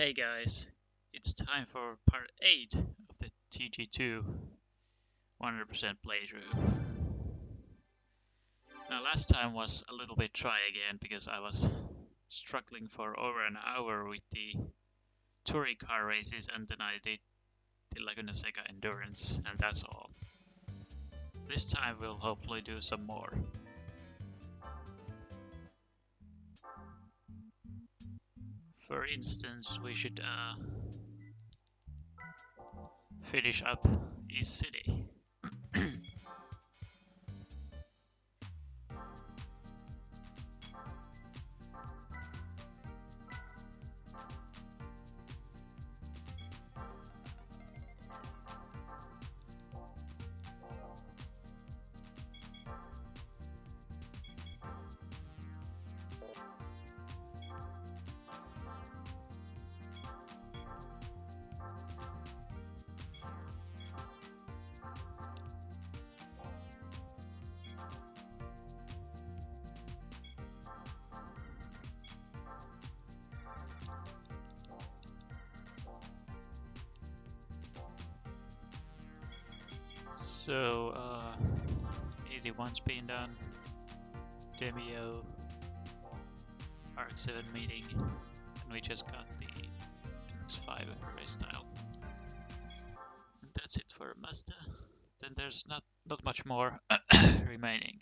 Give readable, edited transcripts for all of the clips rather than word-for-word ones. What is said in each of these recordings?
Hey guys, it's time for part 8 of the TG2 100% playthrough. Now last time was a little bit dry again because I was struggling for over an hour with the touring car races and then I did the Laguna Seca Endurance and that's all. This time we'll hopefully do some more. For instance, we should finish up East City. So, easy one's being done. Demio, RX-7 meeting, and we just got the X5 race style. And that's it for Mazda. Then there's not much more remaining.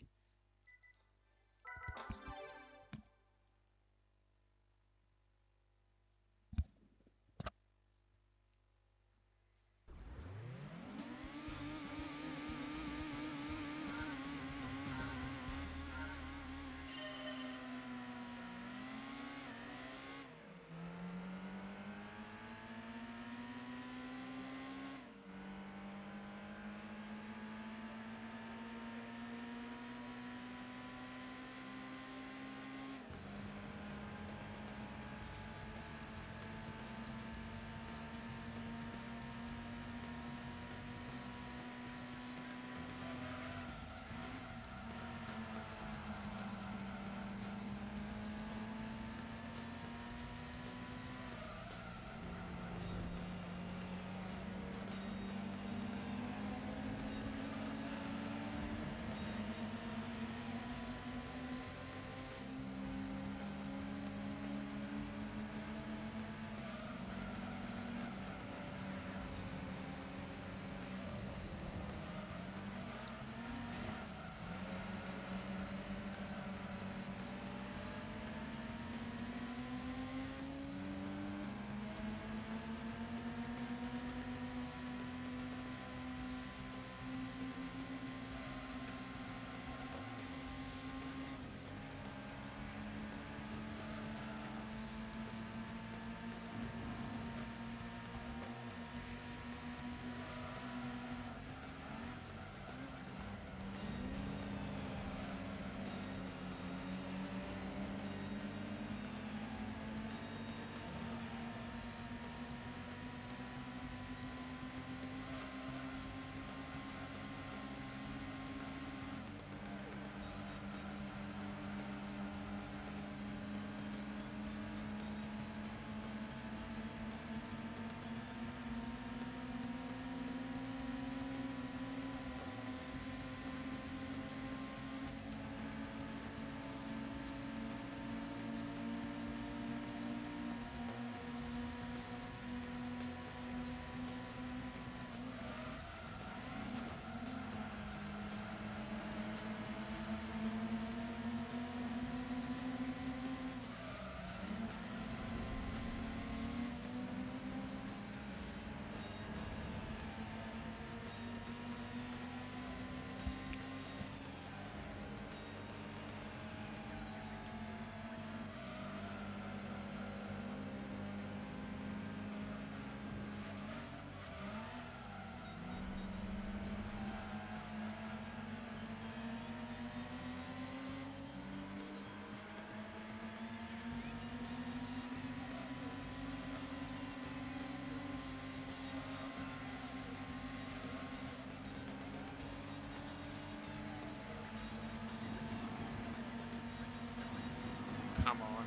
Come on.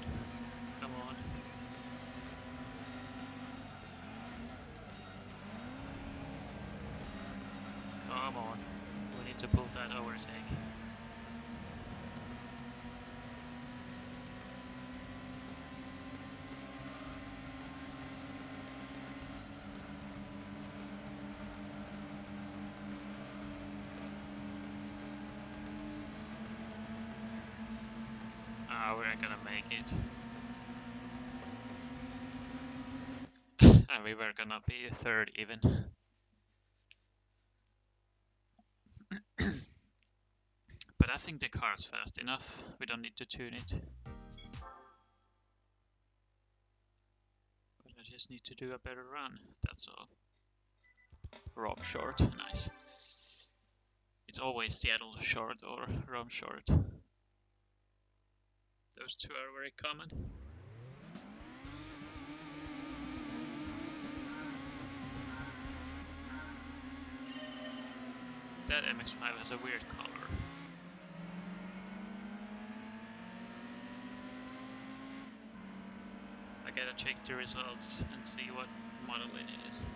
Come on. to pull that overtake. We're not gonna make it. And we were gonna be third even. But I think the car's fast enough. We don't need to tune it. But I just need to do a better run, that's all. Rob short, nice. It's always Seattle short or Rome short. Those two are very common. That MX-5 has a weird color. I gotta check the results and see what model it is.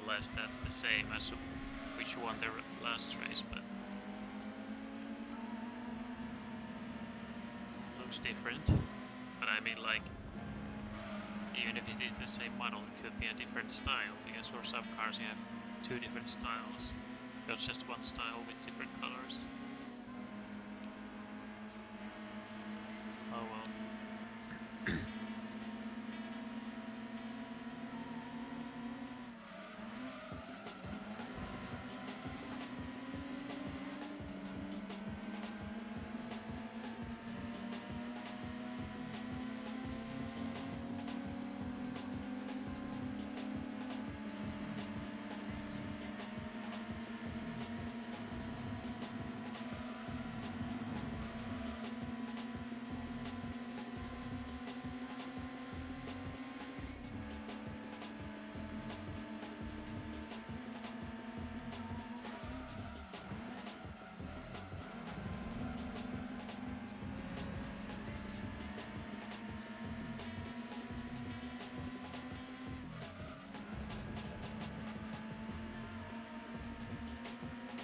Unless that's the same as which won the last race, but looks different. But I mean, like, even if it is the same model, it could be a different style, because for some cars you have two different styles. There's just one style with different colors. Oh well.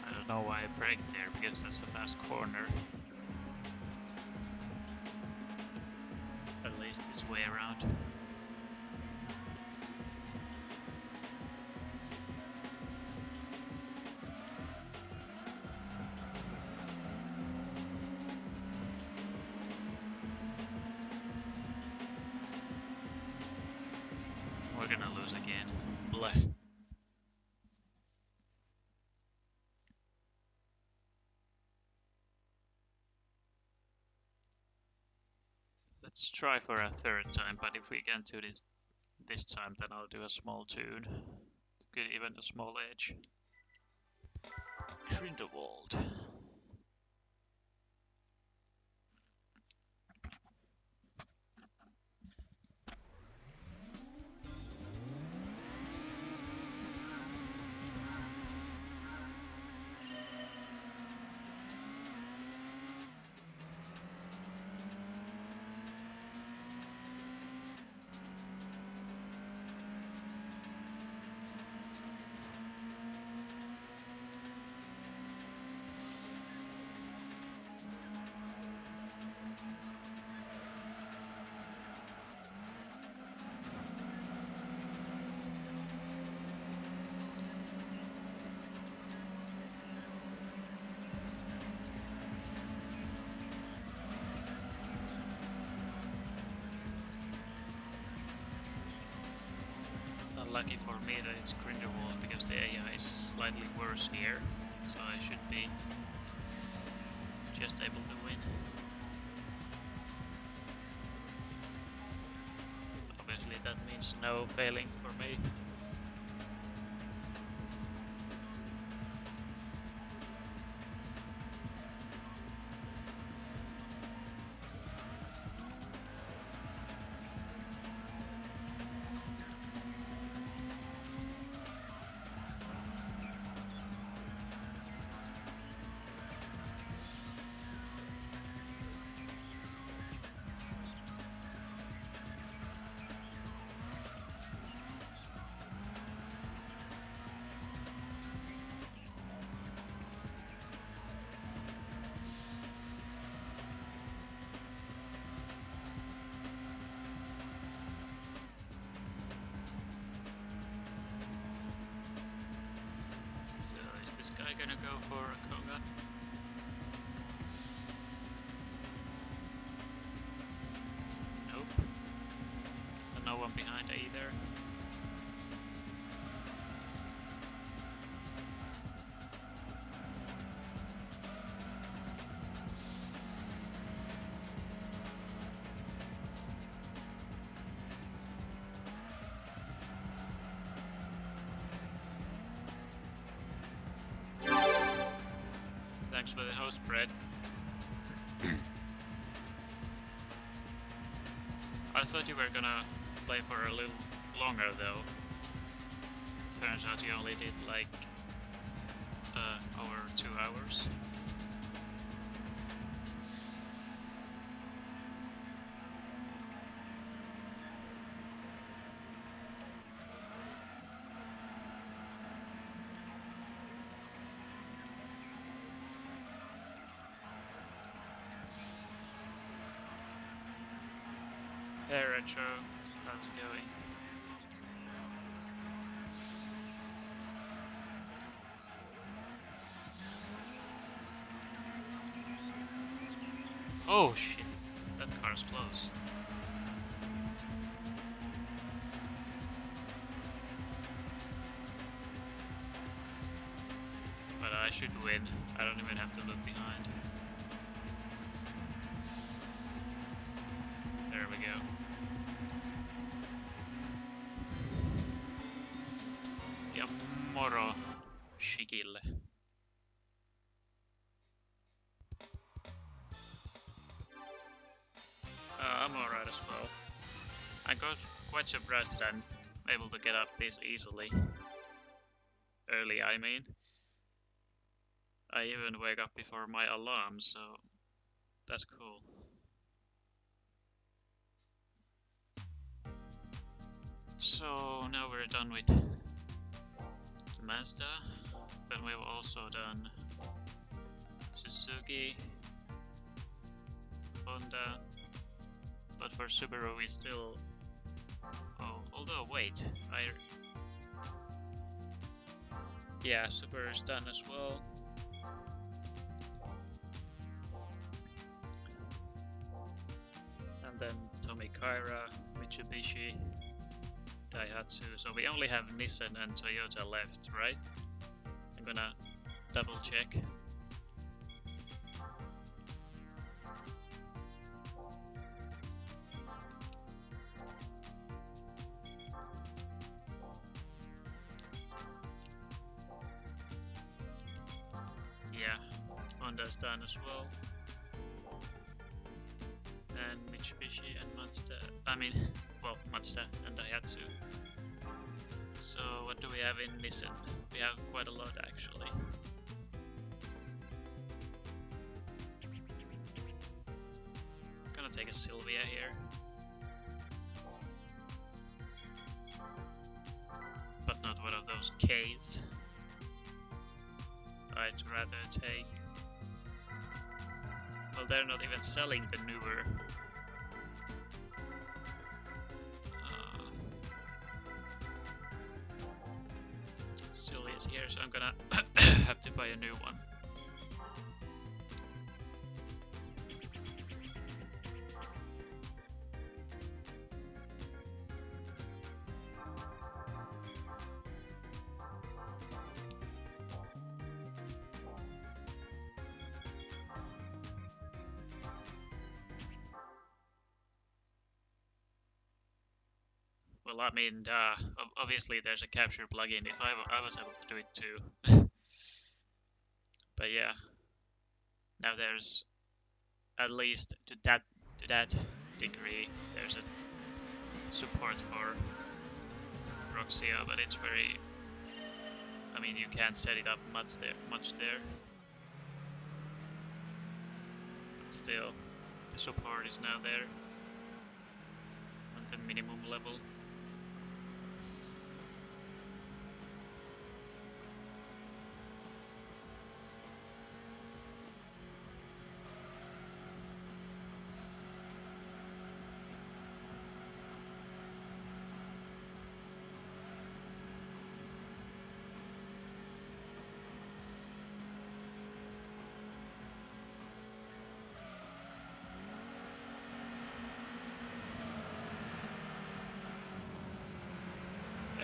I don't know why I braked there, because that's a fast corner. At least this way around. We're gonna lose again. Bleh. Let's try for a third time, but if we can't do this time, then I'll do a small tune. Get even a small edge. Grindelwald. Lucky for me that it's Grindelwald, because the AI is slightly worse here, so I should be just able to win. Obviously that means no failing for me. gonna go for Koga? Nope. And no one behind either. Thanks for the host, Brett. I thought you were gonna play for a little longer though. Turns out you only did like over 2 hours. Hey Retro, how's it going? Oh shit, that car's close. But I should win, I don't even have to look behind. There we go. Ja moro Shikille. I'm alright as well. I got quite surprised that I'm able to get up this easily. Early, I mean. I even wake up before my alarm, so that's cool. So now we're done with Mazda. Then we've also done Suzuki, Honda, but for Subaru we still... Oh, although wait, yeah, Subaru's done as well. And then Tommy Kaira, Mitsubishi, Daihatsu, so we only have Nissan and Toyota left, right? I'm gonna double check. Yeah, Honda's done as well. And Mitsubishi and Mazda, Mazda and Daihatsu. So what do we have in Nissan? We have quite a lot actually. Gonna take a Silvia here. But not one of those Ks. I'd rather take... Well, they're not even selling the newer. Still is here, so I'm gonna have to buy a new one. Well, I mean, obviously there's a capture plugin if I was able to do it too. But yeah, now there's, at least to that degree, there's a support for Roxia, but it's very, I mean, you can't set it up much there. But still, the support is now there on the minimum level.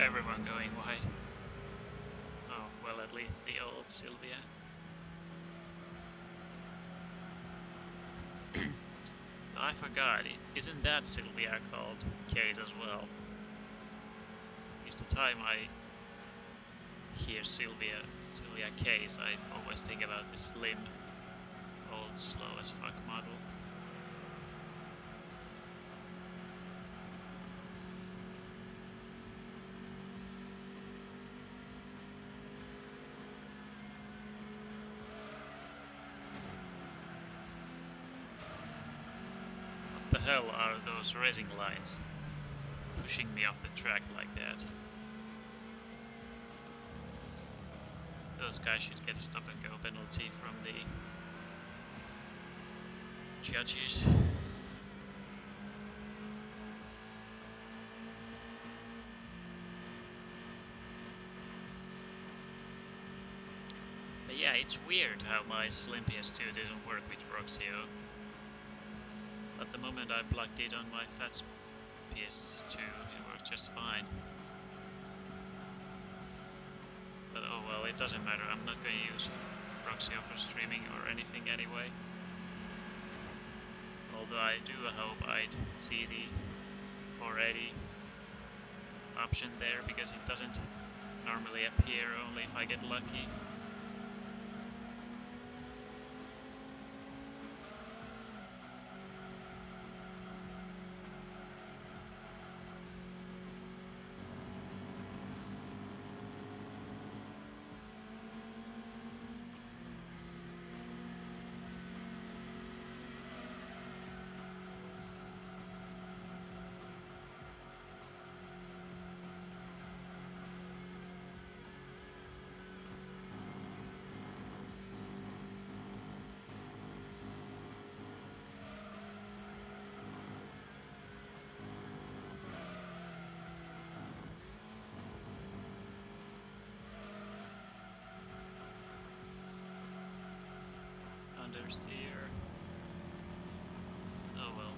everyone going wide. Oh, well, at least the old Sylvia. I forgot, isn't that Sylvia called Case as well? It's the time I hear Sylvia Case, I always think about this slim, old, slow as fuck model. What the hell are those racing lines pushing me off the track like that? Those guys should get a stop and go penalty from the judges. But yeah, it's weird how my Slim PS2 didn't work with Roxio. At the moment I plugged it on my Fat PS2, it worked just fine. But oh well, it doesn't matter, I'm not going to use Roxio for streaming or anything anyway. Although I do hope I'd see the 480 option there, because it doesn't normally appear, only if I get lucky. Understeer. Oh well.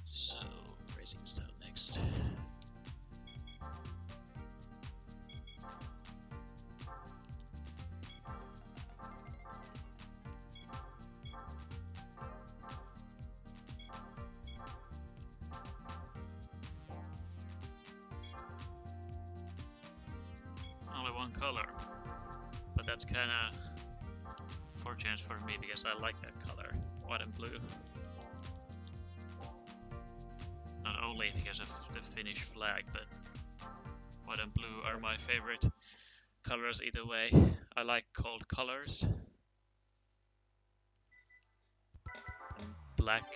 So, racing style next. Only one color, but that's kinda fortunate for me because I like that color, white and blue. Not only because of the Finnish flag, but white and blue are my favorite colors either way. I like cold colors. And black.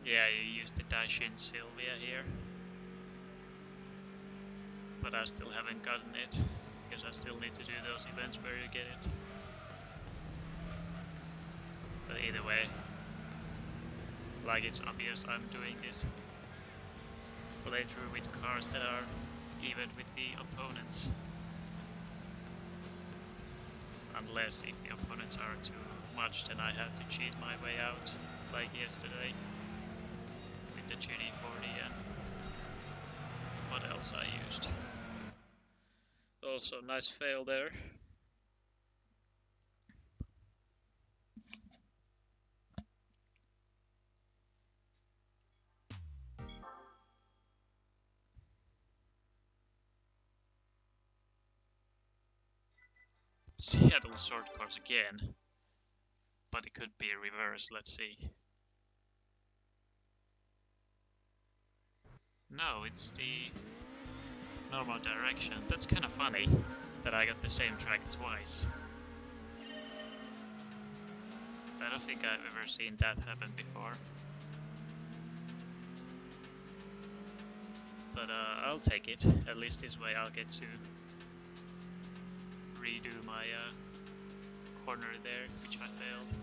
Yeah, you use the Daishin Sylvia here. But I still haven't gotten it, because I still need to do those events where you get it. But either way, like it's obvious I'm doing this playthrough with cars that are even with the opponents. Unless if the opponents are too much, then I have to cheat my way out, like yesterday with the GD40 and what else I used. Also, nice fail there. Seattle short course again. But it could be reversed, let's see. No, it's the normal direction. That's kind of funny that I got the same track twice. I don't think I've ever seen that happen before. But I'll take it. At least this way I'll get to redo my corner there, which I failed.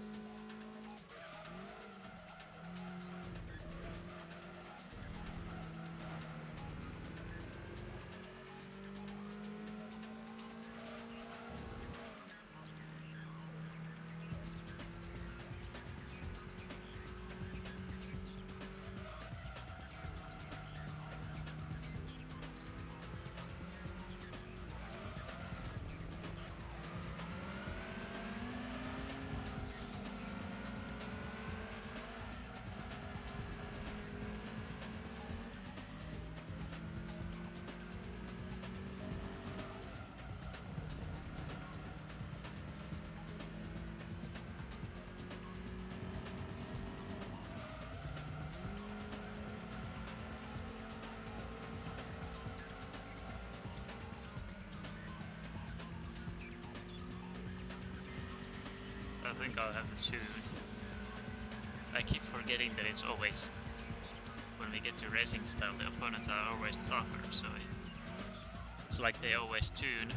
I think I'll have to tune. I keep forgetting that it's always, when we get to racing style, the opponents are always tougher, so it's like they always tune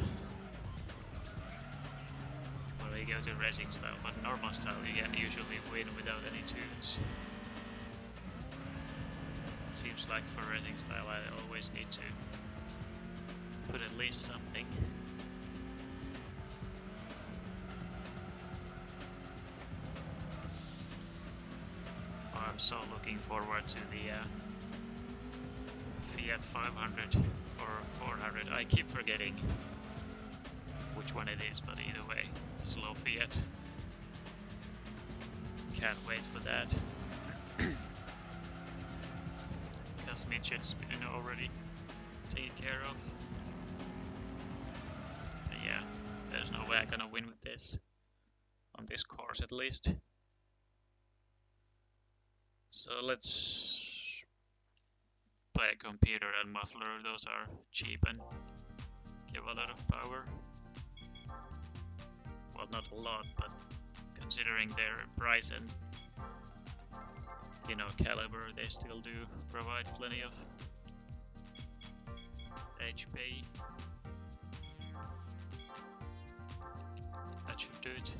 when we go to racing style, but normal style you can usually win without any tunes. It seems like for racing style I always need to put at least something. I'm so looking forward to the Fiat 500 or 400. I keep forgetting which one it is, but either way, slow Fiat. Can't wait for that. Because midget's been already taken care of. But yeah, there's no way I'm gonna win with this. On this course at least. So let's buy a computer and muffler, those are cheap and give a lot of power. Well, not a lot, but considering their price and, you know, caliber, they still do provide plenty of HP. That should do it.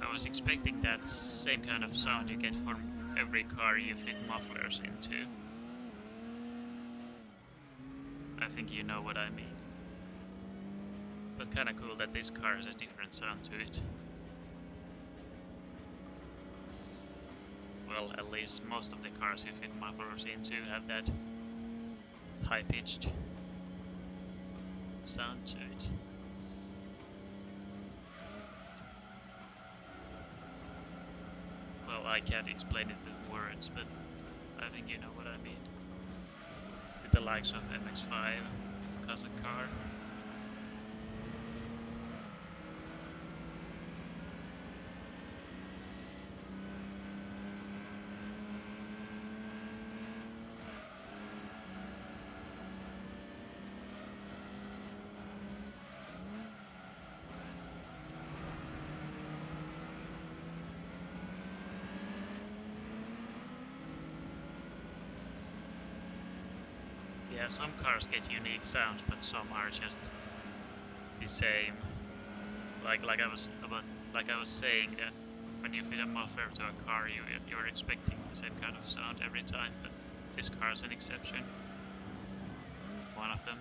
I was expecting that same kind of sound you get from every car you fit mufflers into. I think you know what I mean. But kinda cool that this car has a different sound to it. Well, at least most of the cars you fit mufflers into have that high-pitched sound to it. Well, I can't explain it in words, but I think you know what I mean. With the likes of MX-5, Cosmic Car. Yeah, some cars get unique sounds, but some are just the same. Like I was saying that when you fit a muffler to a car, you're expecting the same kind of sound every time, but this car is an exception. One of them.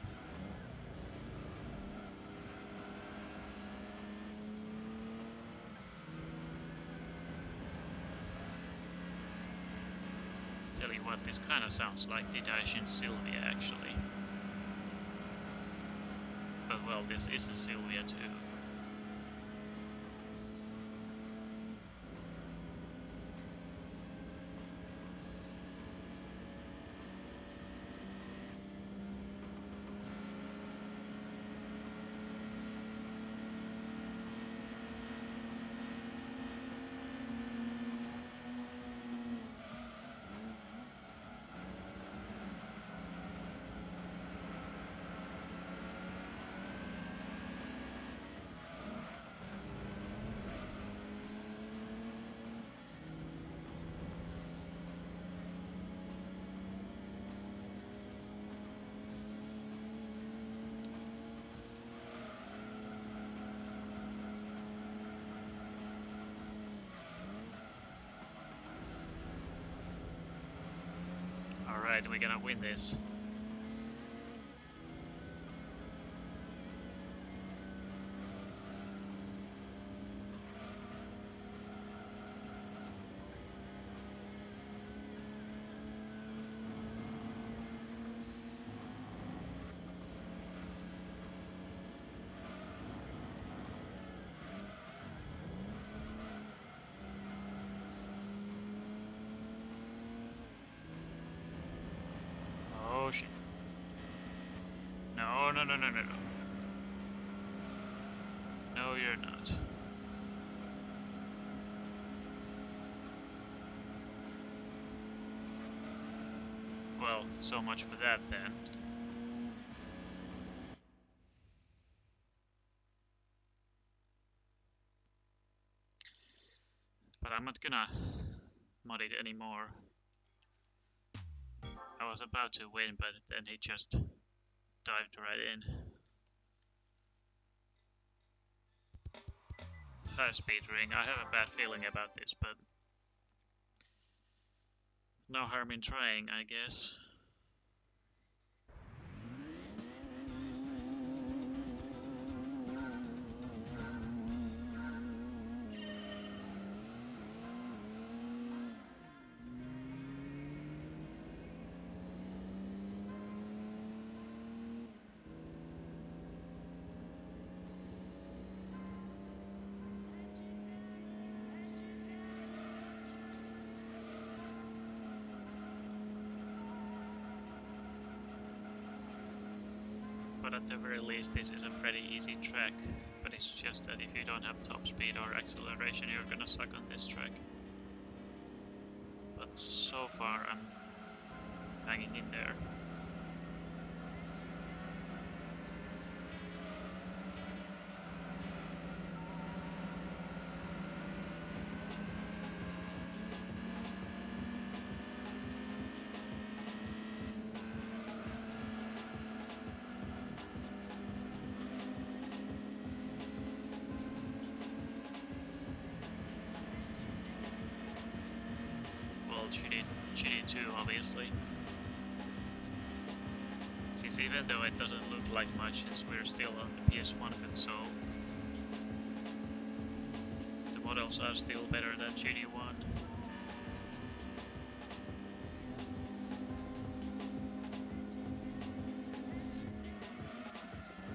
really what this kind of sounds like, the Daishin Sylvia actually. But well, this is a Sylvia too. Alright, we're gonna win this. Oh shit. No, no, no, no, no, no. No, you're not. Well, so much for that then. But I'm not gonna mod it anymore. I was about to win, but then he just dived right in. High speed ring. I have a bad feeling about this, but no harm in trying, I guess. But at the very least, this is a pretty easy track. But it's just that if you don't have top speed or acceleration, you're gonna suck on this track. But so far, I'm hanging in there. GD2 obviously. Since even though it doesn't look like much, since we're still on the PS1 console, the models are still better than GD1.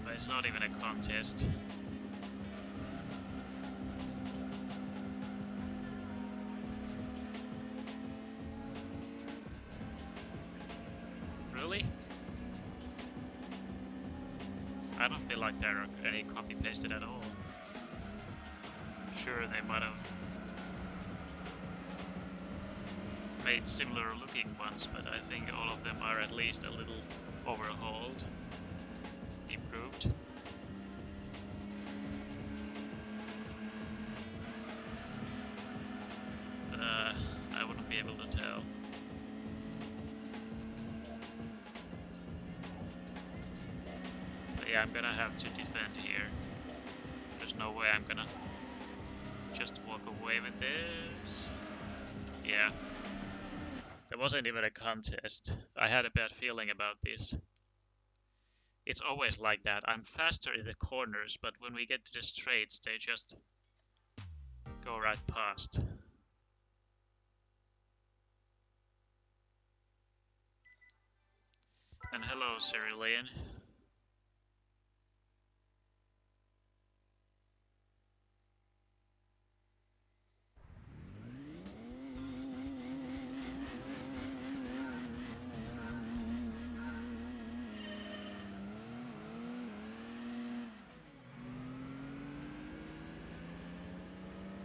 But it's not even a contest. Really? I don't feel like there are any copy-pasted at all. Sure, they might have made similar looking ones, but I think all of them are at least a little overhauled, improved. But I wouldn't be able to tell. Yeah, I'm gonna have to defend here. There's no way I'm gonna just walk away with this. Yeah. There wasn't even a contest. I had a bad feeling about this. It's always like that. I'm faster in the corners, but when we get to the straights, they just go right past. And hello, Cerulean.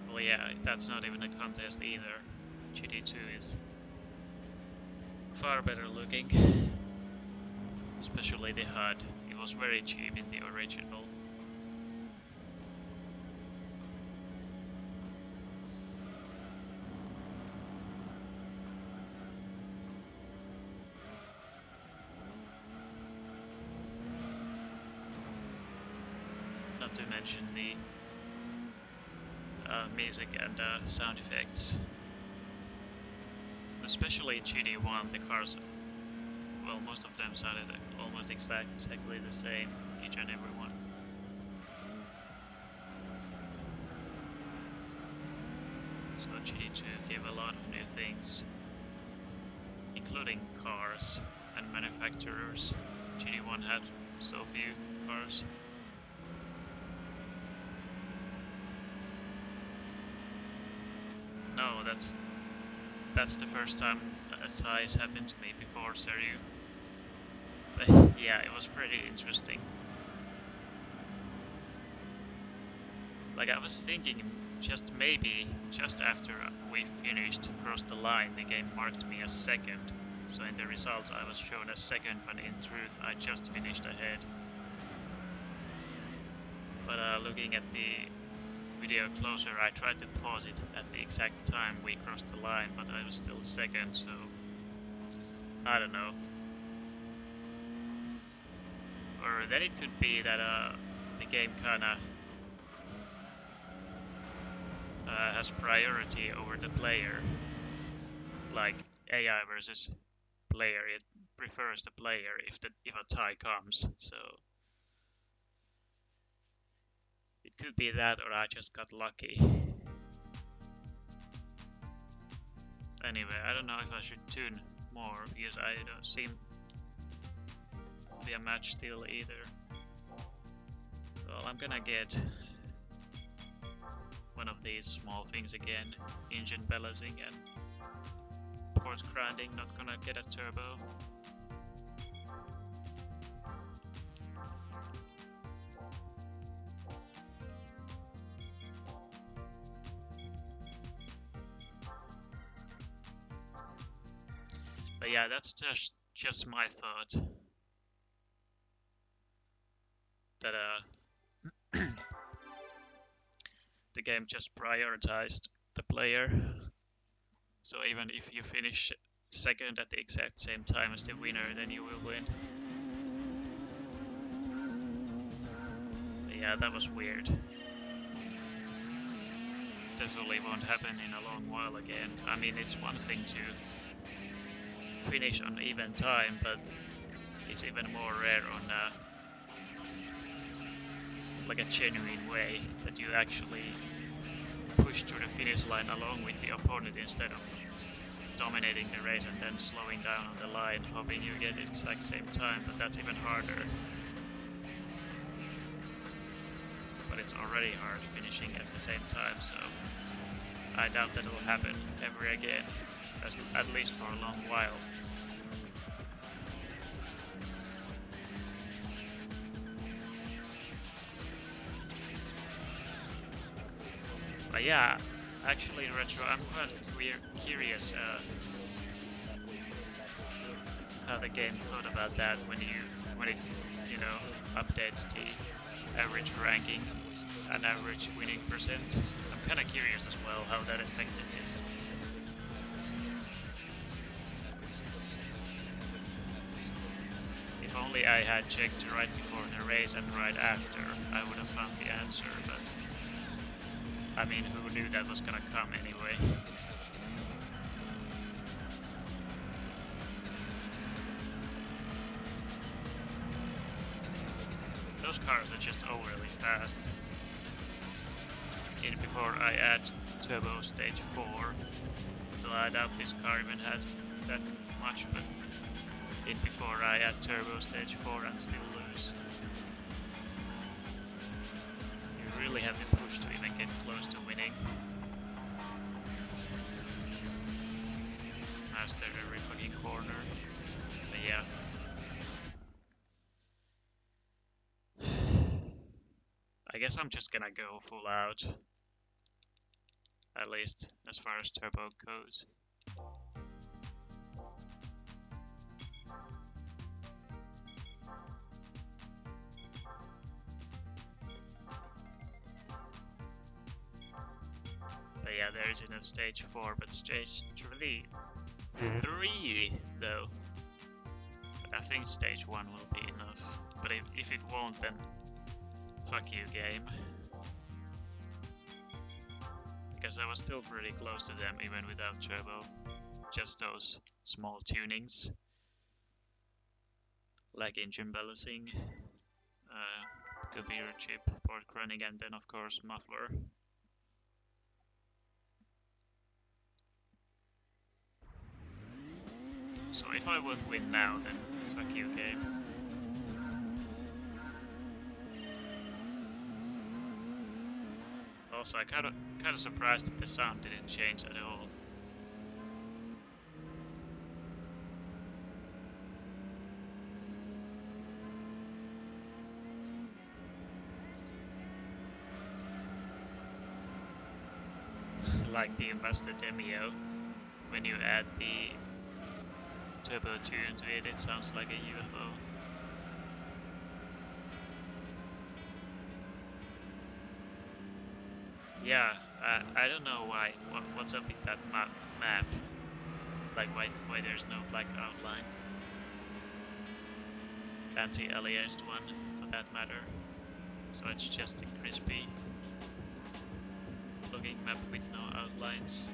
Well, yeah, that's not even a contest either. GT2 is far better looking, especially the HUD. It was very cheap in the original. Not to mention the music and sound effects. Especially in GT1, the cars, well, most of them sounded almost exactly the same, each and every one. So GT2 gave a lot of new things, including cars and manufacturers. GT1 had so few cars. No, that's the first time a tie has happened to me before, Seryu. But yeah, it was pretty interesting. Like, I was thinking, just maybe, just after we finished crossed the line, the game marked me as second. So in the results I was shown as second, but in truth I just finished ahead. But looking at the video closer, I tried to pause it at the exact time we crossed the line, but I was still second, so I don't know. Or then it could be that the game kinda has priority over the player, like AI versus player. It prefers the player if a tie comes. So it could be that, or I just got lucky. Anyway, I don't know if I should tune more, because I don't seem to be a match still either. Well, I'm gonna get one of these small things again. Engine balancing and port grinding, not gonna get a turbo. But yeah, that's just my thought. That the game just prioritized the player. So even if you finish second at the exact same time as the winner, then you will win. But yeah, that was weird. Definitely won't happen in a long while again. I mean, it's one thing to finish on even time, but it's even more rare on like a genuine way, that you actually push to the finish line along with the opponent instead of dominating the race and then slowing down on the line, hoping you get the exact same time, but that's even harder. But it's already hard finishing at the same time, so I doubt that will happen ever again, at least for a long while. But yeah, actually, Retro, I'm quite curious how the game thought about that when it updates the average ranking and average winning percent. I'm kind of curious as well how that affected it. If only I had checked right before the race and right after, I would have found the answer, but I mean, who knew that was gonna come anyway? Those cars are just overly fast. Even before I add Turbo Stage 4, though I doubt this car even has that much, but in before I add turbo stage 4 and still lose. You really have to push to even get close to winning. Master every fucking corner. But yeah. I guess I'm just gonna go full out. At least as far as turbo goes. But yeah, there isn't a stage 4, but stage 3 though. But I think stage 1 will be enough. But if it won't, then fuck you, game. Because I was still pretty close to them even without turbo. Just those small tunings. Like engine balancing, computer chip, port running, and then of course muffler. So if I won't win now, then fuck you, game. Also, I kinda surprised that the sound didn't change at all. Like the Ambassador Demio, when you add the turbo tune to it, it sounds like a UFO. Yeah, I don't know why. What's up with that map? Like why there's no black outline? Anti-aliased one, for that matter. So it's just a crispy looking map with no outlines.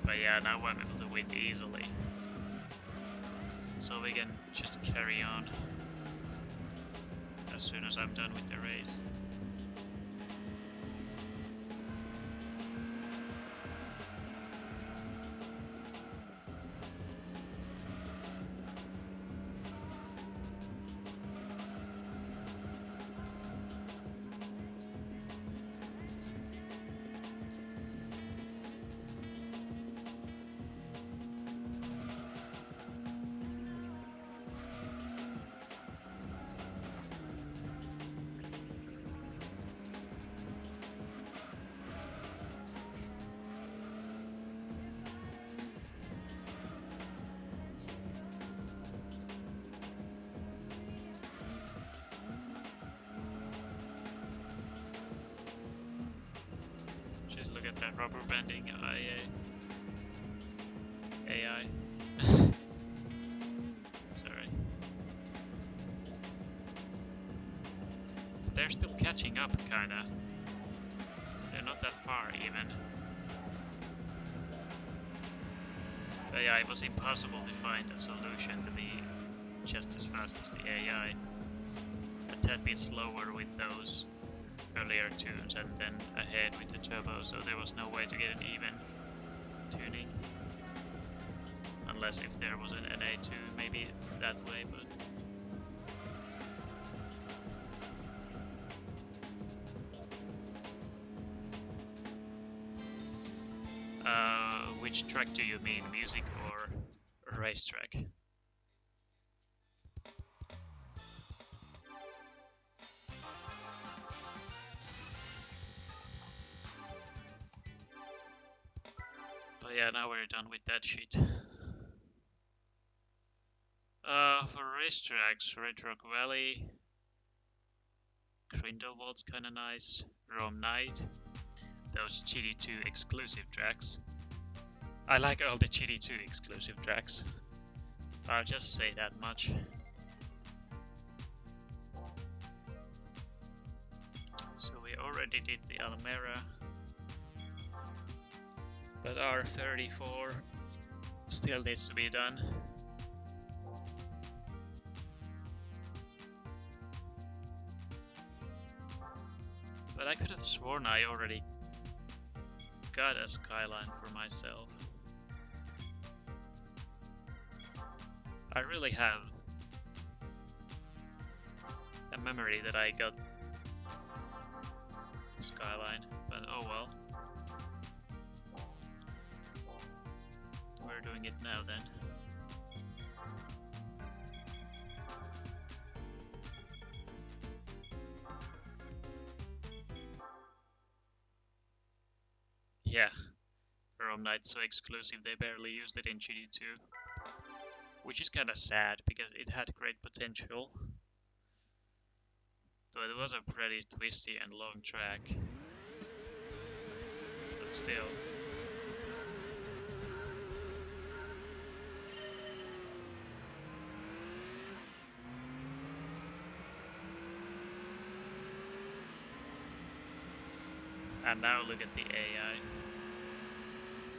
But yeah, now I'm able to win easily. So we can just carry on as soon as I'm done with the race. Look at that rubber banding AI. Sorry. They're still catching up, kinda. They're not that far, even. But yeah, it was impossible to find a solution to be just as fast as the AI. A tad bit slower with those earlier tunes and then ahead with the turbo, so there was no way to get an even tuning. Unless if there was an NA2, maybe that way, but... which track do you mean, music or racetrack? But yeah, now we're done with that shit. For racetracks, Red Rock Valley, Grindelwald's kinda nice, Rome Night, those GD2 exclusive tracks. I like all the GD2 exclusive tracks. I'll just say that much. So we already did the Almera, but R34 still needs to be done. But I could have sworn I already got a skyline for myself. I really have a memory that I got the skyline, but oh well. We're doing it now then. Yeah, Rome Knight's so exclusive they barely used it in GD2. Which is kinda sad, because it had great potential. Though it was a pretty twisty and long track. But still. And now look at the AI.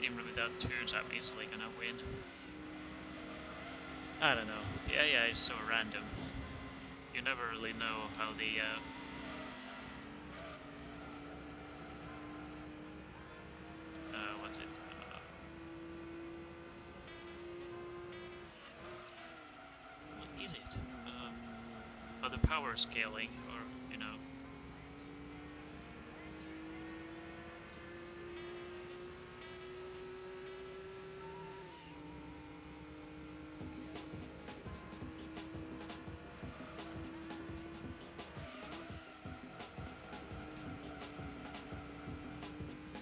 Even without tunes, I'm easily gonna win. I don't know, the AI is so random. You never really know how the what's it? What is it? Oh, the power scaling, or you know.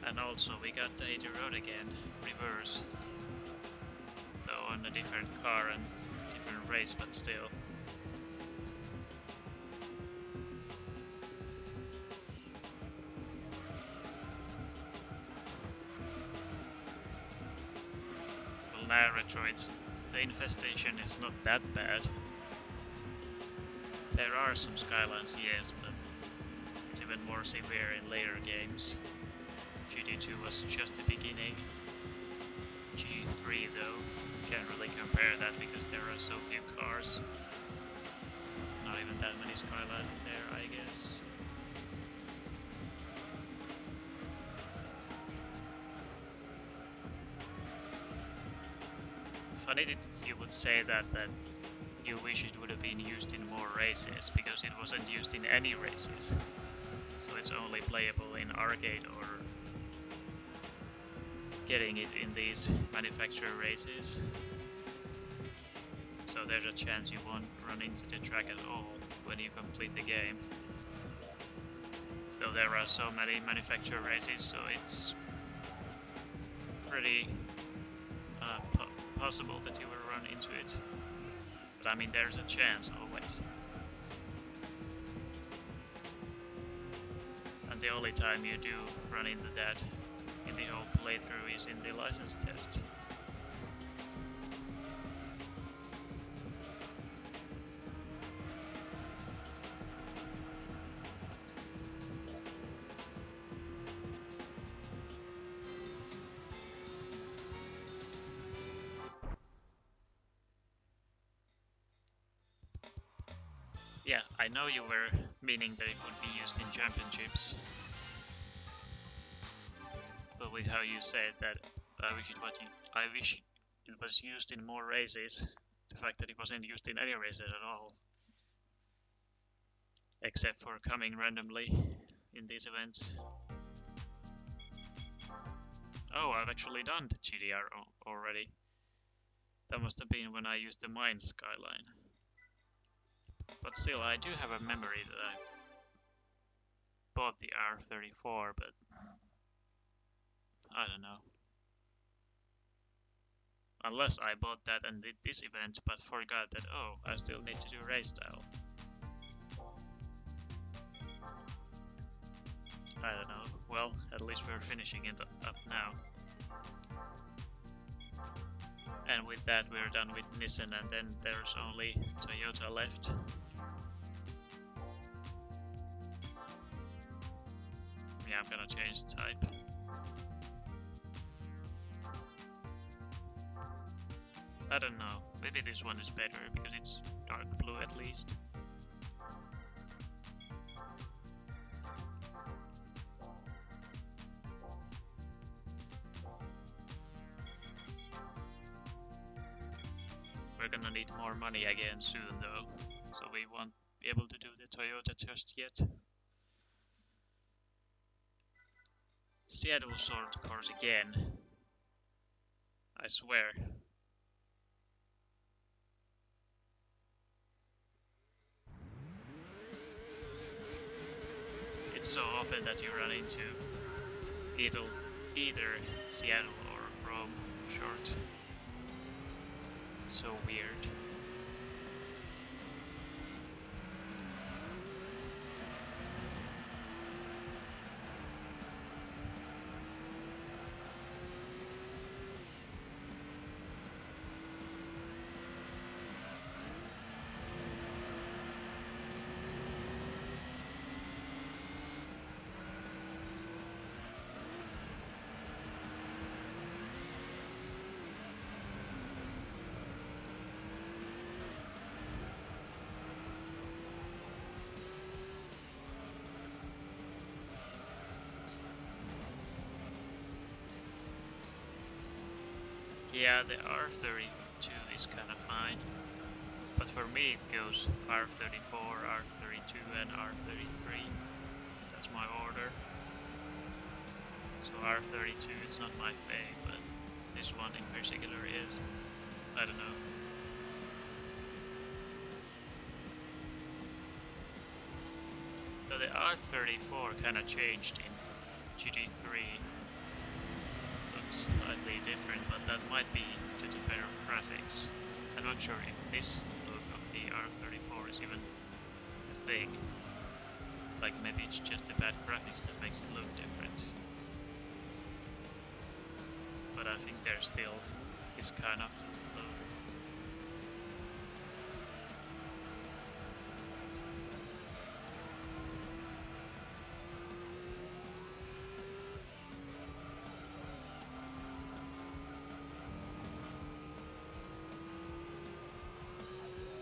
And also we got the 80 road again, reverse. Though on a different car and different race, but still. Well, now Retroids, the infestation is not that bad. There are some skylines, yes, but it's even more severe in later games. GD2 was just the beginning. GD3 though, can't really compare that because there are so few cars. Not even that many skylines in there, I guess. Funny that you would say that you wish it would have been used in more races, because it wasn't used in any races. So it's only playable in arcade or getting it in these manufacturer races. So there's a chance you won't run into the track at all when you complete the game. Though there are so many manufacturer races, so it's pretty possible that you will run into it. But I mean, there's a chance always. And the only time you do run into that in the whole playthrough is in the license test. Yeah, I know you were meaning that it would be used in championships. But with how you said that, I wish it was used in more races. The fact that it wasn't used in any races at all, except for coming randomly in these events. Oh, I've actually done the GDR already. That must have been when I used the Mine Skyline. But still, I do have a memory that I bought the R34, but I don't know. Unless I bought that and did this event, but forgot that, oh, I still need to do race style. I don't know. Well, at least we're finishing it up now. And with that, we're done with Nissan, and then there's only Toyota left. Yeah, I'm gonna change type. I don't know, maybe this one is better because it's dark blue at least. We're gonna need more money again soon though, so we won't be able to do the Toyota just yet. Seattle short course again. I swear. It's so often that you run into either Seattle or Rome short. So weird. Yeah, the R32 is kinda fine, but for me it goes R34, R32 and R33. That's my order. So R32 is not my fave, but this one in particular is. I don't know. So the R34 kinda changed in GT3. Slightly different, but that might be due to better graphics. I'm not sure if this look of the R34 is even a thing. Like maybe it's just the bad graphics that makes it look different. But I think there's still this kind of look.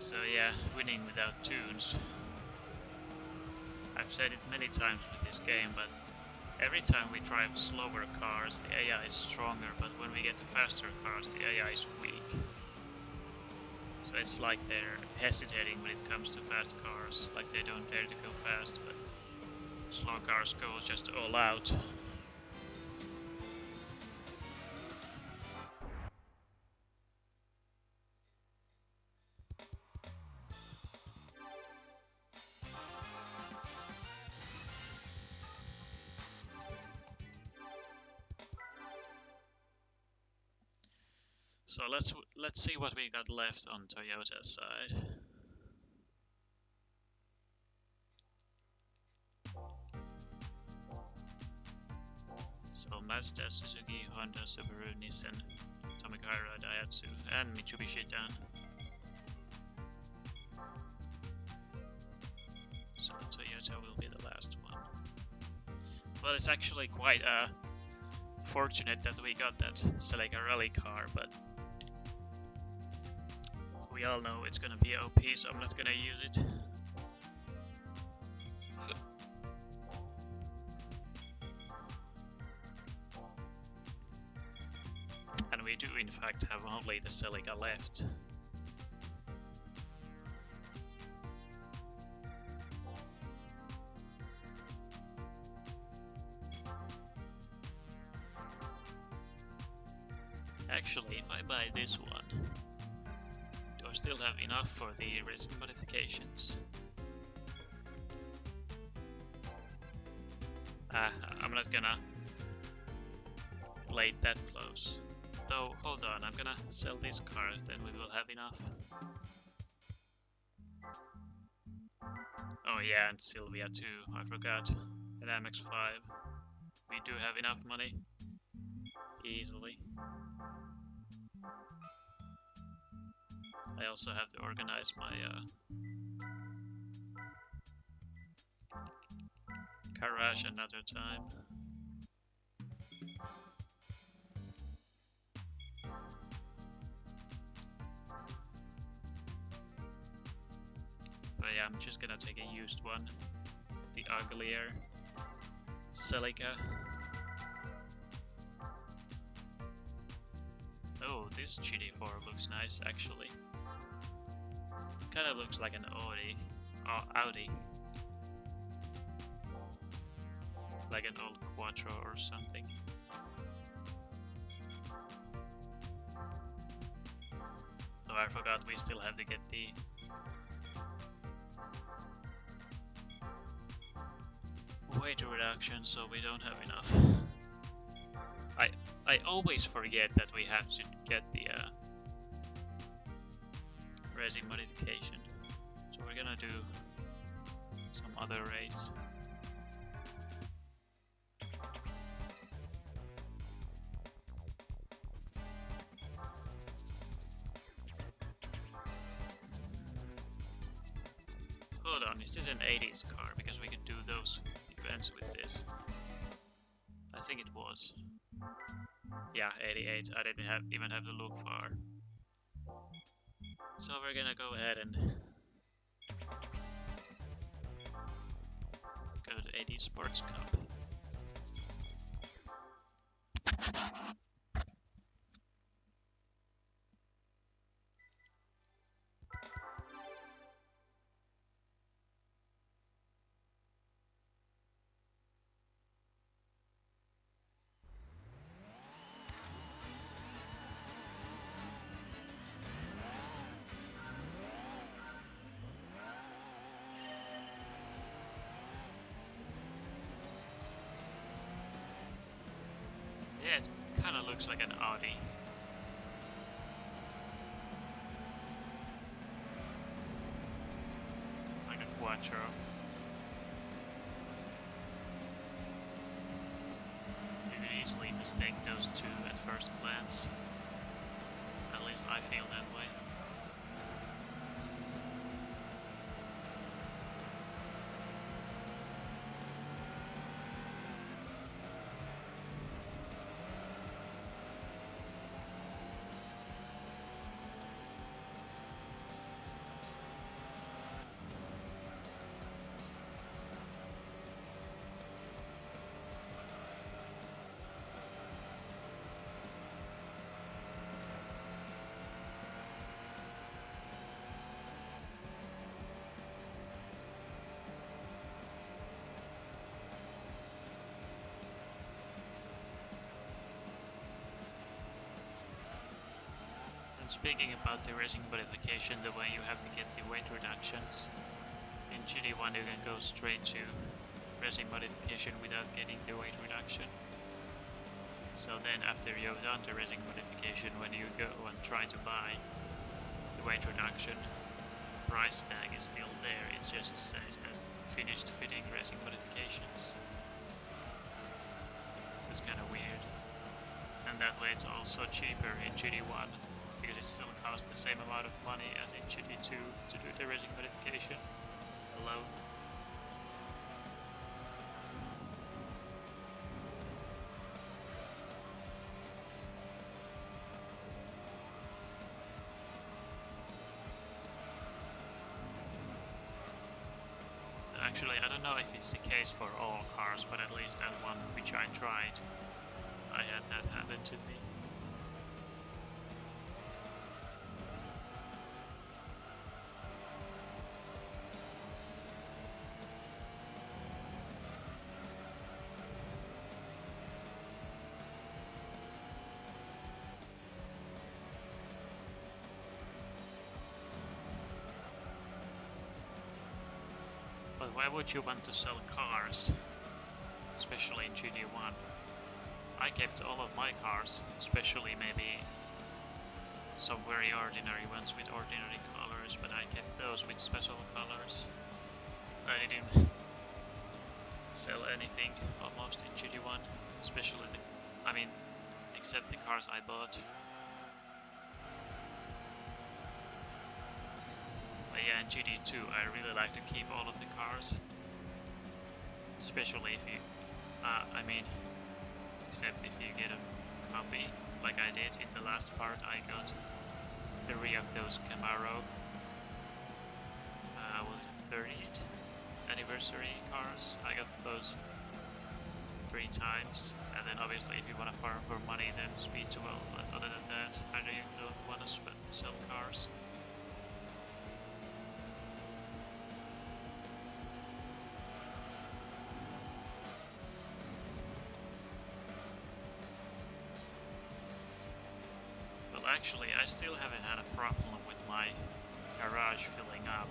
So yeah, winning without tunes. I've said it many times with this game, but every time we drive slower cars, the AI is stronger, but when we get to faster cars, the AI is weak. So it's like they're hesitating when it comes to fast cars, like they don't dare to go fast, but slow cars go just all out. So let's see what we got left on Toyota's side. So Mazda, Suzuki, Honda, Subaru, Nissan, Tomicaira, Daihatsu, and Mitsubishi done. So Toyota will be the last one. Well, it's actually quite fortunate that we got that Celica rally car, but we all know it's gonna be OP, so I'm not gonna use it. And we do in fact have only the Celica left. Actually, if I buy this one, do I still have enough for the racing modifications? I'm not gonna play it that close. Though, hold on, I'm gonna sell this car, then we will have enough. Oh yeah, and Sylvia too, I forgot. And MX-5. We do have enough money. Easily. I also have to organize my garage another time. But yeah, I'm just gonna take a used one. The uglier Celica. Oh, this GT4 looks nice actually. Kind of looks like an Audi, or Audi, like an old Quattro or something. Though I forgot we still have to get the weight reduction, so we don't have enough. I always forget that we have to get the racing modification. So we're gonna do some other race. Hold on, is this an 80s car? Because we could do those events with this. I think it was. Yeah, 88. I didn't even have to look far. So we're gonna go ahead and go to 80 Sports Cup. Yeah, it kind of looks like an Audi. Like a Quattro. You could easily mistake those two at first glance. At least I feel that way. Speaking about the racing modification, the way you have to get the weight reductions, in GT1 you can go straight to racing modification without getting the weight reduction. So then after you've done the racing modification, when you go and try to buy the weight reduction, the price tag is still there, it just says that finished fitting racing modifications. That's kind of weird. And that way it's also cheaper in GT1. Because it still costs the same amount of money as in GT2 to do the racing modification alone. Actually, I don't know if it's the case for all cars, but at least at one which I tried, I had that happen to me. But why would you want to sell cars, especially in GT1? I kept all of my cars, especially maybe some very ordinary ones with ordinary colors, but I kept those with special colors. I didn't sell anything almost in GT1, especially except the cars I bought. But yeah, in GT2 I really like to keep all of the cars, especially if you, except if you get a copy, like I did in the last part. I got 3 of those Camaro, was it 30th anniversary cars? I got those 3 times, and then obviously if you want to farm for money, then speed to well, but other than that, I really don't want to sell cars. actually, I still haven't had a problem with my garage filling up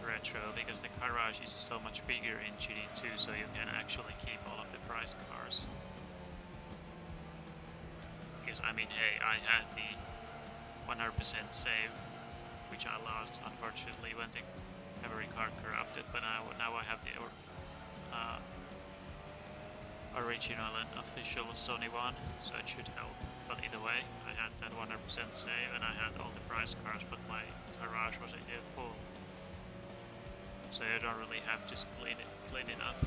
retro, because the garage is so much bigger in GD2, so you can actually keep all of the price cars. Because I mean, hey, I had the 100% save, which I lost unfortunately when the memory card corrupted, but now I have the original and official Sony one, so it should help. But either way, I had that 100% save and I had all the price cars, but my garage was full. So you don't really have to clean it up.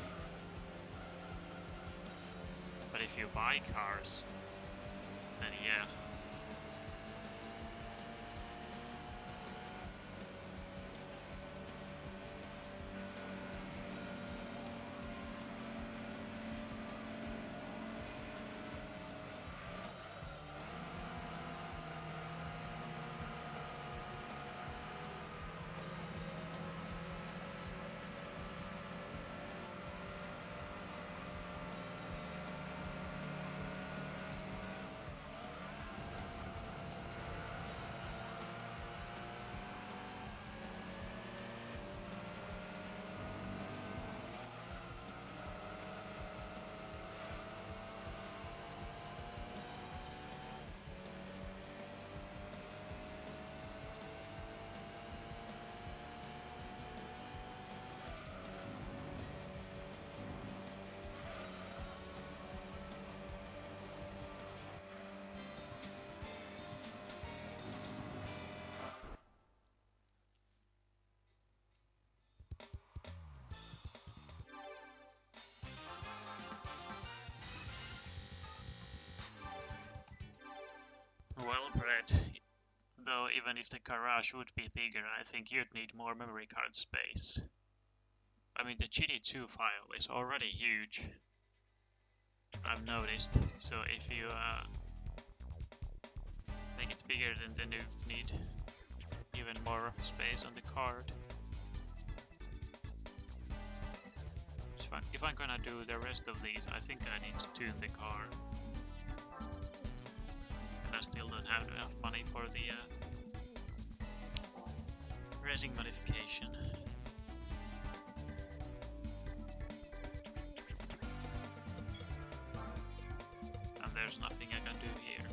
But if you buy cars, then yeah. Well, Brett, though even if the garage would be bigger, I think you'd need more memory card space. I mean, the GD2 file is already huge, I've noticed, so if you make it bigger, then you need even more space on the card. If I'm gonna do the rest of these, I think I need to tune the car. And I still don't have enough money for the racing modification. And there's nothing I can do here.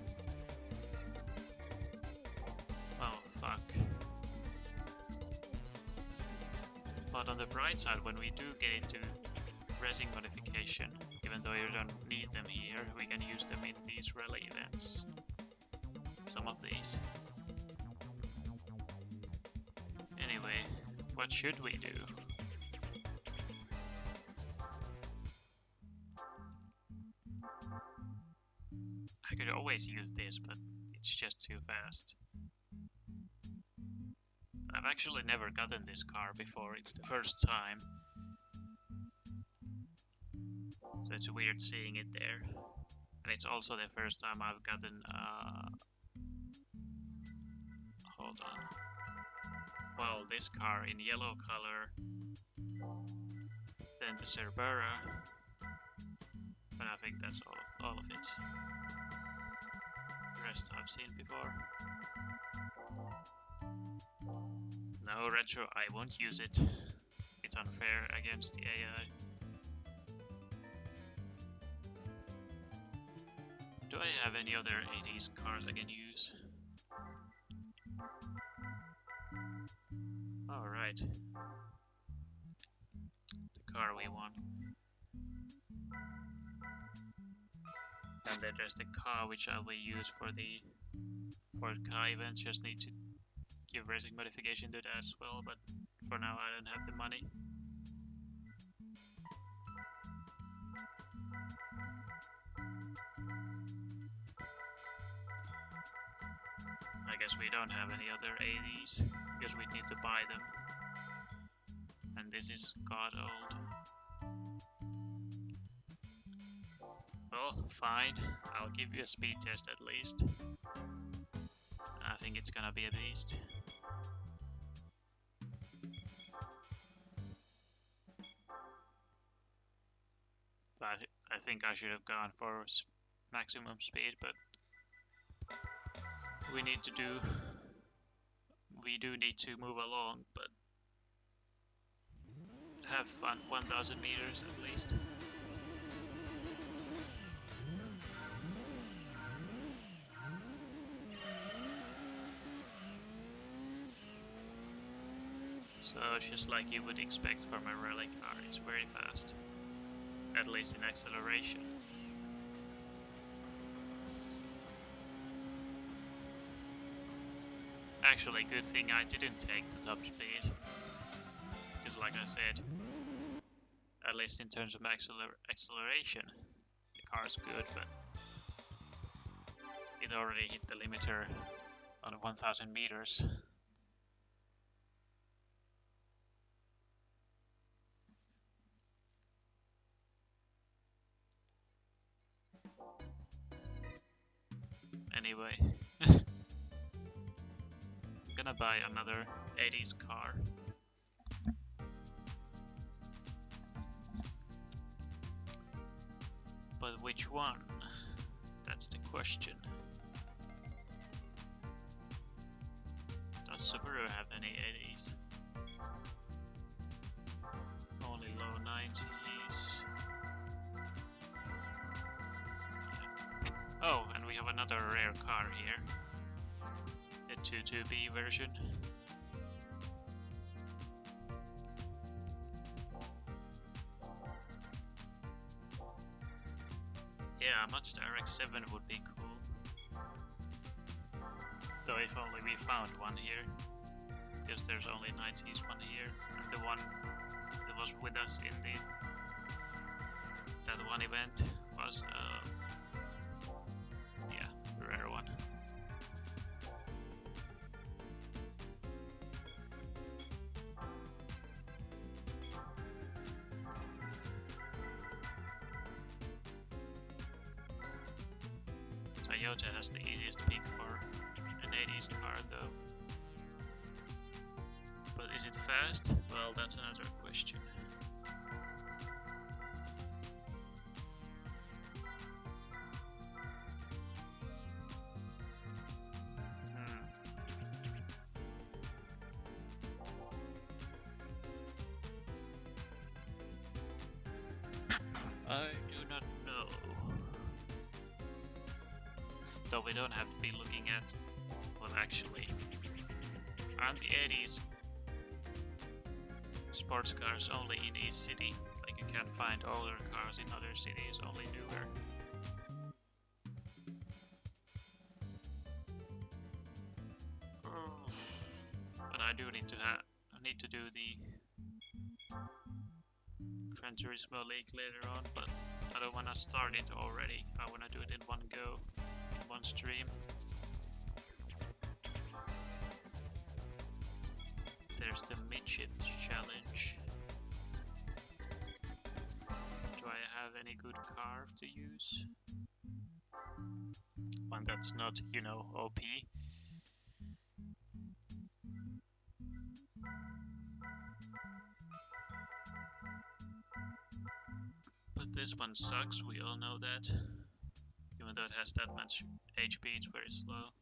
Oh, fuck. But on the bright side, when we do get into racing modification, even though you don't need them here, we can use them in these rally events. Some of these. Anyway, what should we do? I could always use this, but it's just too fast. I've actually never gotten this car before, it's the first time. So it's weird seeing it there. And it's also the first time I've gotten hold on. Well, this car in yellow color, then the Cerbera, and I think that's all of it. The rest I've seen before. No, retro, I won't use it. It's unfair against the AI. Do I have any other 80s cars I can use? Alright. The car we want. And then there's the car which I will use for the car events. Just need to give racing modification to that as well, but for now I don't have the money. I guess we don't have any other 80s, because we need to buy them. And this is god old. Well, fine, I'll give you a speed test at least. I think it's gonna be a beast. I think I should have gone for maximum speed, but we do need to move along, but have fun 1000 meters at least. So just like you would expect from a rally car, it's very fast, at least in acceleration. Actually, good thing I didn't take the top speed, because like I said, at least in terms of acceleration, the car's good, but it already hit the limiter on 1000 meters. Anyway, I'm gonna buy another 80s car. But which one? That's the question. Does Subaru have any 80s? Only low 90s. Yeah. Oh, and we have another rare car here. The 22B version. Yeah, a Mazda RX-7 would be cool. Though if only we found one here. Because there's only 90s one here. And the one that was with us in that one event was yeah, a rare one. Toyota has the easiest pick for an 80s car though. But is it fast? Well, that's another question. I do not know. Though we don't have to be looking at, well actually, aren't the 80s sports cars only in each city? Like you can't find older cars in other cities, only newer. But I do need to do the Gran Turismo League later on, but I don't want to start it already. I want to do it in one go, in one stream. There's the Midships challenge. Do I have any good car to use? One that's not, you know, OP. But this one sucks, we all know that. Even though it has that much HP, it's very slow.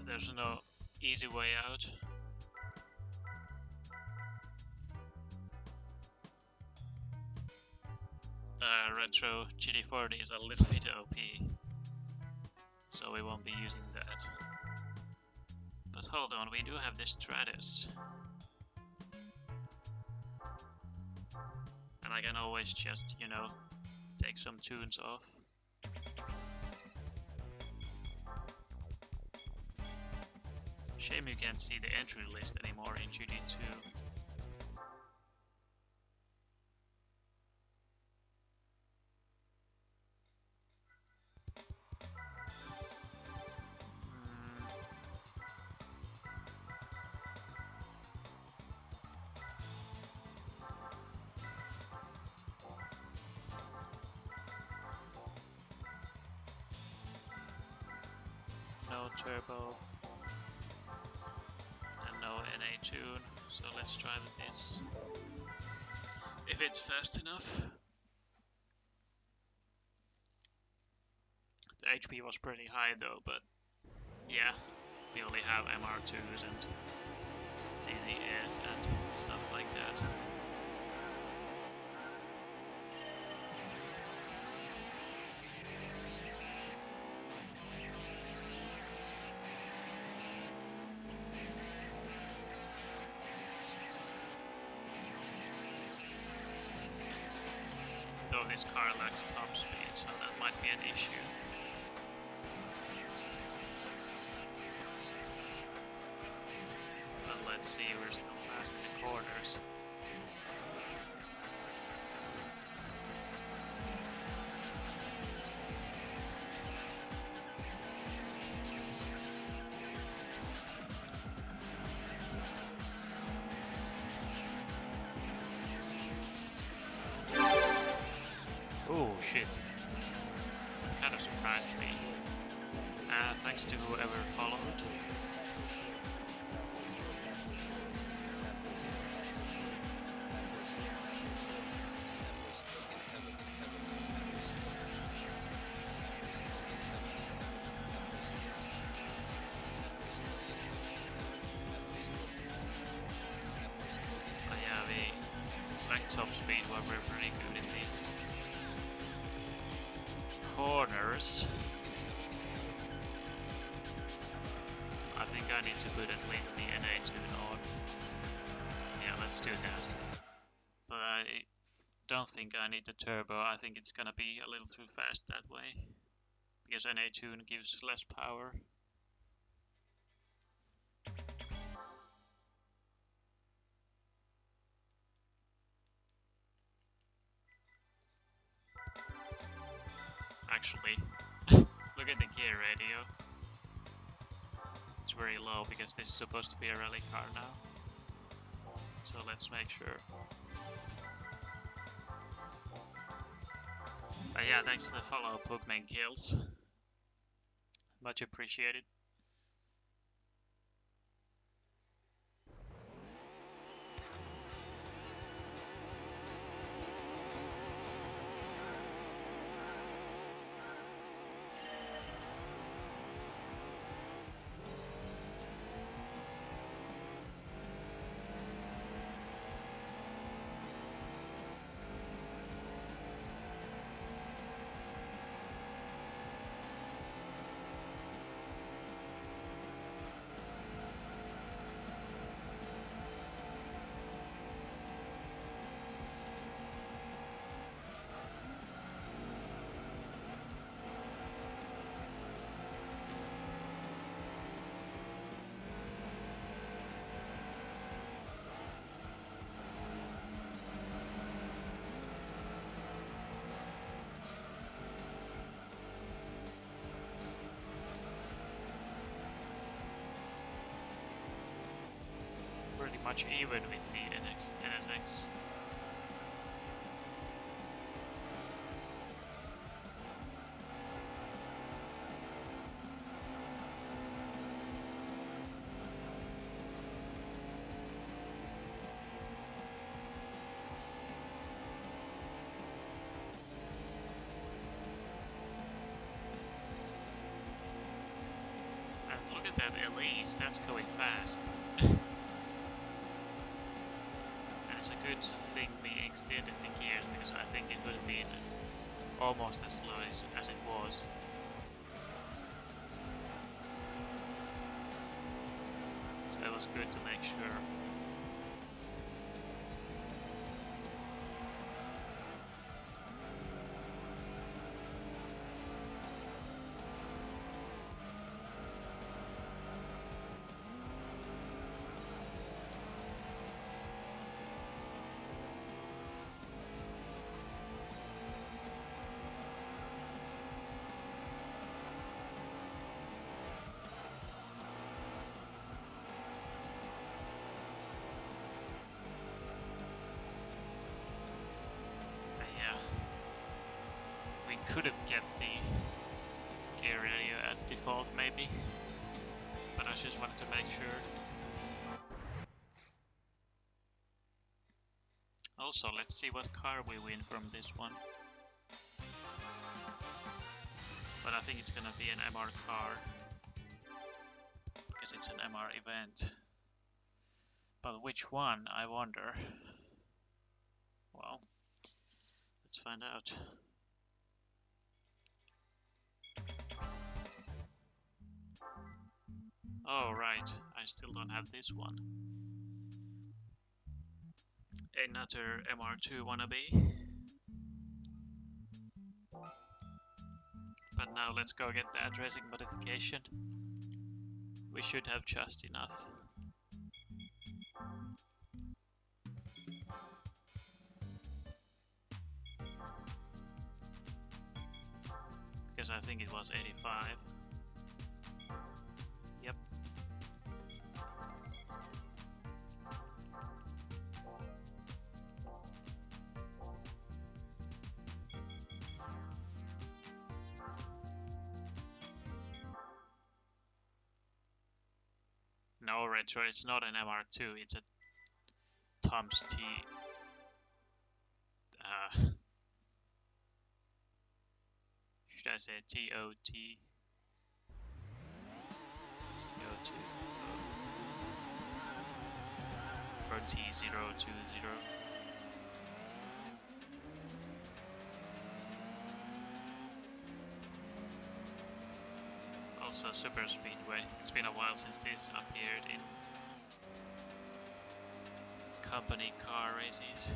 There's no easy way out. Retro GT40 is a little bit OP, so we won't be using that. But hold on, we do have this Stratus. And I can always just, you know, take some tunes off. Shame you can't see the entry list anymore in GT2. no turbo and no NA tune, so let's try with this. If it's fast enough. The HP was pretty high though, but yeah, we only have MR2s and CZS and stuff like that. Though this car lacks top speed, so that might be an issue. But let's see, we're still fast in the corners. Oh shit, that kind of surprised me. Thanks to whoever followed. Oh yeah, the like top speed were pretty good in the corners. I think I need to put at least the NA tune on. Yeah, let's do that. But I don't think I need the turbo. I think it's gonna be a little too fast that way. Because NA tune gives less power. Actually, look at the gear radio. It's very low because this is supposed to be a rally car now. So let's make sure. But yeah, thanks for the follow, Pugman Kills. Much appreciated. Pretty much even with the NSX. And look at that Elise, that's going fast. It's a good thing we extended the gears because I think it would have been almost as slow as it was. So it was good to make sure. Could have kept the gear radio at default maybe. but I just wanted to make sure. Also, let's see what car we win from this one. But I think it's gonna be an MR car, because it's an MR event. But which one, I wonder? Well, let's find out. Oh, right, I still don't have this one. Another MR2 wannabe. But now let's go get the addressing modification. We should have just enough. Because I think it was 85. Yep. No, retro, it's not an MR2, it's a Tom's T. Should I say TOT? TOT. Or T020. Also Super Speedway. It's been a while since this appeared in company car races.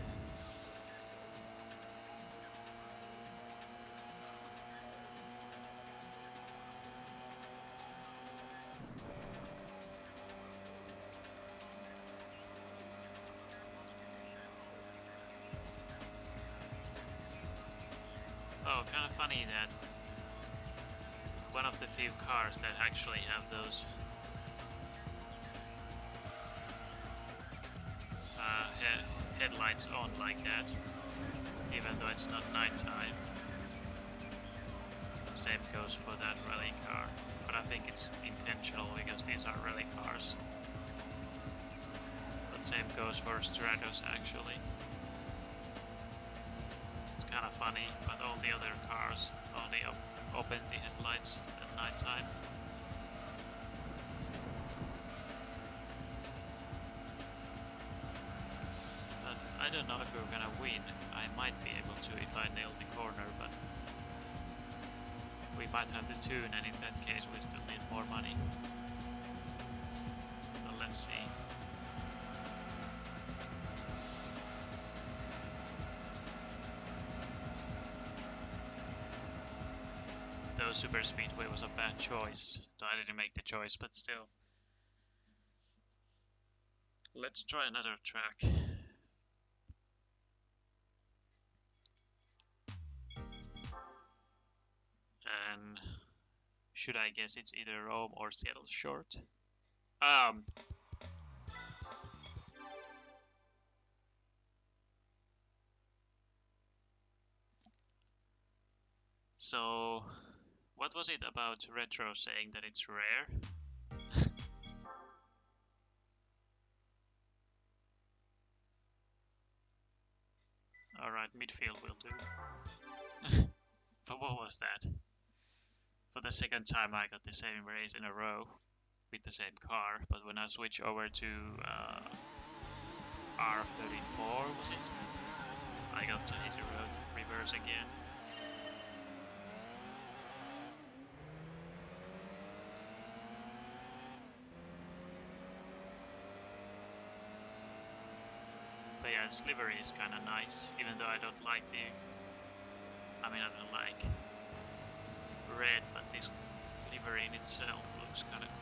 Oh, kind of funny that one of the few cars that actually have those headlights on like that, even though it's not nighttime. Same goes for that rally car, but I think it's intentional because these are rally cars. But same goes for Stratos actually. It's kind of funny, but all the other cars only open the headlights at nighttime. But I don't know if we're gonna win. I might be able to if I nail the corner, but we might have to tune, and in that case we still need more money. But let's see. Though Super Speedway was a bad choice, though I didn't make the choice, but still. Let's try another track. And should I guess it's either Rome or Seattle Short? So what was it about retro saying that it's rare? Alright, midfield will do. But what was that? For the second time I got the same race in a row with the same car, but when I switch over to R34, was it? I got to hit the road reverse again. But yeah, this livery is kind of nice, even though I don't like the... I mean, I don't like red, but this livery in itself looks kind of cool.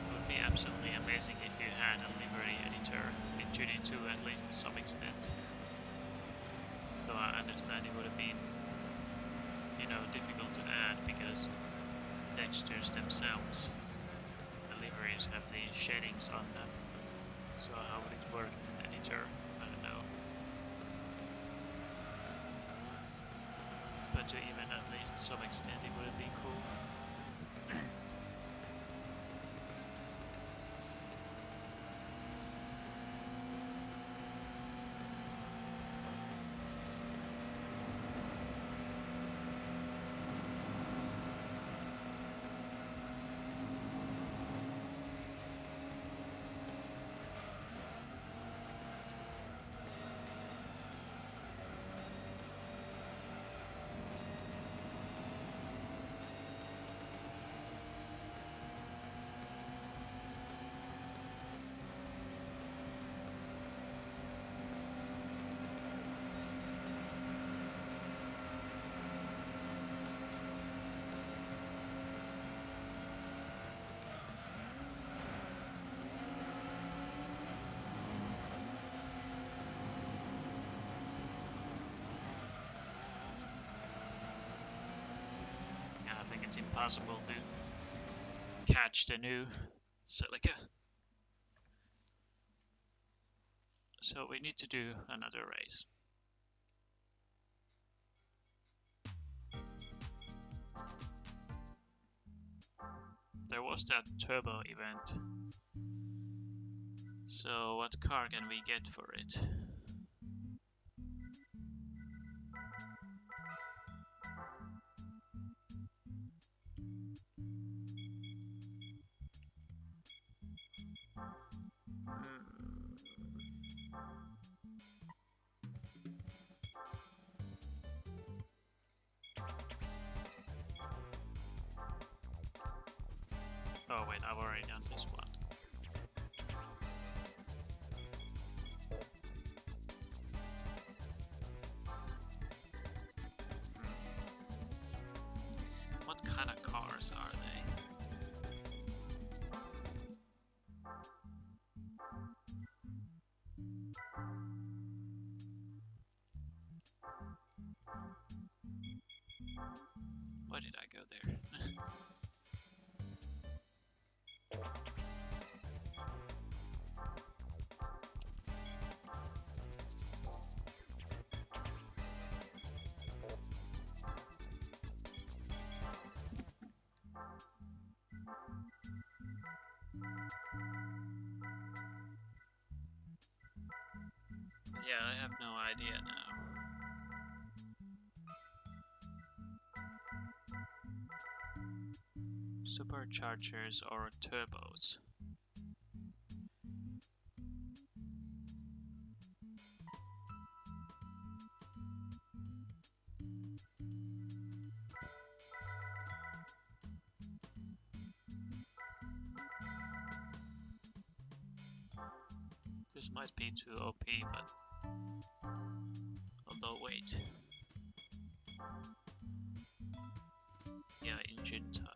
It would be absolutely amazing if you had a livery editor in GD2 at least to some extent. Though I understand it would have been, you know, difficult to add because textures themselves tires have the shadings on them. So how would it work in editor? I don't know. But to even at least some extent it would be cool. I think it's impossible to catch the new silica. So we need to do another race. There was that turbo event. So what car can we get for it? Oh wait, I've already done this one. What kind of cars are they? Why did I go there? Yeah, I have no idea now. Superchargers or turbos? This might be too OP, but although wait. Yeah, engine type.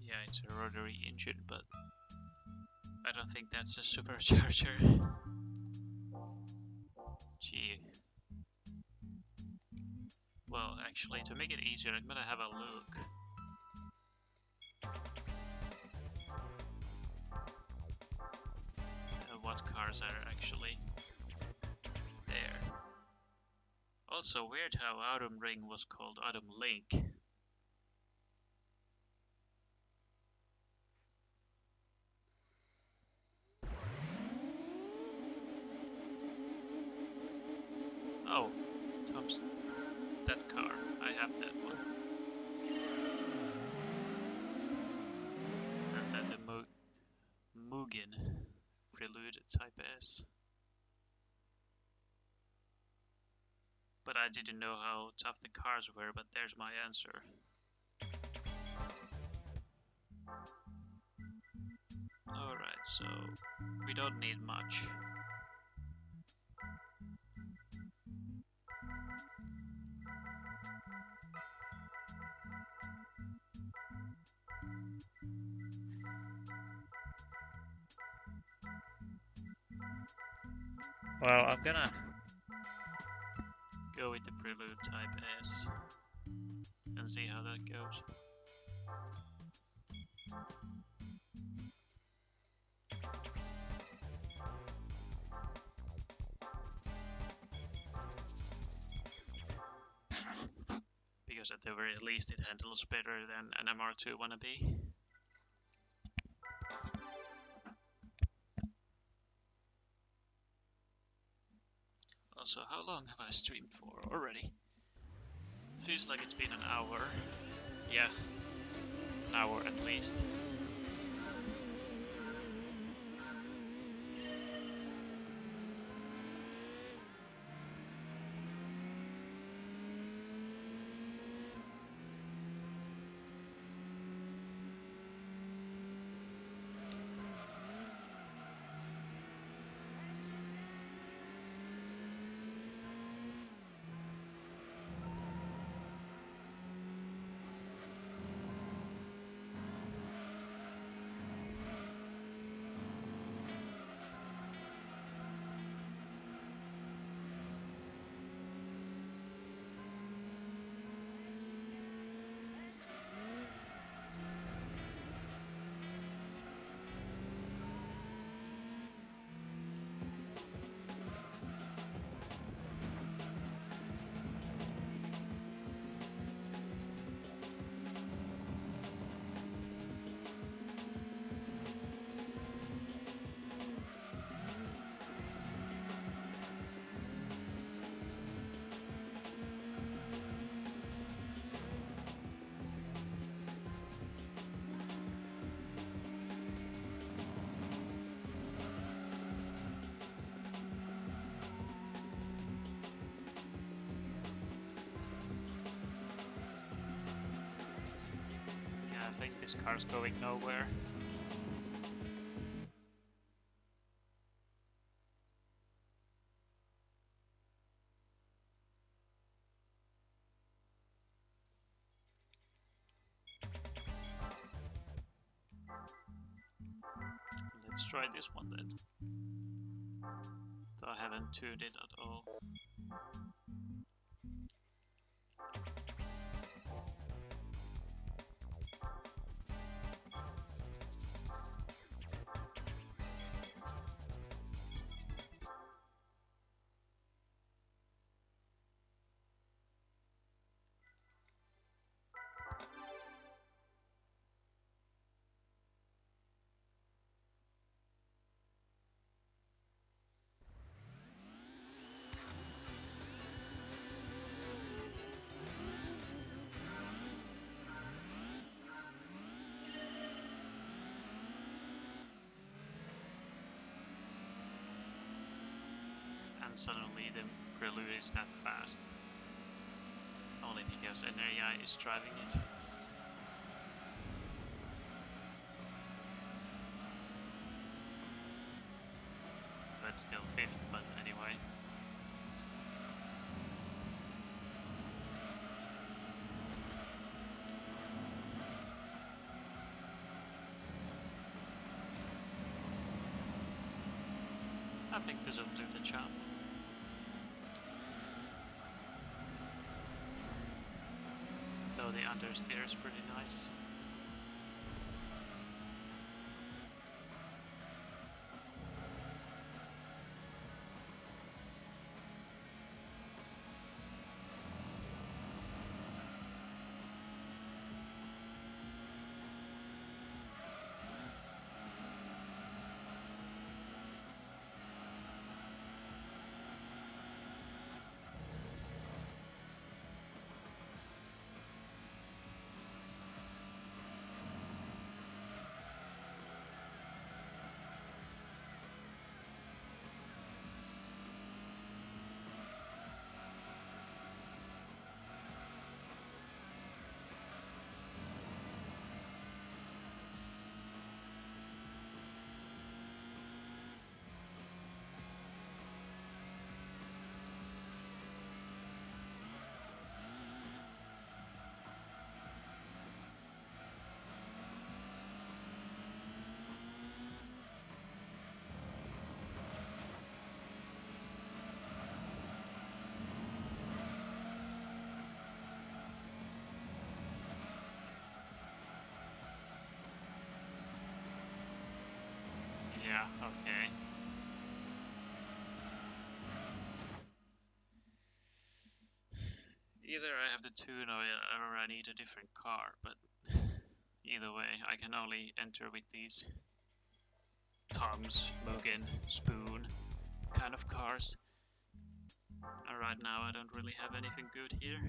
Yeah, it's a rotary engine, but I don't think that's a supercharger. Gee. Well, actually, to make it easier, I'm gonna have a look. What cars are actually there. Also weird how Autumn Ring was called Autumn Link. Oh, Tom's that car. I have that one. And then the Mugen Prelude Type S. But I didn't know how tough the cars were, but there's my answer. Alright, so we don't need much. Well, I'm gonna go with the Prelude Type S and see how that goes. Because at the very least it handles better than an MR2 wannabe. Also, how long have I streamed for already? Feels like it's been an hour. Yeah, an hour at least. I think this car's going nowhere. Let's try this one then. Though I haven't tuned it at all. And suddenly the Prelude is that fast. Only because an AI is driving it. But still fifth, but anyway. I think this will do the job. Though the understeer is pretty nice. Yeah, okay. Either I have to tune or I need a different car, but either way, I can only enter with these Tom's, Mugen, Spoon kind of cars. And right now I don't really have anything good here.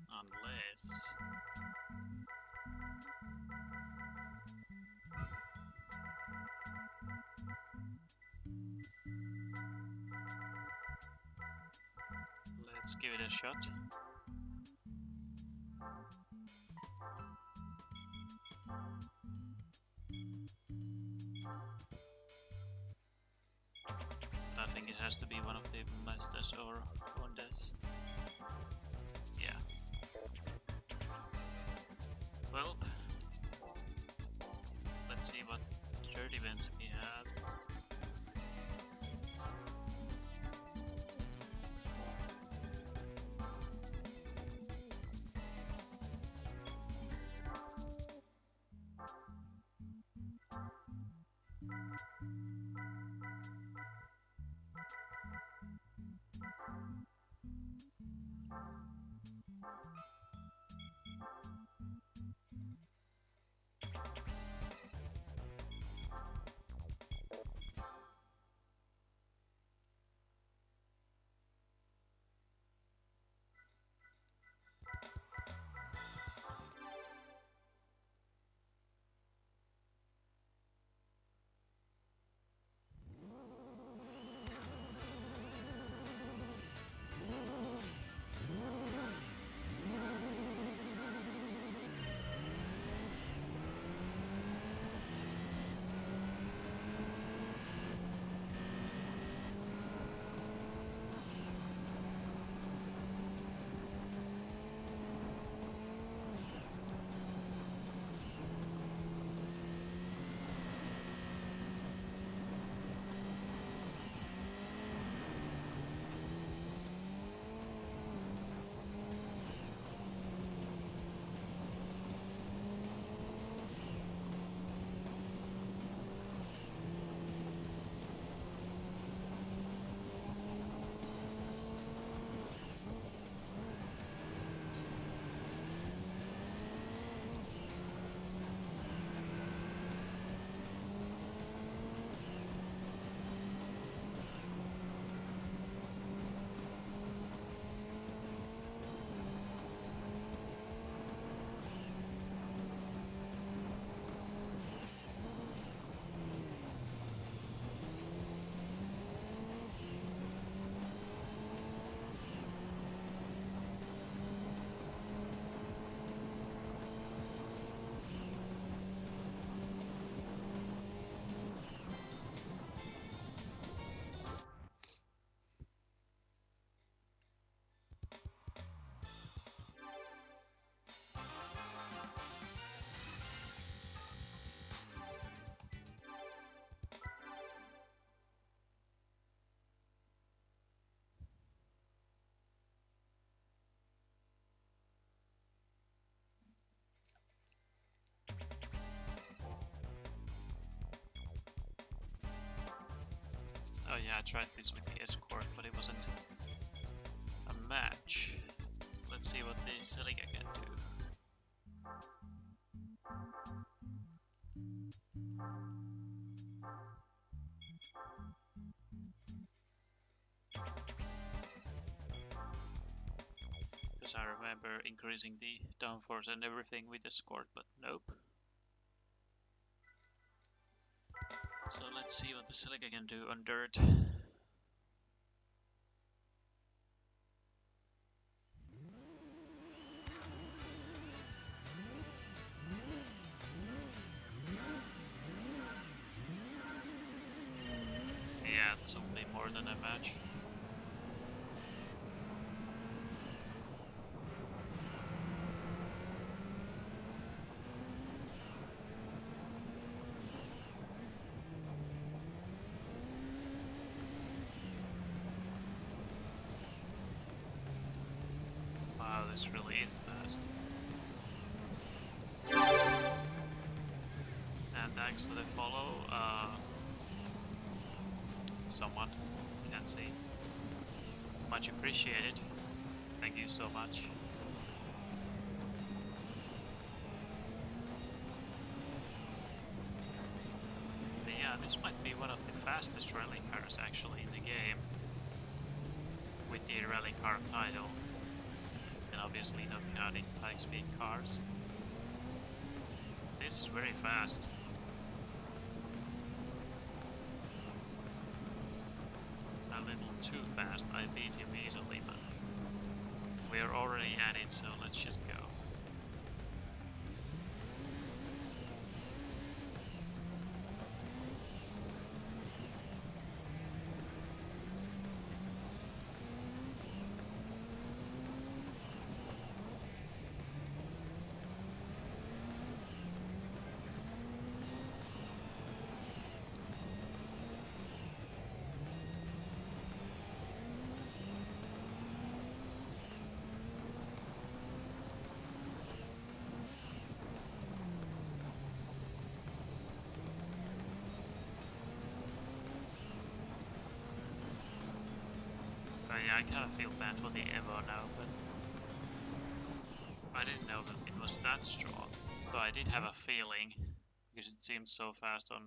Unless... let's give it a shot. I think it has to be one of the Masters or Hondas. Yeah. Well, let's see what third events we have. Oh yeah, I tried this with the Escort, but it wasn't a match. Let's see what the Celica can do. Because I remember increasing the downforce and everything with Escort, but nope. So let's see what the Celica can do on dirt. Yeah, it's only more than a match. Wow, this really is fast. And I Thanks for the follow. Someone, can't see. Much appreciated. Thank you so much. But yeah, this might be one of the fastest rally cars actually in the game, with the rally car title, and obviously not counting high-speed cars. This is very fast. A little too fast. I beat him easily, but we are already at it, so let's just go. Yeah, I kind of feel bad for the Evo now, but I didn't know that it was that strong. Though I did have a feeling, because it seemed so fast on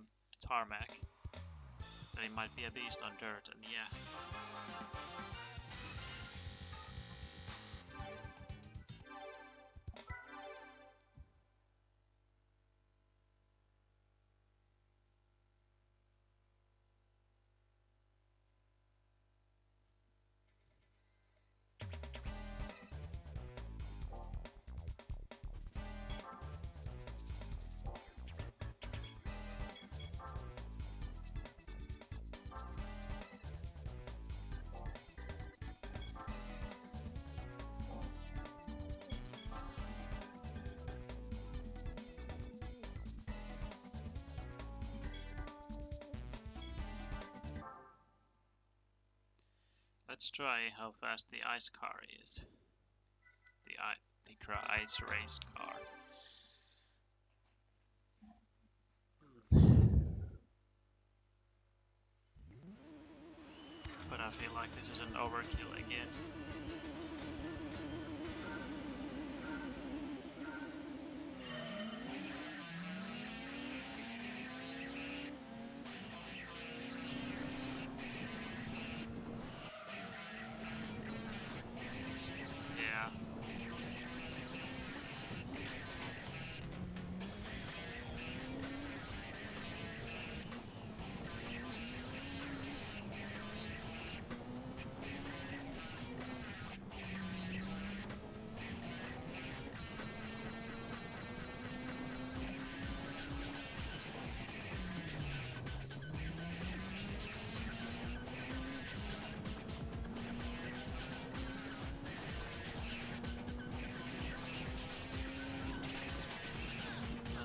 tarmac, that it might be a beast on dirt, and yeah. Let's try how fast the ice car is. The ice race car. But I feel like this is an overkill again. Yeah.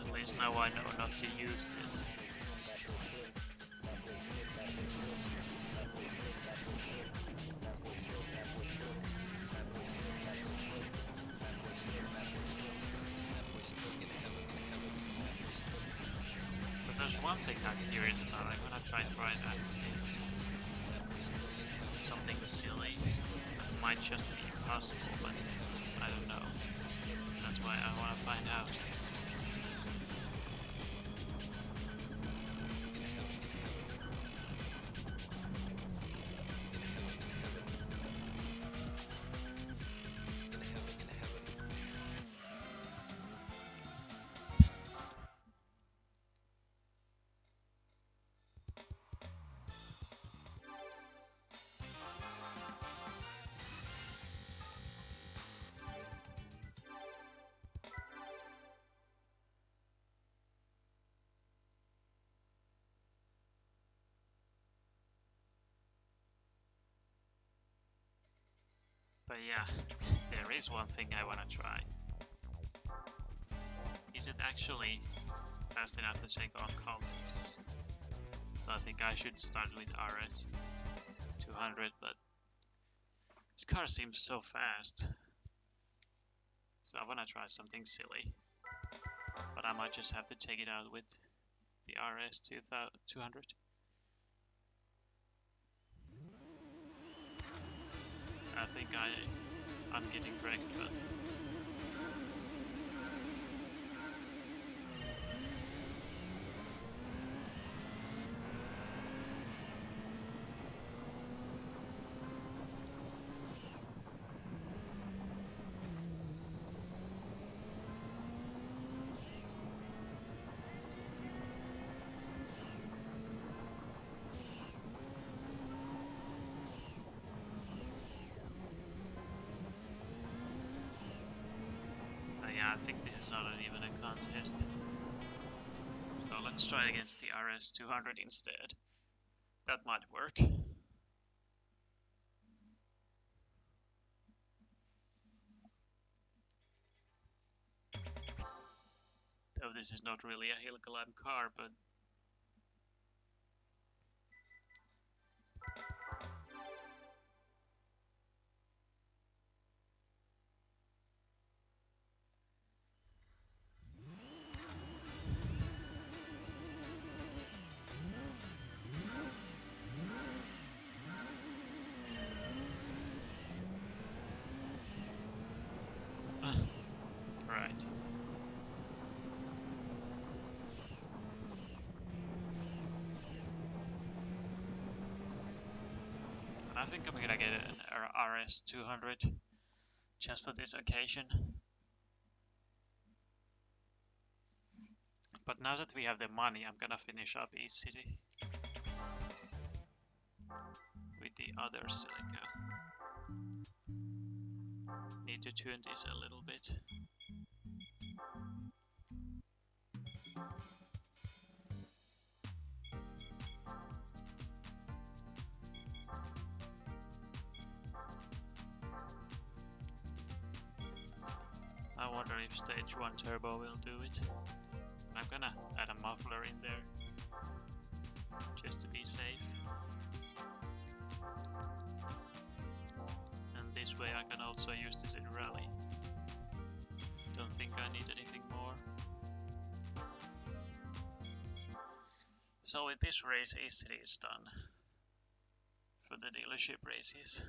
At least now I know not to use this. But there's one thing I'm curious about. I'm gonna try to try it after this. Something silly that might just be impossible, but I don't know. That's why I wanna find out. But yeah, there is one thing I wanna try. Is it actually fast enough to take on cultists? So I think I should start with RS 200, but this car seems so fast. So I wanna try something silly. But I might just have to take it out with the RS 200. I think I'm getting wrecked, but yeah, I think this is not even a contest. So let's try against the RS 200 instead. That might work. Though this is not really a hill climb car, but right. I think I'm gonna get an RS 200 just for this occasion. But now that we have the money, I'm gonna finish up each city with the other silica. Need to tune this a little bit. I wonder if stage 1 turbo will do it. I'm gonna add a muffler in there, just to be safe. And this way I can also use this in rally. Don't think I need anything more. So with this race, city is done for the dealership races.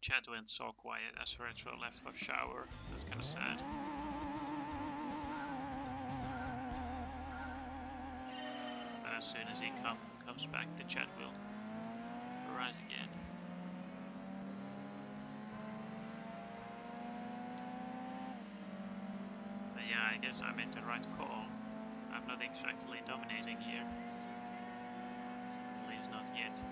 Chat went so quiet as Retro left for shower. That's kind of sad. But as soon as he comes back, the chat will rise again. But yeah, I guess I made the right call. I'm not exactly dominating here. At least not yet.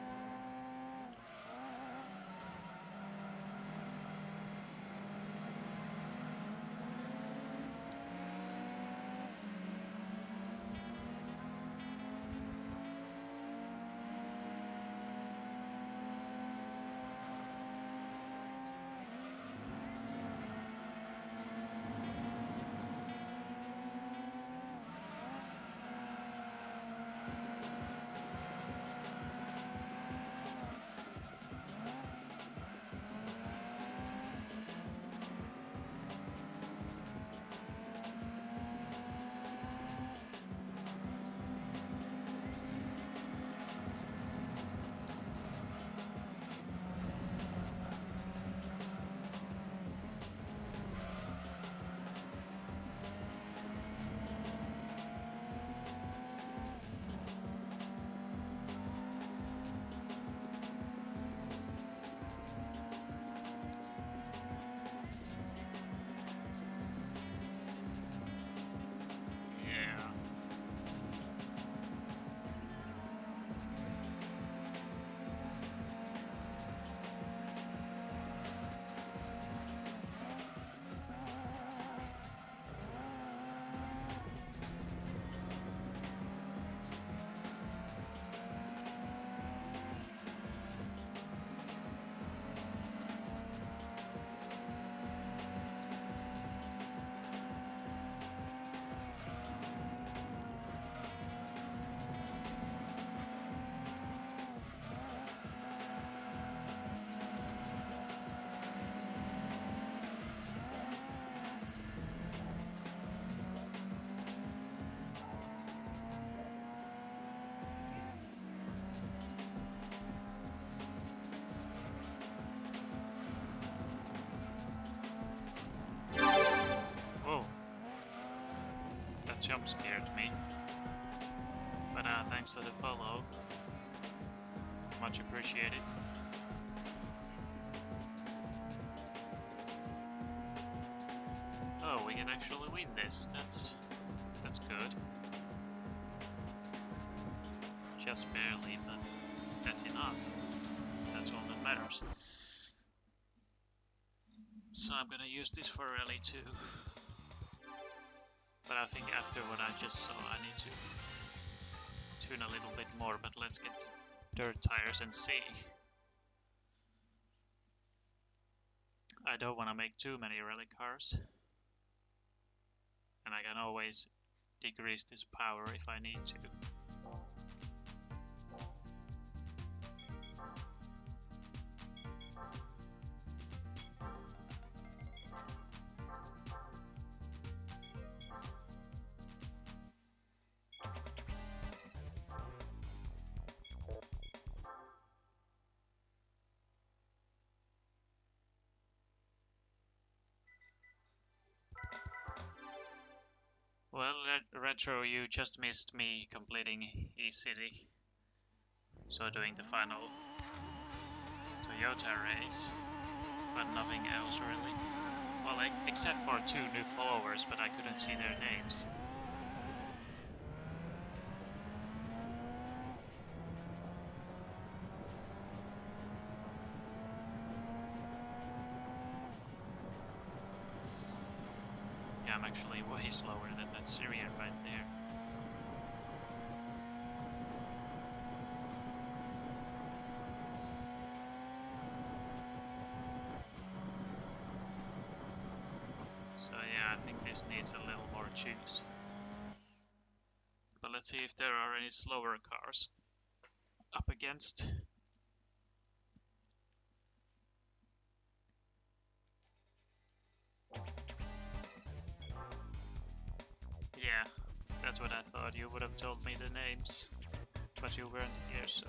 jump scared me. But thanks for the follow. Much appreciated. Oh, we can actually win this. That's good. Just barely, but that's enough. That's all that matters. So I'm gonna use this for rally too. But I think after what I just saw, I need to tune a little bit more. But let's get dirt tires and see. I don't want to make too many rally cars. And I can always decrease this power if I need to. Well, Retro, you just missed me completing E-City. So doing the final Toyota race, but nothing else really. Well, except for 2 new followers, but I couldn't see their names. Yeah, I'm actually way slower than that Syrian right there. So yeah, I think this needs a little more juice. But let's see if there are any slower cars up against. Yeah, that's what I thought. You would have told me the names, but you weren't here, so...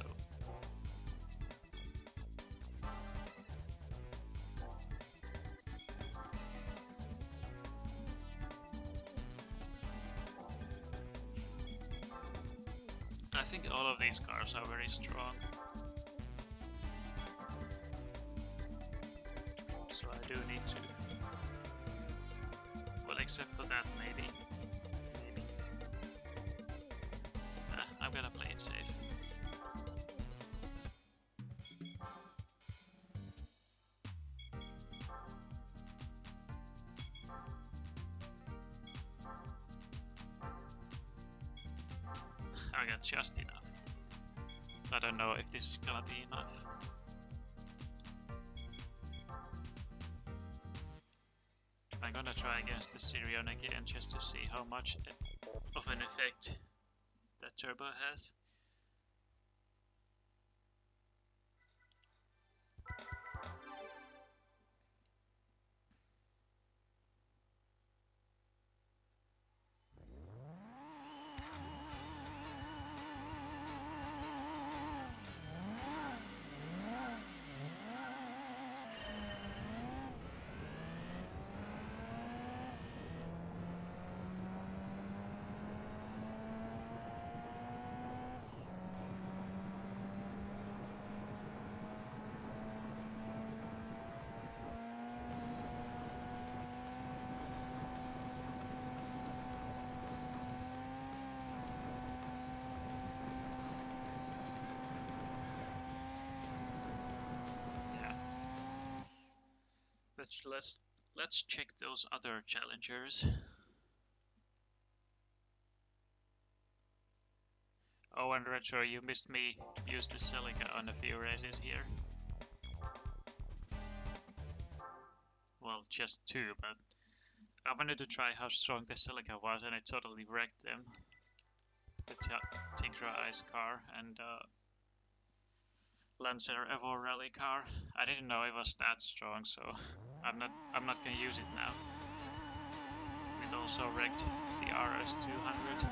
I think all of these cars are very strong. So I do need to... Well, except for that, maybe. I'm gonna play it safe. I got just enough. I don't know if this is gonna be enough. I'm gonna try against the Sirion again just to see how much of an effect that turbo has. Let's check those other challengers. Oh, and Retro, you missed me use the Celica on a few races here. Well, just 2, but I wanted to try how strong the Celica was, and it totally wrecked them. The Tigra Ice car and Lancer Evo Rally car. I didn't know it was that strong, so I'm not gonna use it now. It also wrecked the RS200.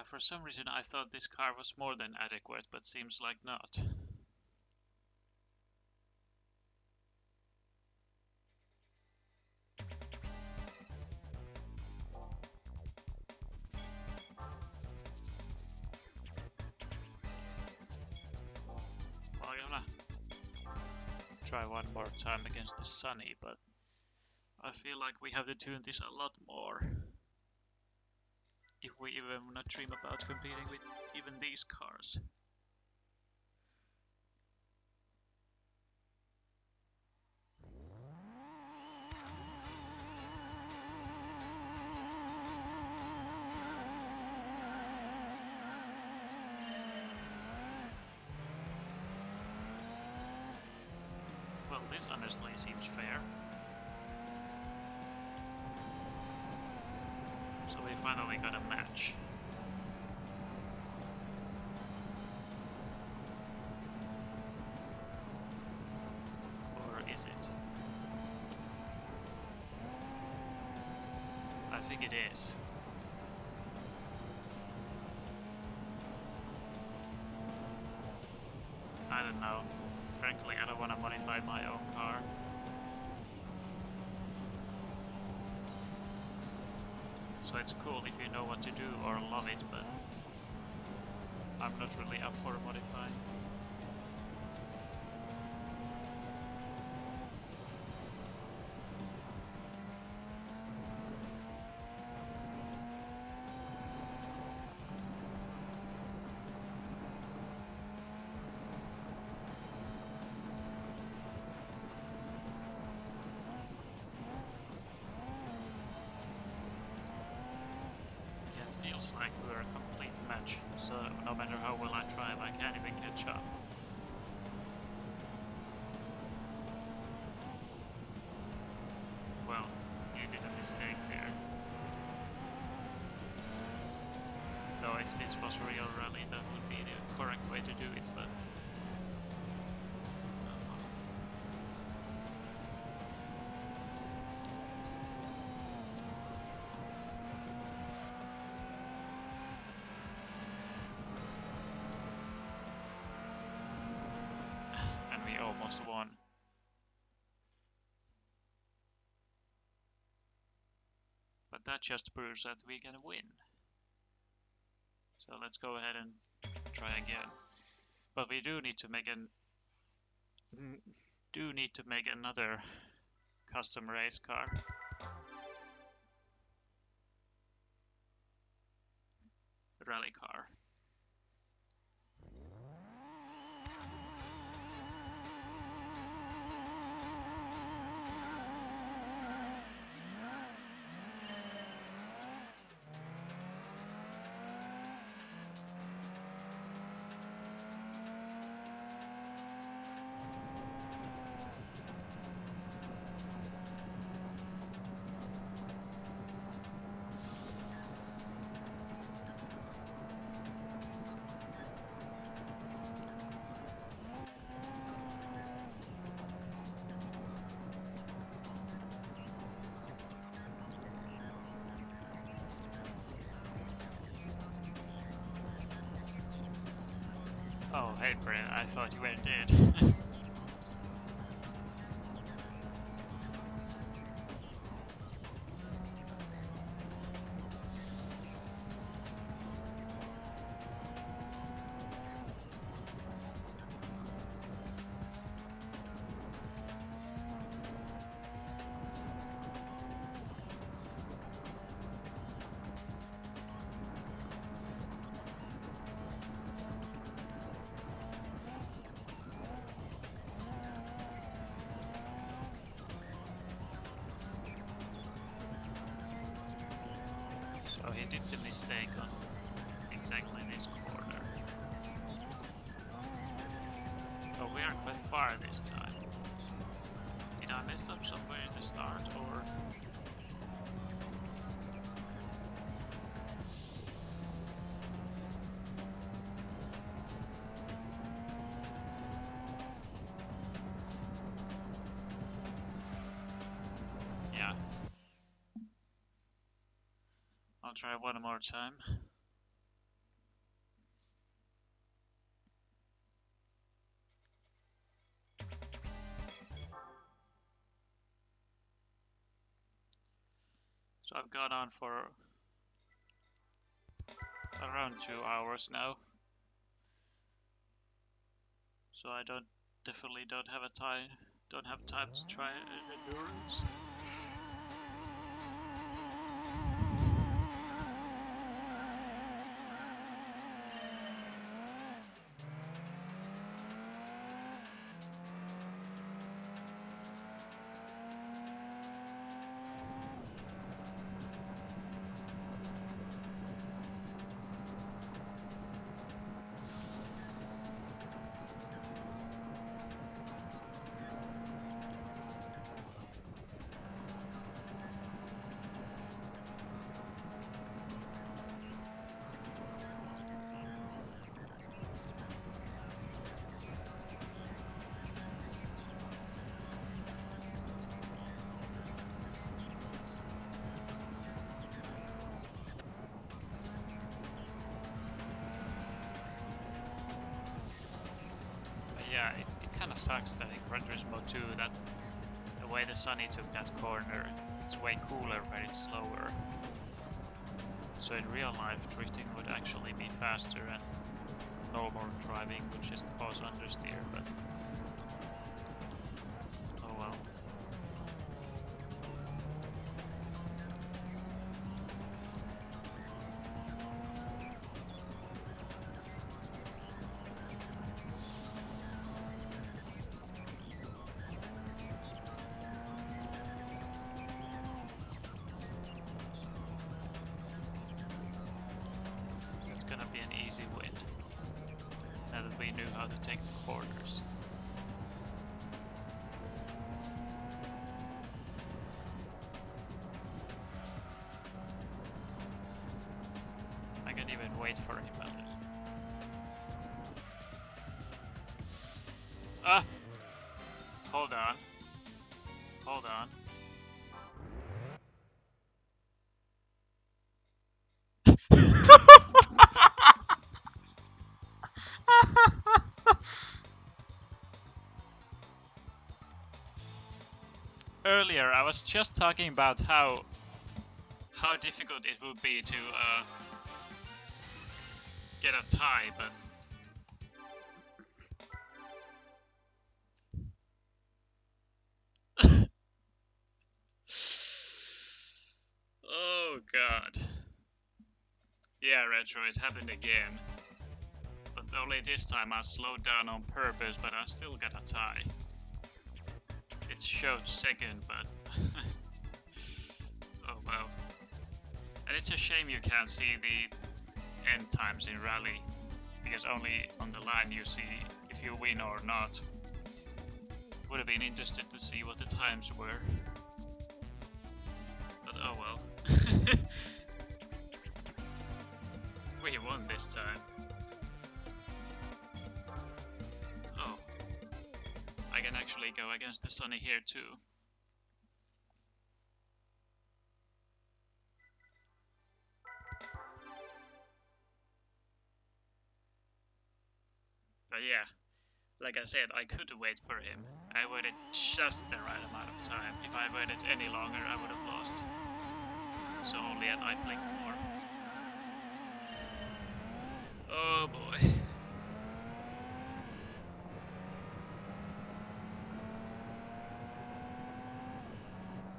for some reason I thought this car was more than adequate, but seems like not. Well, I'm gonna try one more time against the Sunny, but I feel like we have to tune this a lot more if we even wanna dream about competing with even these cars. Well, this honestly seems fair. So we finally got a match. Or is it? I think it is. I don't know. Frankly, I don't want to modify my own car. So it's cool if you know what to do or love it, but I'm not really up for modifying. Feels like we're a complete match, so no matter how well I try, I can't even catch up. Well, you did a mistake there. Though if this was real rally, that would be the correct way to do it, but... almost won. But that just proves that we can win. So let's go ahead and try again. But we do need to make another custom race car. Rally car. Oh, hey Brent, I thought you were dead. So he did the mistake on exactly this corner. Oh, we are quite far this time. Did I mess up somewhere in the start, or...? Yeah. I'll try one more time. So I've gone on for around 2 hours now. So I definitely don't have time to try endurance. Yeah, it kind of sucks that in Gran Turismo 2 that the way the Sunny took that corner, it's way cooler when it's slower. So in real life, drifting would actually be faster and normal driving would just cause understeer, but oh well. Gonna be an easy win, now that we knew how to take the corners. I can even wait for him. Ah! Hold on. Hold on. Earlier, I was just talking about how difficult it would be to get a tie, but oh god. Yeah, Retro, it happened again. But only this time I slowed down on purpose, but I still got a tie. It showed second, but oh well. And it's a shame you can't see the end times in rally, because only on the line you see if you win or not. Would have been interested to see what the times were. But oh well. We won this time. Oh. I can actually go against the Sunny here too. But yeah, like I said, I could wait for him. I waited just the right amount of time. If I waited any longer, I would have lost. So only an eye blink more. Oh boy.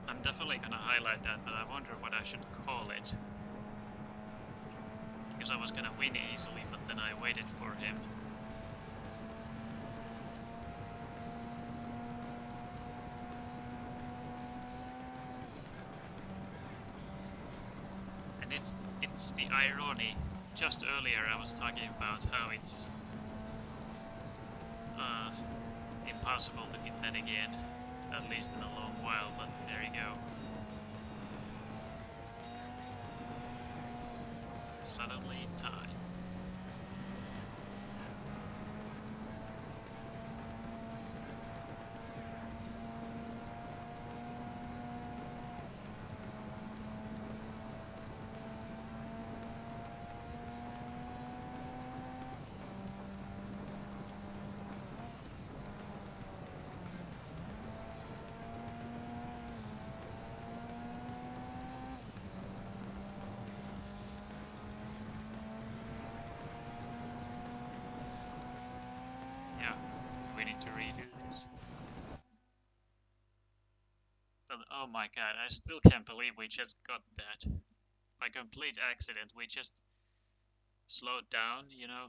I'm definitely gonna highlight that, but I wonder what I should call it. Because I was gonna win easily, but then I waited for him. And it's the irony. Just earlier I was talking about how it's impossible to get that again, at least in a long while, but there you go. Suddenly tie. Oh my god, I still can't believe we just got that. By complete accident, we just slowed down, you know,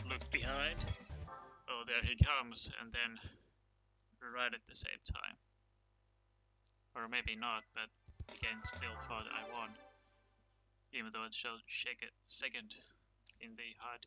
looked behind. Oh, there he comes, and then right at the same time. Or maybe not, but the game still thought I won. Even though it showed second in the HUD.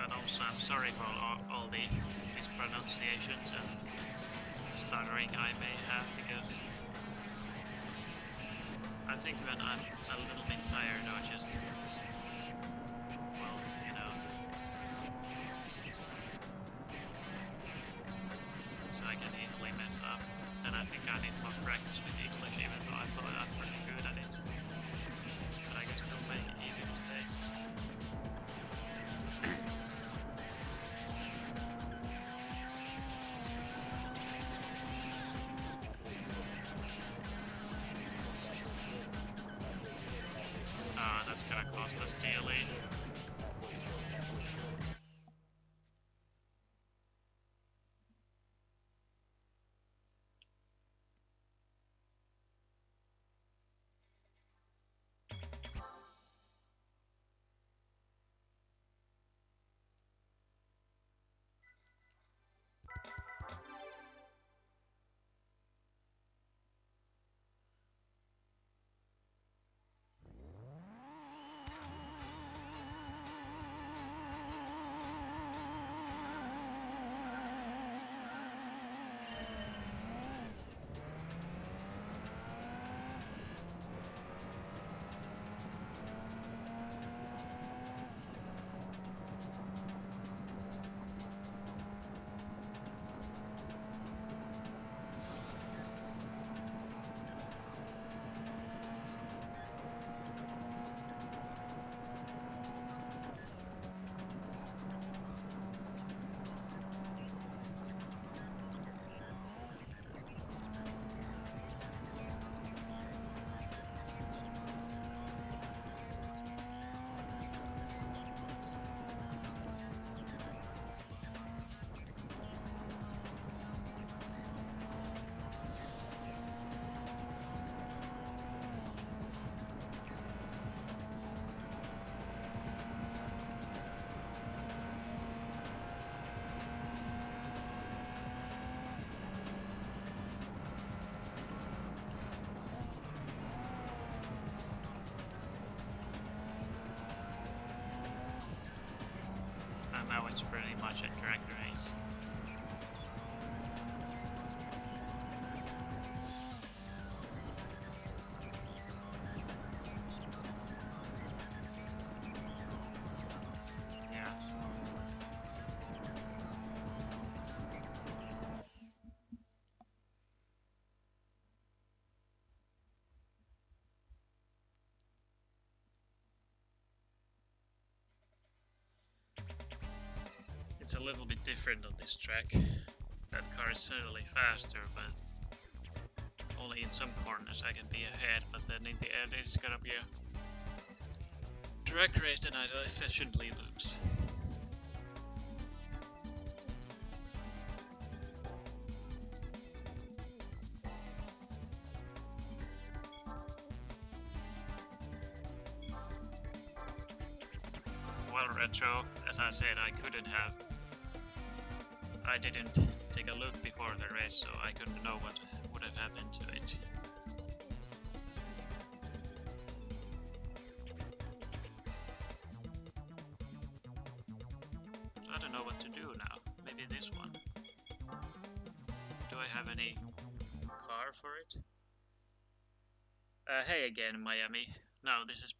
And also I'm sorry for all the mispronunciations and stuttering I may have, because I think when I'm a little bit tired or just, well, you know, so I can easily mess up. And I think I need more practice with English, even though I thought I'm pretty good at it. But I can still make easy mistakes. That's gonna cost us dearly. Now it's pretty much a drag race. Yeah. It's a little bit different on this track. That car is certainly faster, but only in some corners I can be ahead, but then in the end it's gonna be a drag race and I efficiently lose. Well, Retro, as I said, I didn't take a look before the race, so I couldn't know what would have happened to it. I don't know what to do now. Maybe this one. Do I have any car for it? Hey again, Miami. No, this is...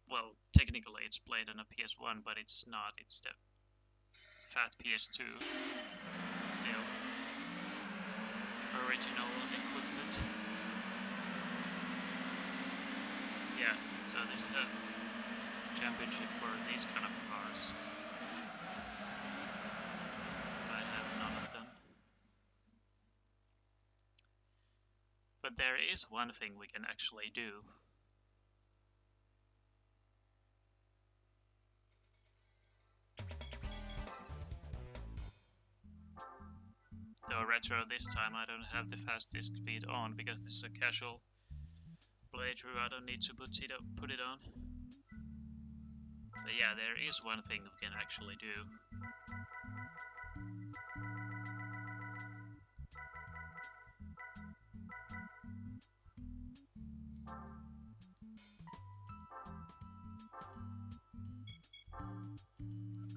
Well, technically it's played on a PS1, but it's not. It's the fat PS2. Still. Original equipment. Yeah, so this is a championship for these kind of cars. But there is one thing we can actually do. Though retro this time I don't have the fastest speed on because this is a casual playthrough. I don't need to put it on. But yeah, there is one thing we can actually do.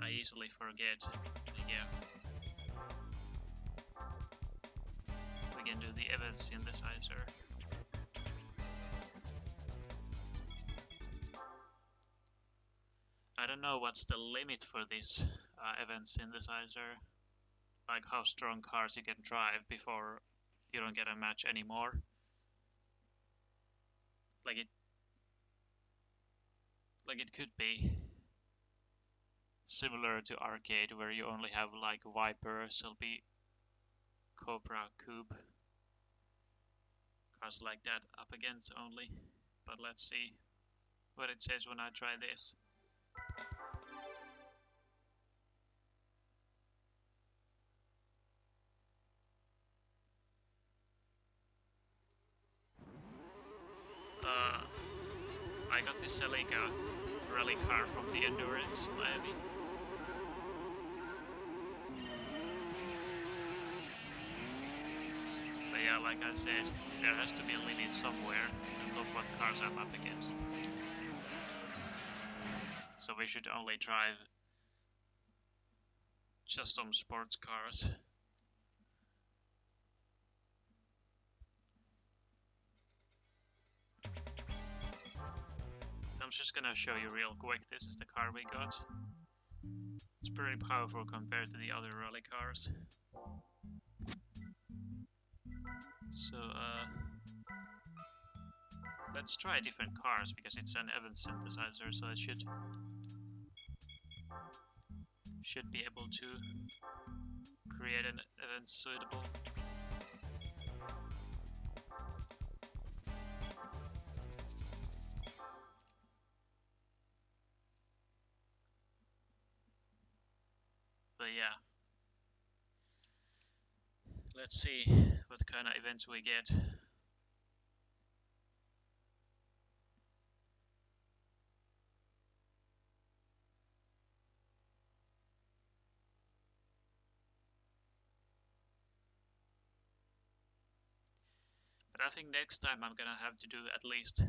I easily forget. Yeah. We can do the event synthesizer. I don't know what's the limit for this event synthesizer. Like how strong cars you can drive before you don't get a match anymore. Like it could be similar to arcade where you only have like Viper, Shelby, Cobra, Cube, cars like that up against only. But let's see what it says when I try this. I got this Celica rally car from the Endurance Miami. But yeah, like I said, there has to be a limit somewhere, and look what cars I'm up against. So we should only drive just some sports cars. I'm just gonna show you real quick. This is the car we got. It's pretty powerful compared to the other rally cars. So let's try different cars because it's an event synthesizer, so it should be able to create an event suitable. But yeah, let's see what kind of events we get. But I think next time I'm gonna have to do at least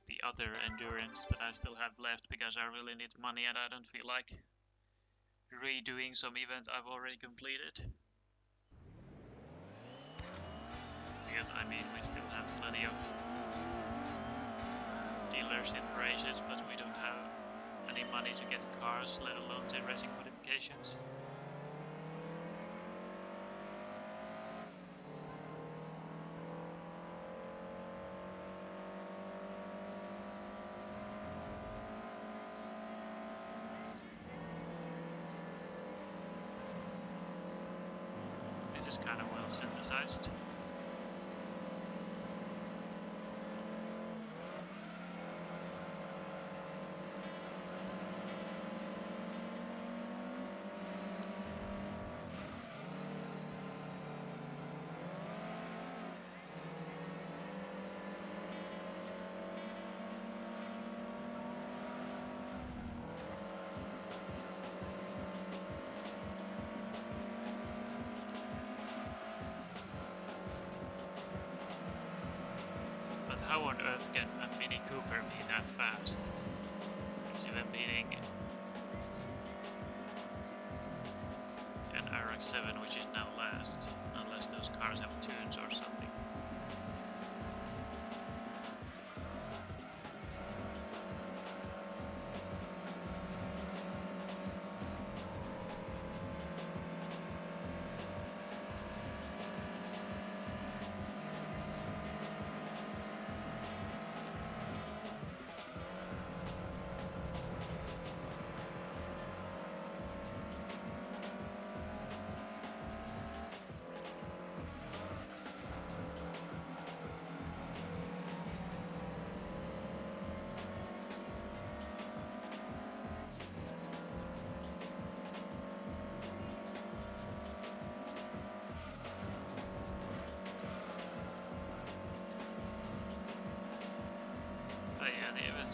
the other endurance that I still have left because I really need money and I don't feel like redoing some events I've already completed. Because I mean, we still have plenty of dealership races, but we don't have any money to get cars, let alone the racing modifications. This is kind of well synthesized. How on earth can a Mini Cooper be that fast? It's even beating an RX-7, which is now last, unless those cars have tunes or something.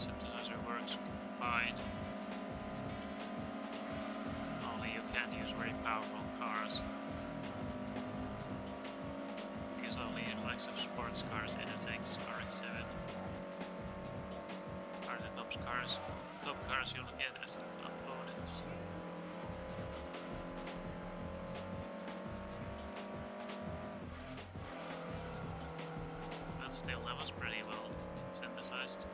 synthesizer works fine. Only you can't use very powerful cars. Because only in like some sports cars, NSX, RX-7 are the top cars you'll get as opponents. But still, that was pretty well synthesized.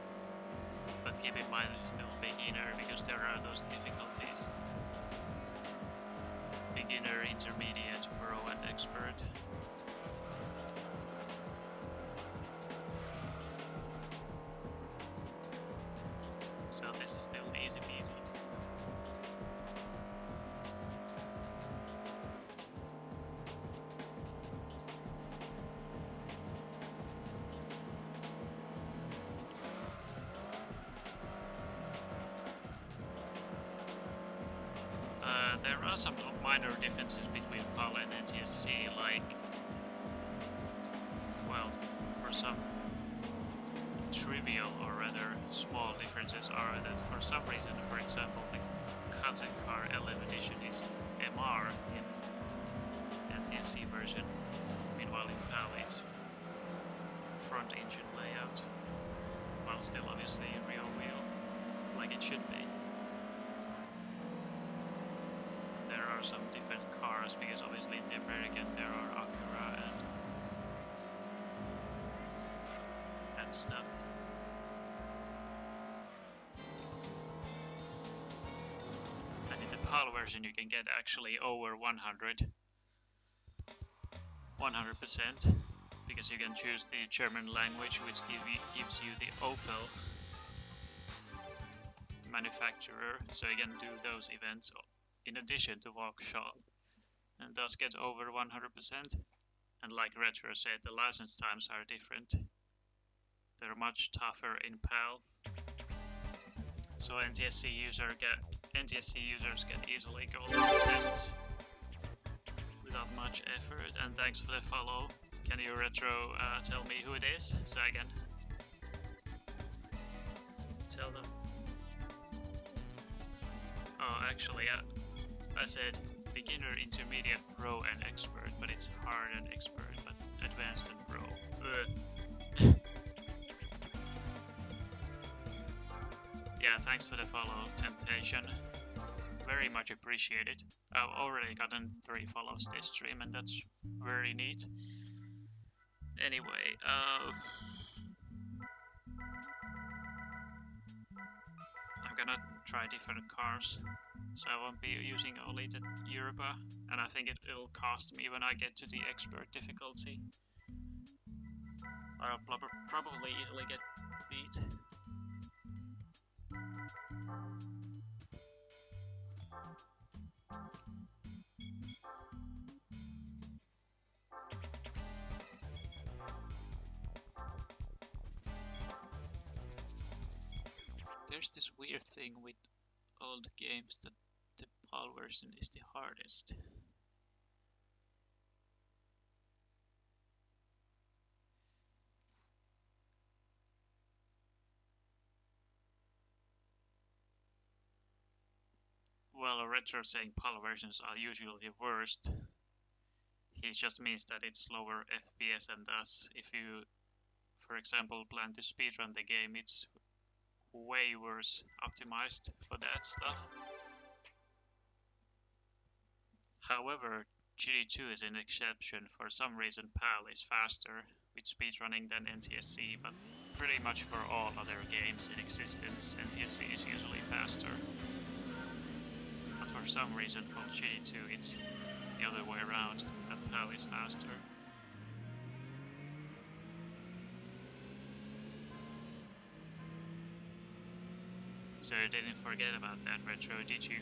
But keep in mind, this is still beginner because there are those difficulties. Beginner, intermediate, pro, and expert. So this is still easy peasy. There are some minor differences between PAL and NTSC, like, well, for some trivial or rather small differences are that for some reason, for example, the concept car LM edition is MR in NTSC version, meanwhile in PAL it's front engine layout, while still obviously rear wheel, like it should be. There are some different cars because obviously in the American there are Acura and stuff. And in the PAL version you can get actually over 100%, because you can choose the German language, which gives you the Opel manufacturer, so you can do those events in addition to Walkshop, and thus get over 100%. And like Retro said, the license times are different. They're much tougher in PAL, so NTSC users can easily go through the tests without much effort. And thanks for the follow. Can you, Retro, tell me who it is so I can tell them? Oh, actually, I said beginner, intermediate, pro, and expert, but it's hard and expert, but advanced and pro. Yeah, thanks for the follow, Temptation. Very much appreciated. I've already gotten 3 follows this stream, and that's very neat. Anyway, I'm gonna try different cars, so I won't be using only the Europa, and I think it'll cost me when I get to the expert difficulty. I'll probably easily get beat. There's this weird thing with old games that the PAL version is the hardest. Well, Retro saying PAL versions are usually the worst. He just means that it's lower FPS, and thus, if you, for example, plan to speedrun the game, it's way worse optimized for that stuff. However, GD2 is an exception. For some reason, PAL is faster with speedrunning than NTSC, but pretty much for all other games in existence, NTSC is usually faster. But for some reason, for GD2, it's the other way around, that PAL is faster. So you didn't forget about that, Retro, did you?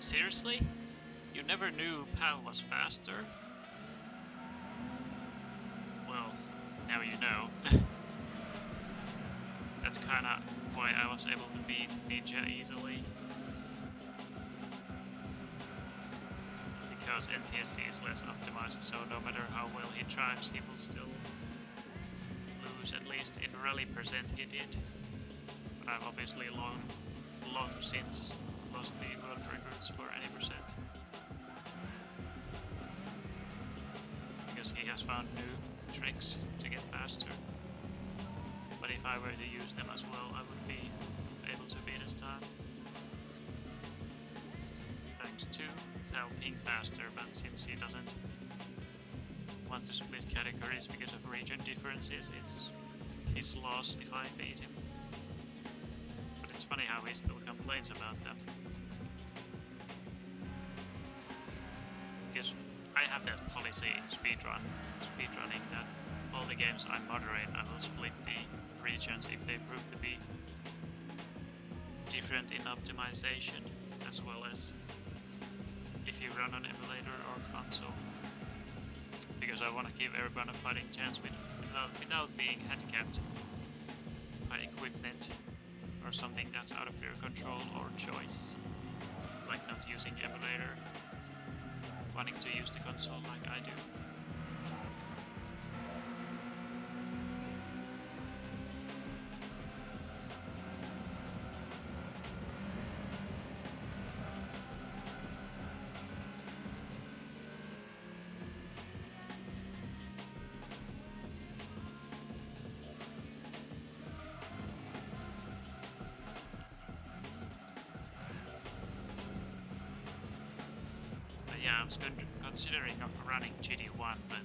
Seriously? You never knew PAL was faster? Well, now you know. That's kinda why I was able to beat Ninja easily. Because NTSC is less optimized, so no matter how well he drives, he will still lose. At least in rally percent he did. But I've obviously long since lost the world records for any percent. Because he has found new tricks to get faster. But if I were to use them as well, I would be able to beat his time. Thanks to helping faster, but since he doesn't want to split categories because of region differences, it's his loss if I beat him. But it's funny how he still complains about them. Because I have that policy in speedrunning that all the games I moderate, I will split the regions if they prove to be different in optimization, as well as if you run on emulator or console. Because I want to give everyone a fighting chance without being handicapped by equipment or something that's out of your control or choice, like not using emulator, wanting to use the console like I do. Yeah, I was considering of running GD1, but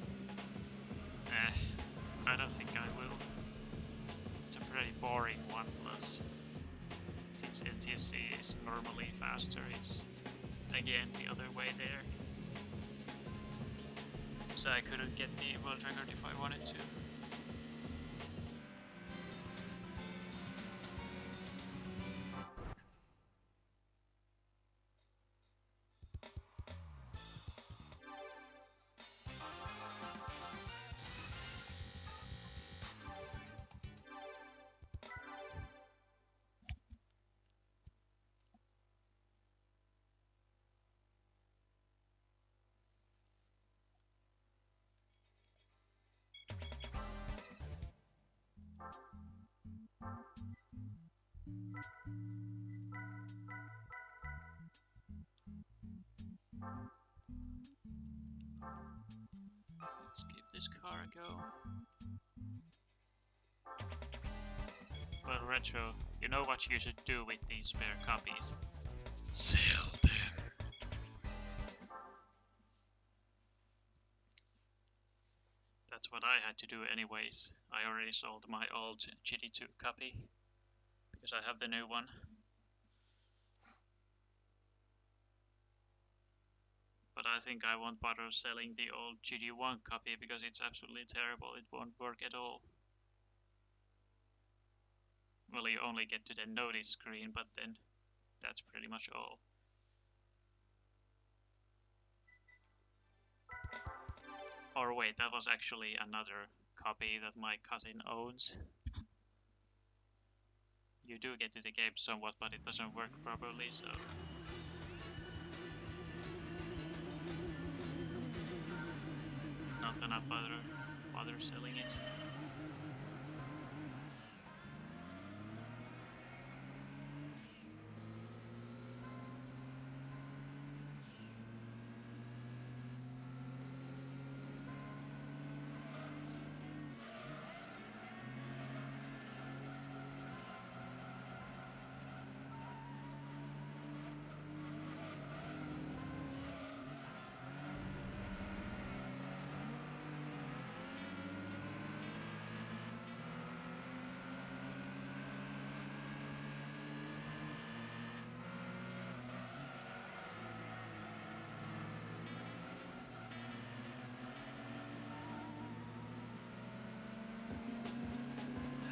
I don't think I will. It's a pretty boring one, plus since NTSC is normally faster, it's again the other way there. So I couldn't get the world record if I wanted to. Let's give this car a go. Well, Retro, you know what you should do with these spare copies? Sell them! That's what I had to do anyways. I already sold my old GD2 copy, because I have the new one. But I think I won't bother selling the old GD1 copy because it's absolutely terrible. It won't work at all. Well, you only get to the notice screen, but then that's pretty much all. Or wait, that was actually another copy that my cousin owns. You do get to the game somewhat, but it doesn't work properly, so... Not gonna bother selling it.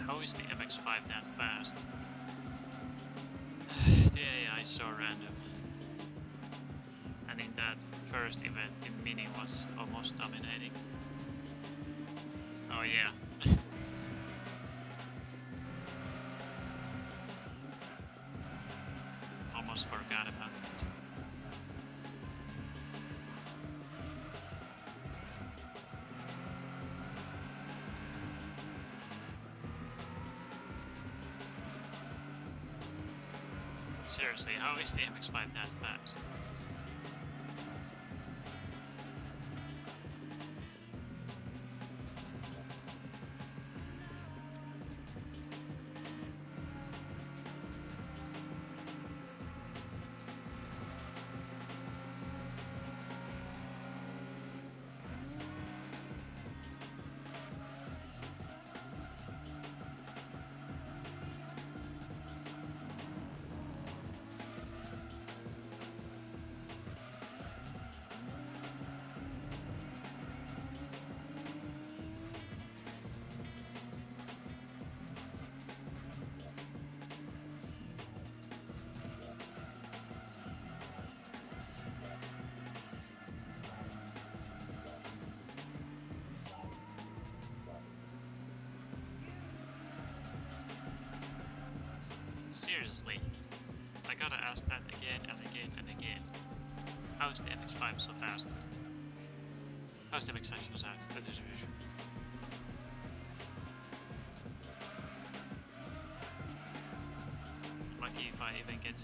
How is the MX-5 that fast? The AI is so random. that first event in Mini was almost dominating. Oh yeah. Almost forgot about that. Seriously, how is the MX-5 that fast? Seriously, I gotta ask that again and again and again. How is the MX-5 so fast? How is the MX-5 so fast? Lucky if I even get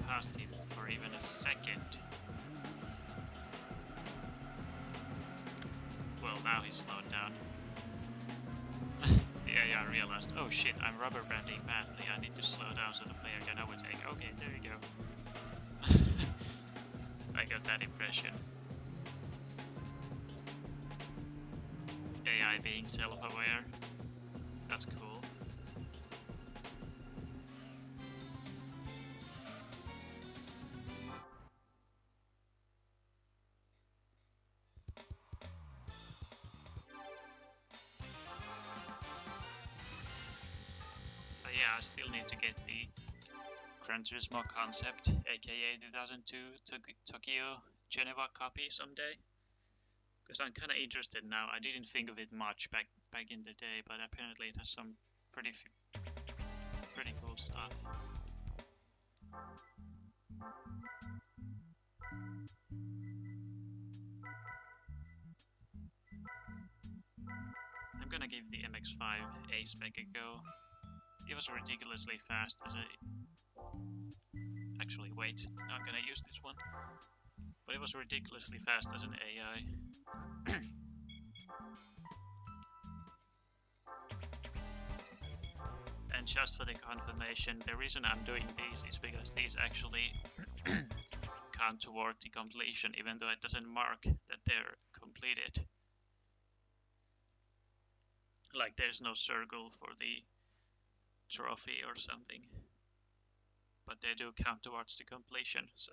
past him for even a second. Well, now he's slowed down. Yeah, I realized, oh shit, I'm rubber banding badly, I need to slow down so the player can overtake. Okay, there you go. I got that impression. AI being self-aware. That's cool. Yeah, I still need to get the Gran Turismo concept, aka 2002 Tokyo Geneva copy someday. Because I'm kind of interested now. I didn't think of it much back in the day, but apparently it has some pretty cool stuff. I'm gonna give the MX-5 A-Spec a go. It was ridiculously fast as a... Actually, wait, I'm gonna use this one. But it was ridiculously fast as an AI. And just for the confirmation, the reason I'm doing these is because these actually count toward the completion, even though it doesn't mark that they're completed. Like there's no circle for the trophy or something, but they do count towards the completion, so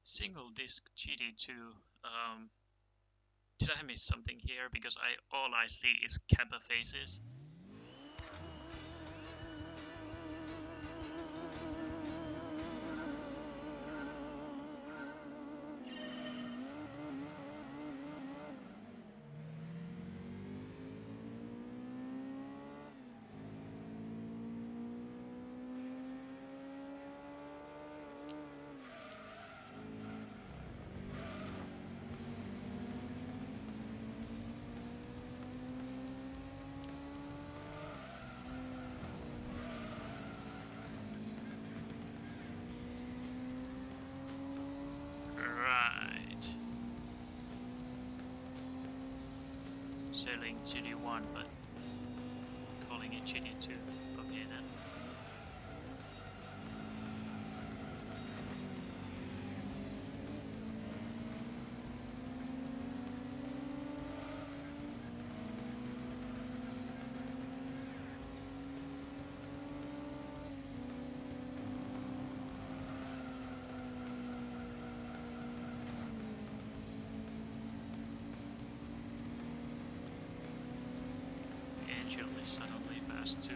single disc GD2. Did I miss something here? Because all I see is Kappa faces. Selling GD1, but calling it GD2. Okay then. schedule is suddenly fast too.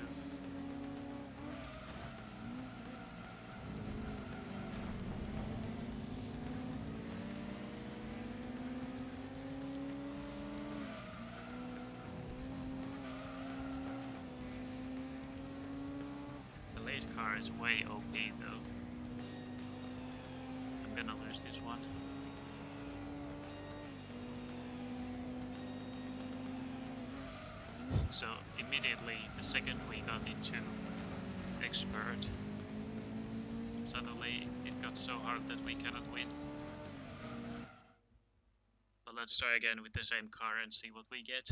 The late car is way OP though. I'm gonna lose this one. So immediately the second we got into expert, suddenly it got so hard that we cannot win. But let's try again with the same car and see what we get.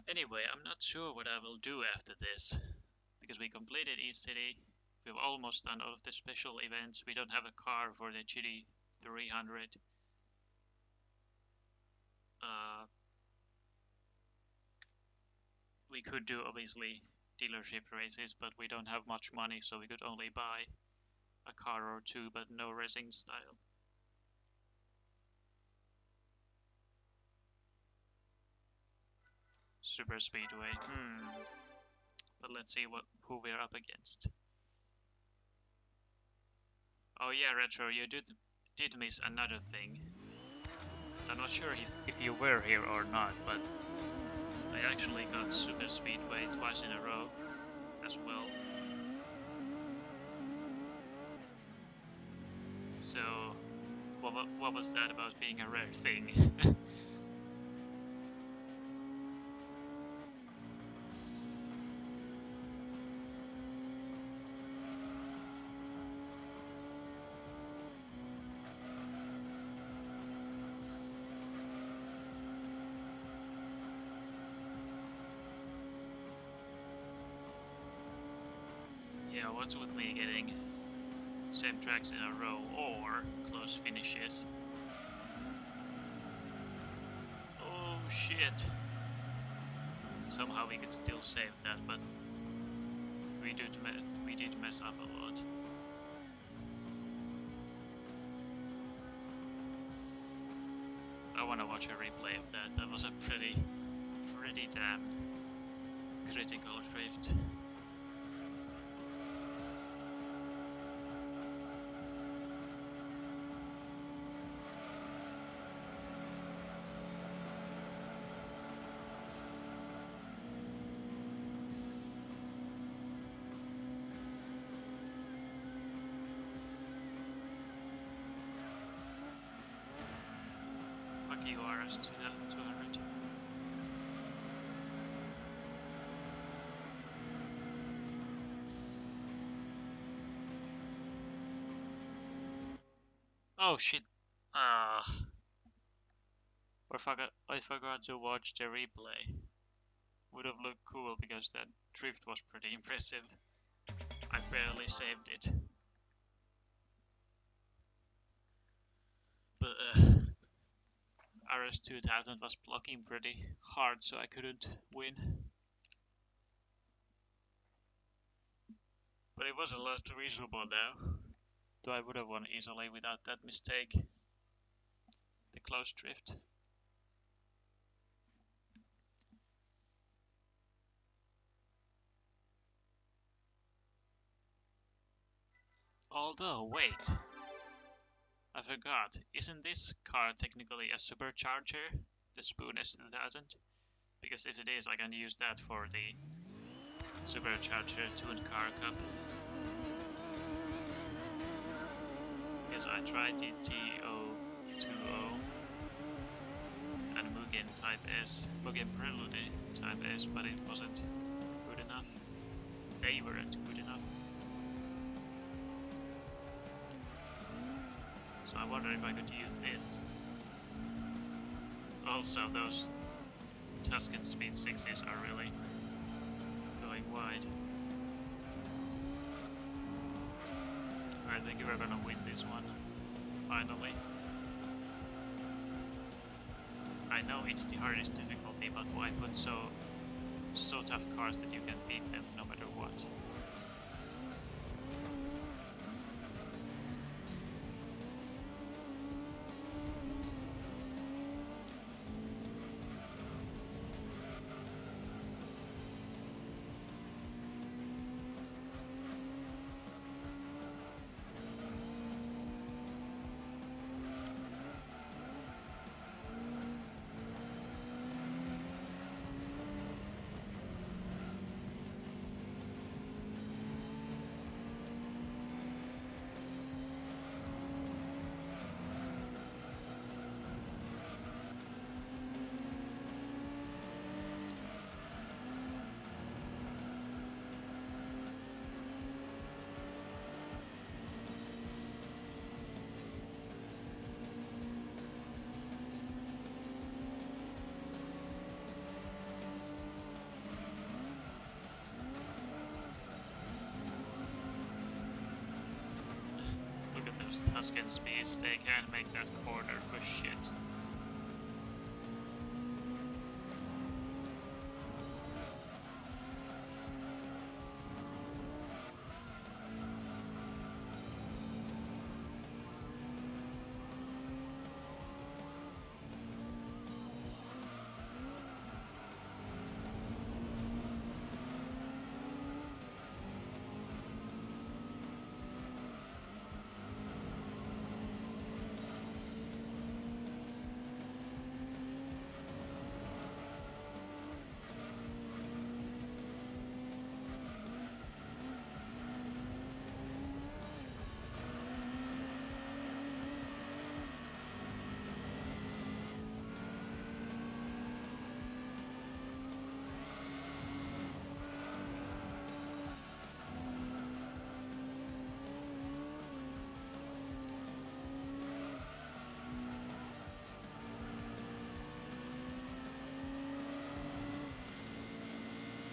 Anyway, I'm not sure what I will do after this, because we completed East City. We've almost done all of the special events. We don't have a car for the GT 300. We could do obviously dealership races, but we don't have much money, so we could only buy a car or two, but no racing style. Super Speedway. But let's see who we're up against. Oh yeah, Retro, you did miss another thing. I'm not sure if you were here or not, but I actually got Super Speedway twice in a row as well. So, what was that about being a rare thing? Yeah, what's with me getting same tracks in a row or close finishes? Oh shit! Somehow we could still save that, but we did mess up a lot. I wanna watch a replay of that. That was a pretty damn critical drift. You RS 200. Oh shit! I forgot to watch the replay. Would have looked cool because that drift was pretty impressive. I barely saved it. But RS 2000 was blocking pretty hard, so I couldn't win. But it was a lot reasonable now. Though I would have won easily without that mistake. The close drift. Although, wait. I forgot. Isn't this car technically a supercharger? The Spoon S2000? Because if it is, I can use that for the supercharger tuned car cup. Because I tried the TO20 and Mugen Type S, Mugen Prelude Type S, but it wasn't good enough. They weren't good enough. So I wonder if I could use this. Also, those Tuscan Speed 6s are really going wide. I think we're gonna win this one, finally. I know it's the hardest difficulty, but why put so tough cars that you can beat them no matter what? those Tuscan speeds, they can't make that corner for shit.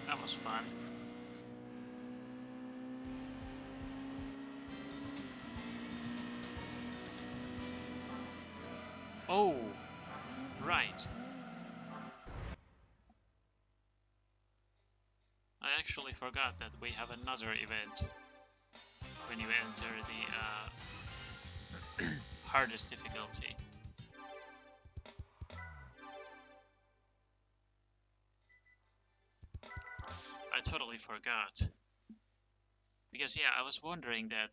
That was fun. Oh, right. I actually forgot that we have another event when you enter the hardest difficulty. I totally forgot. Because yeah, I was wondering that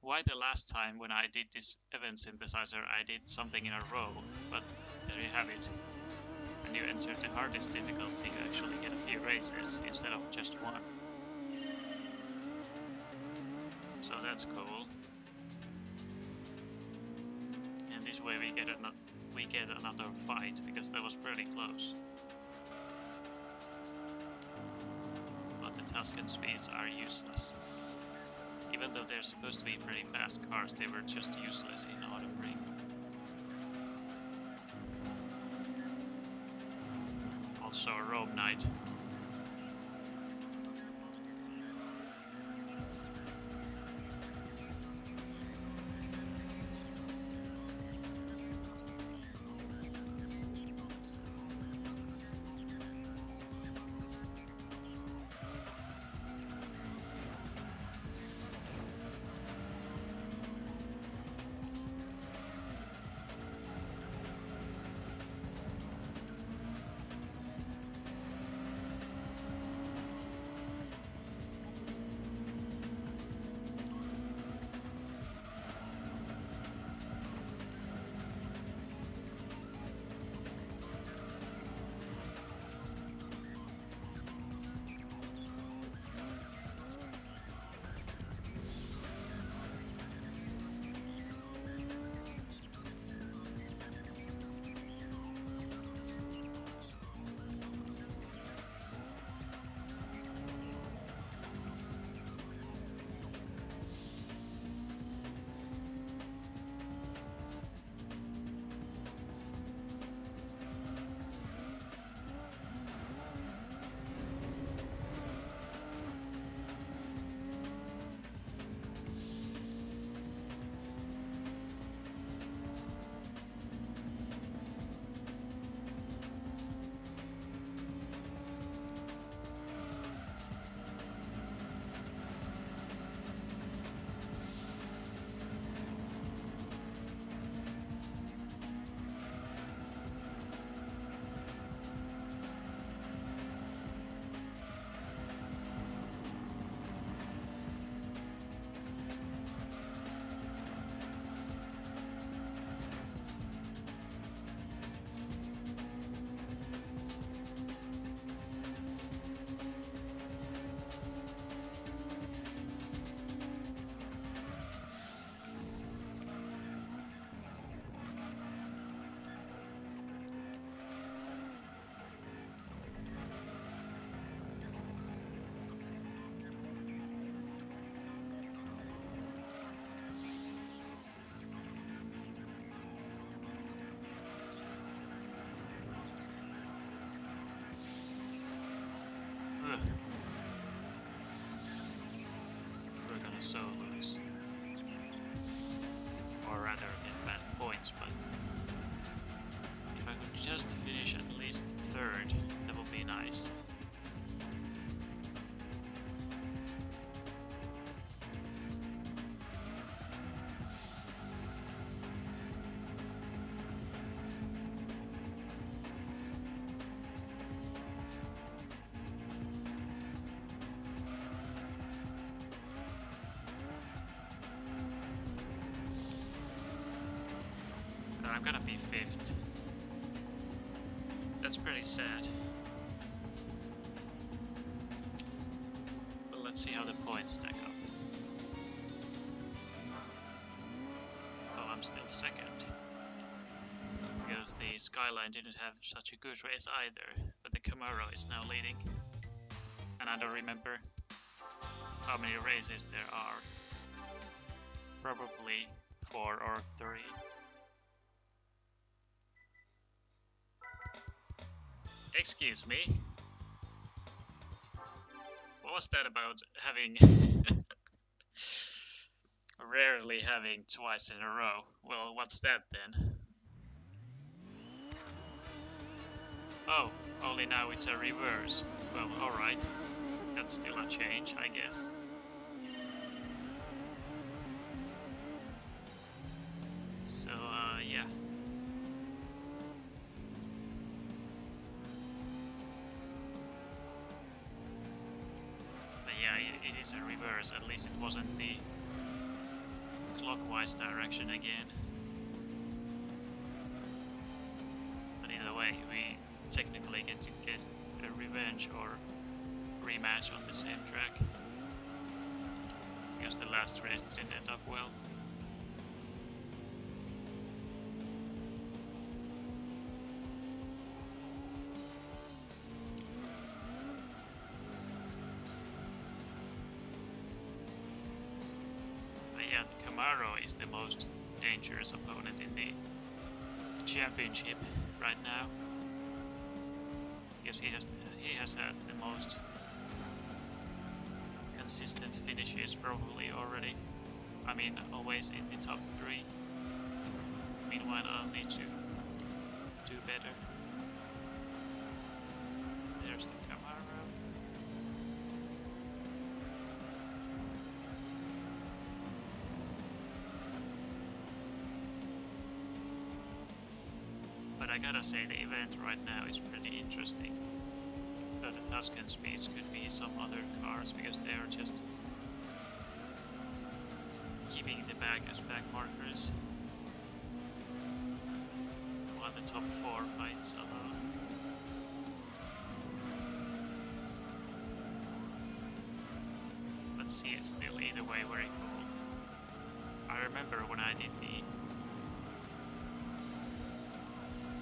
why the last time when I did this event synthesizer I did something in a row, but there you have it. When you enter the hardest difficulty you actually get a few races instead of just one. So that's cool. And this way we get another fight because that was pretty close. But the Tuscan speeds are useless. Even though they're supposed to be pretty fast cars, they were just useless in Autumn Ring. Also a Rome Knight. Ugh. We're gonna so lose. or rather get bad points, but if I could just finish at least third, that would be nice. I'm gonna be 5th. That's pretty sad. But let's see how the points stack up. Oh, I'm still 2nd. Because the Skyline didn't have such a good race either. But the Camaro is now leading. And I don't remember how many races there are. Probably 4 or 3. Excuse me. What was that about having rarely having twice in a row? Well, what's that then? Oh, only now it's a reverse. Well, alright. That's still a change, I guess. So, yeah. Yeah, it is a reverse. At least it wasn't the clockwise direction again. But either way, we technically get to get a revenge or rematch on the same track. Because the last race didn't end up well. Yeah, the Camaro is the most dangerous opponent in the championship right now, because he has had the most consistent finishes probably already. I mean, always in the top 3. Meanwhile, I'll need to do better. There's the Camaro. But I gotta say, the event right now is pretty interesting. Though the Tuscan speeds could be some other cars, because they are just keeping the back as back markers. While the top 4 fights alone. But see, it's still either way very cool. I remember when I did the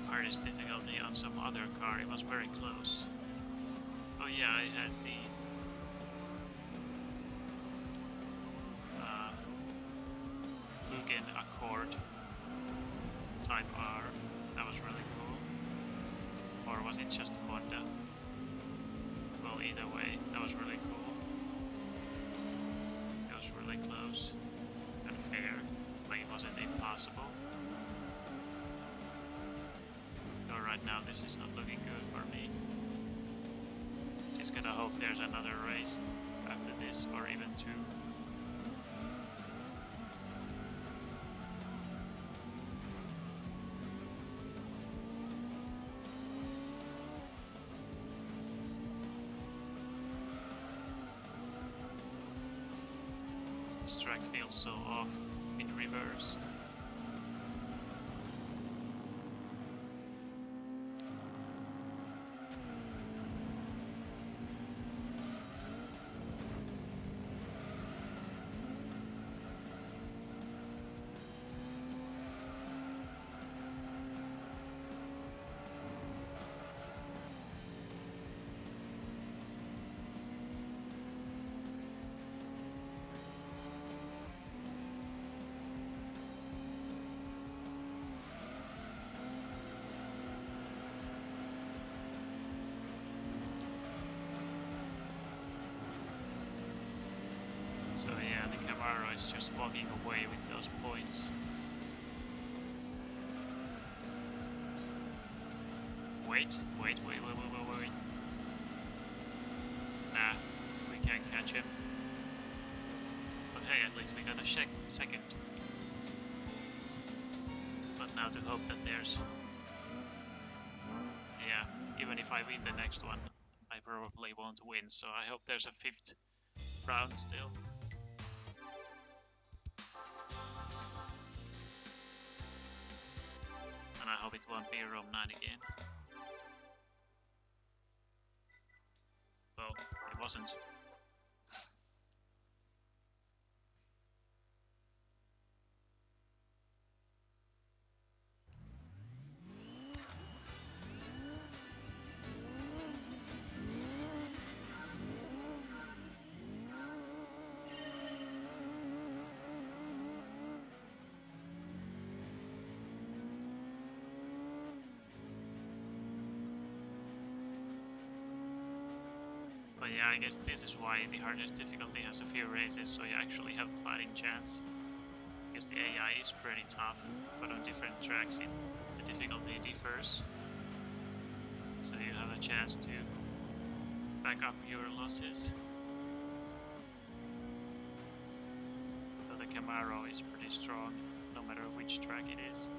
hardest difficulty on some other car, it was very close. Oh yeah, I had the Mugen Accord Type R. That was really cool. Or was it just Honda? Well, either way, that was really cool. It was really close and fair, like it wasn't impossible. Though right now this is not looking good for me. Just gotta hope there's another race after this, or even 2. This track feels so off in reverse. So yeah, the Camaro is just walking away with those points. Wait. Nah, we can't catch him. But hey, at least we got a second. But now to hope that there's... Yeah, even if I win the next one, I probably won't win, so I hope there's a 5th round still. And I hope it won't be Rome 9 again. Well, it wasn't. But yeah, I guess this is why the hardest difficulty has a few races, so you actually have a fighting chance. Because the AI is pretty tough, but on different tracks the difficulty differs. So you have a chance to back up your losses. Though the Camaro is pretty strong, no matter which track it is.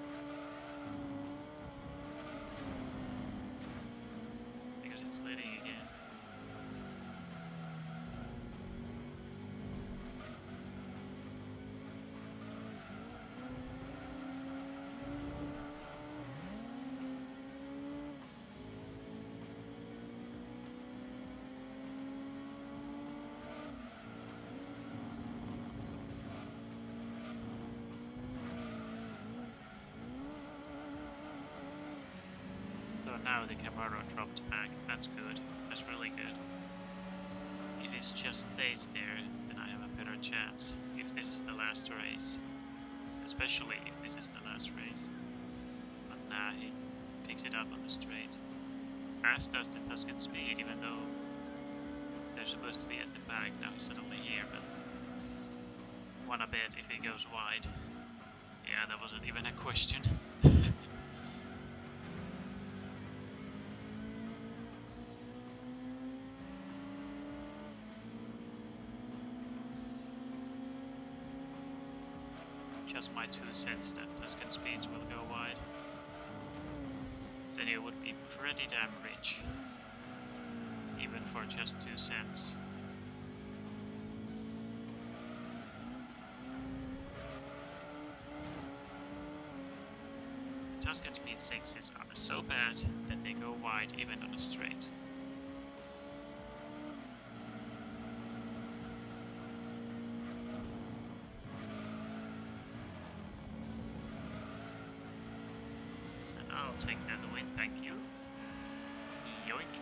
Because it's leading again. Now the Camaro dropped back, that's good, that's really good. If it just stays there, then I have a better chance, if this is the last race. Especially if this is the last race. But nah, he picks it up on the straight. As does the Tuscan Speed, even though they're supposed to be at the back, now he's suddenly here, but wanna bet if he goes wide. Yeah, that wasn't even a question. Just my 2 cents that Tuscan Speeds will go wide. Then you would be pretty damn rich. Even for just 2 cents. The Tuscan Speed 6s are so bad that they go wide even on a straight. I'll take that win, thank you. Yoink.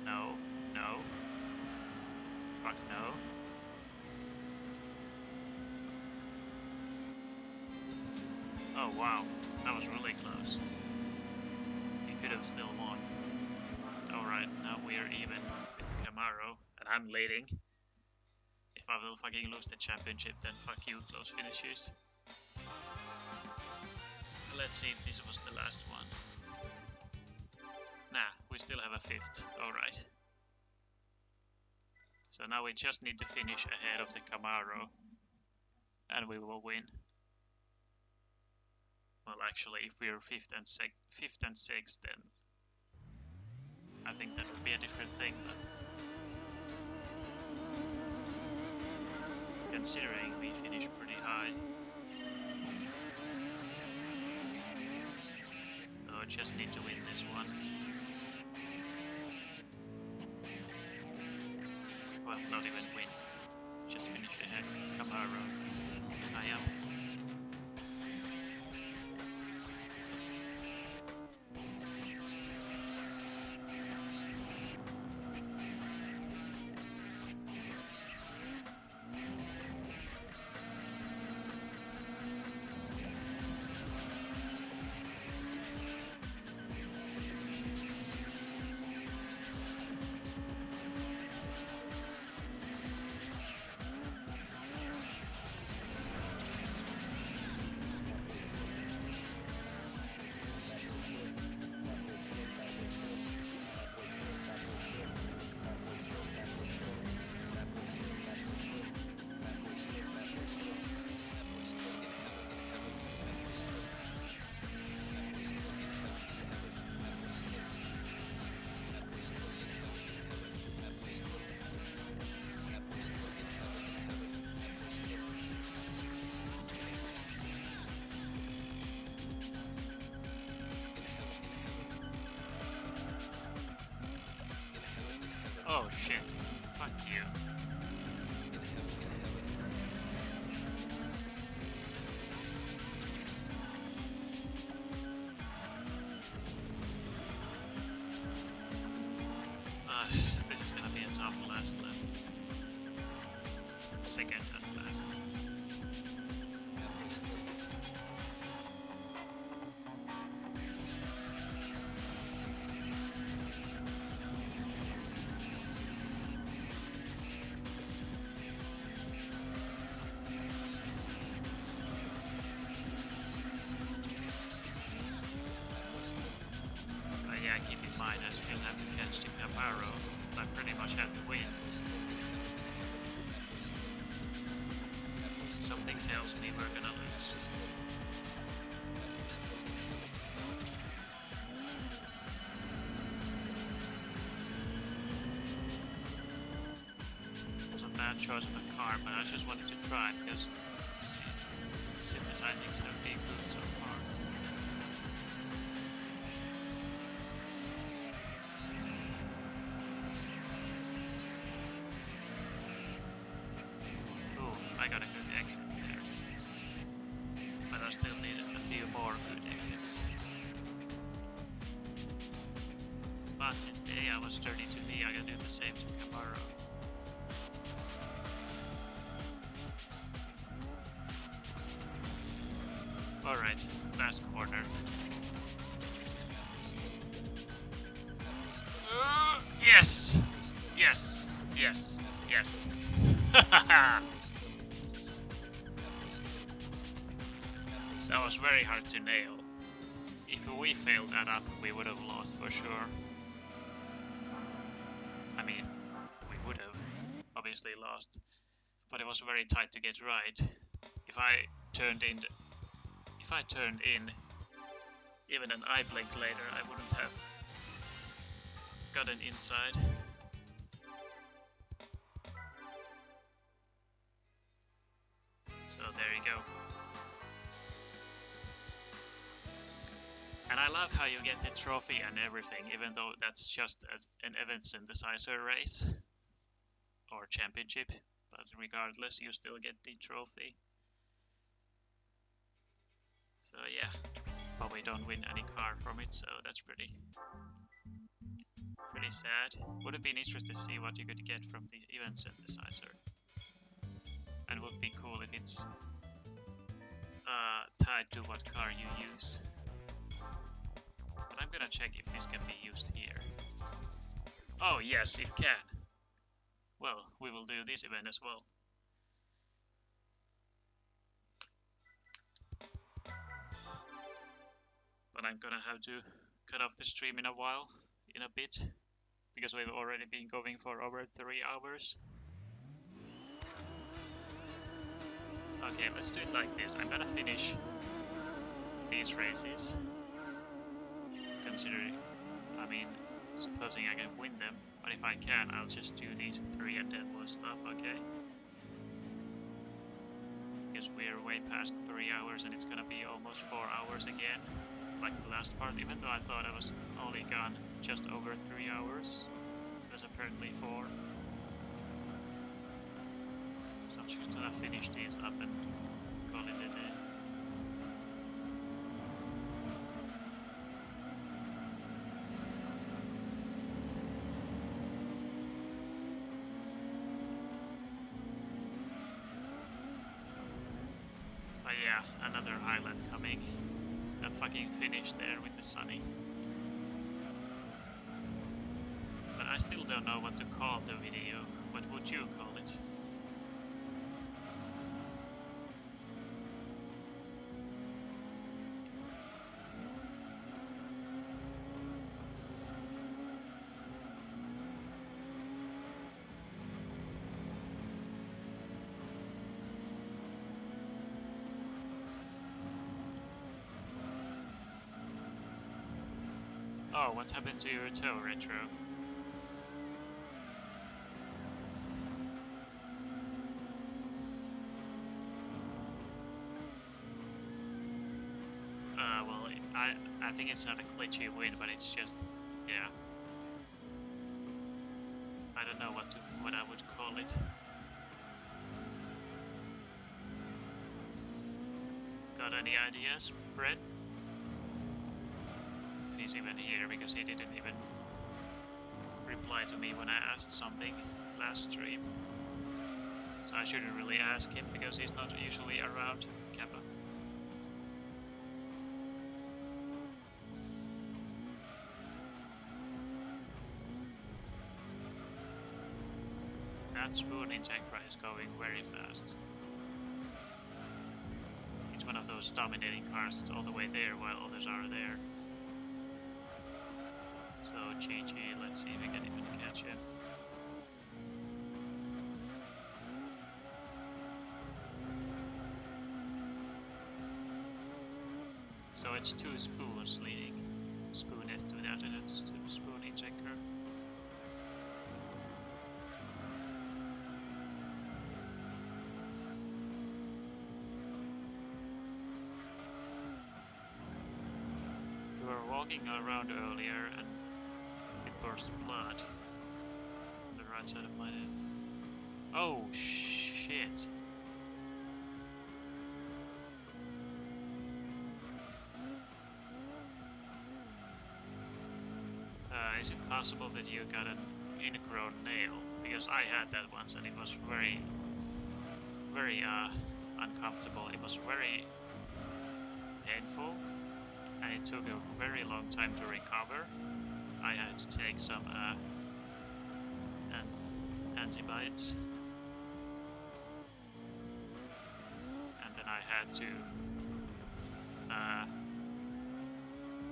No, no. Fuck no. Oh wow, that was really close. He could have still won. Alright, now we are even with the Camaro, and I'm leading. If I will fucking lose the championship, then fuck you, close finishes. Let's see if this was the last one. Nah, we still have a 5th, alright. So now we just need to finish ahead of the Camaro, and we will win. Well, actually, if we're 5th and 6th, then I think that would be a different thing, but considering we finished pretty high. Just need to win this one. Well, not even win. Just finish ahead. Camaro. I am. Oh shit. Fuck you. This is gonna be a tough last lap. Second at last. Yeah, keep in mind I still have to catch the Camaro, so I pretty much have to win. Something tells me we're gonna lose. It was a bad choice of a car, but I just wanted to try because synthesizings have been good so far. I got a good exit there, but I still need a few more good exits. But since the AI was dirty to me, I gotta do the same to Camaro. Alright, last corner. Yes! Yes! Yes! Yes! That was very hard to nail. If we failed that up, we would have lost for sure. I mean, we would have obviously lost, but it was very tight to get right. If I turned in, even an eye blink later, I wouldn't have gotten inside. So there you go. And I love how you get the trophy and everything, even though that's just an event synthesizer race or championship, but regardless you still get the trophy. So yeah, but we don't win any car from it, so that's pretty sad. Would have been interesting to see what you could get from the event synthesizer, and would be cool if it's tied to what car you use. But I'm gonna check if this can be used here. Oh yes, it can. Well, we will do this event as well. But I'm gonna have to cut off the stream in a bit, because we've already been going for over 3 hours. Okay, let's do it like this. I'm gonna finish these races. Considering, I mean, supposing I can win them, but if I can, I'll just do these 3 and then we'll stop, okay? Because we're way past 3 hours and it's gonna be almost 4 hours again, like the last part, even though I thought I was only gone just over 3 hours. There's apparently 4. So I'm just gonna finish these up and call it a day. But yeah, another highlight coming. That fucking finish there with the sunny. But I still don't know what to call the video. What would you call it? Oh, what happened to your toe, Retro? Well, I think it's not a glitchy win, but it's just, yeah. I Got any ideas, Brett? If he's even here, because he didn't even reply to me when I asked something last stream. So I shouldn't really ask him because he's not usually around. Kappa. That spoon Integra is going very fast. It's one of those dominating cars that's all the way there while others are there. So GG, let's see if we can even catch him. So it's 2 spoons leading. Spoon is to that and it's 2 spoon injector. We were walking around earlier and it burst blood on the right side of my head. Oh shit. Is it possible that you got an ingrown nail? Because I had that once and it was very uncomfortable. It was very painful and it took a very long time to recover. I had to take some antibiotics and then I had to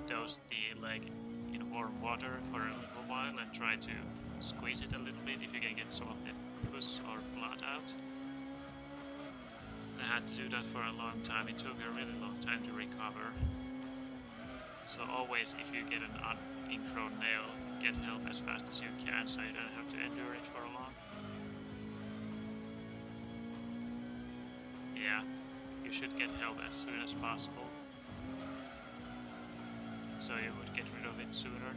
dose the leg in warm water for a little while and try to squeeze it a little bit if you can get some of the pus or blood out. I had to do that for a long time. It took a really long time to recover. So always, if you get an ingrown nail, get help as fast as you can so you don't have to endure it for long. Yeah, you should get help as soon as possible, so you would get rid of it sooner.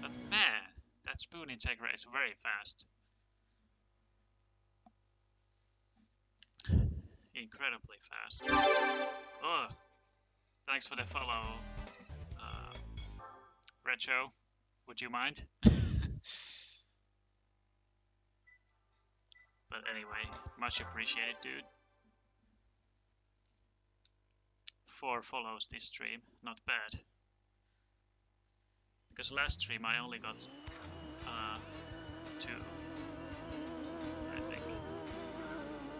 But man, that spoon Integra is very fast. Incredibly fast. Oh, thanks for the follow, Retro. Would you mind? But anyway, much appreciated, dude. 4 follows this stream, not bad. Because last stream I only got 2, I think.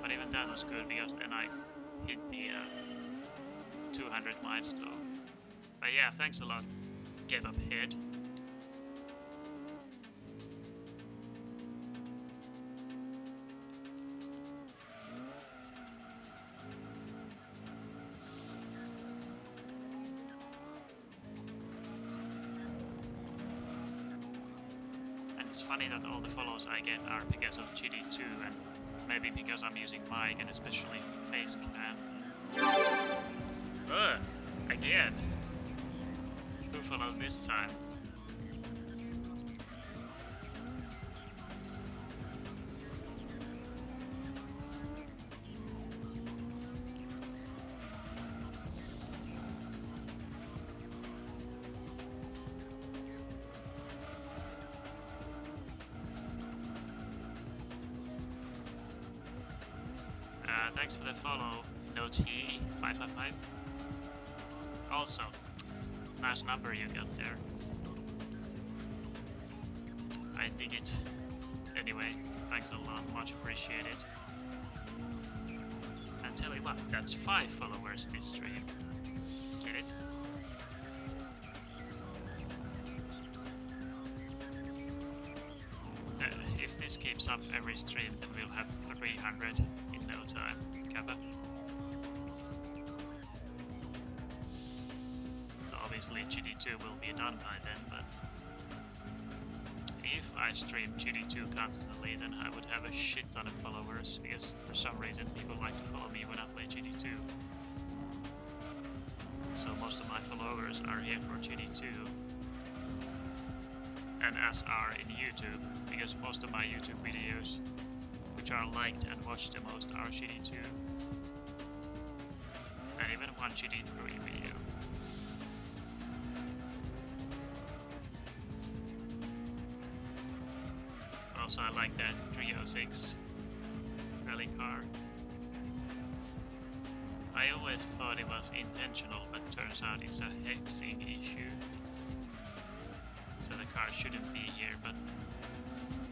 But even that was good because then I hit the 200 milestone. But yeah, thanks a lot, Get Up Head. It's funny that all the follows I get are because of GD2 and maybe because I'm using mic and especially face cam. Again. Who followed this time? Thanks for the follow, NoTE555. Also, nice number you got there. I dig it. Anyway, thanks a lot, much appreciated. And tell you what, that's 5 followers this stream. Get it? If this keeps up every stream, then we'll have 300 in no time. Kappa. Obviously GD2 will be done by then, but if I stream GD2 constantly, then I would have a shit ton of followers, because for some reason people like to follow me when I play GD2. So most of my followers are here for GD2. And as are in YouTube, because most of my YouTube videos which are liked and watched the most are GD2. And even punch it in through video. Also, I like that 306 rally car. I always thought it was intentional, but turns out it's a hexing issue. So the car shouldn't be here, but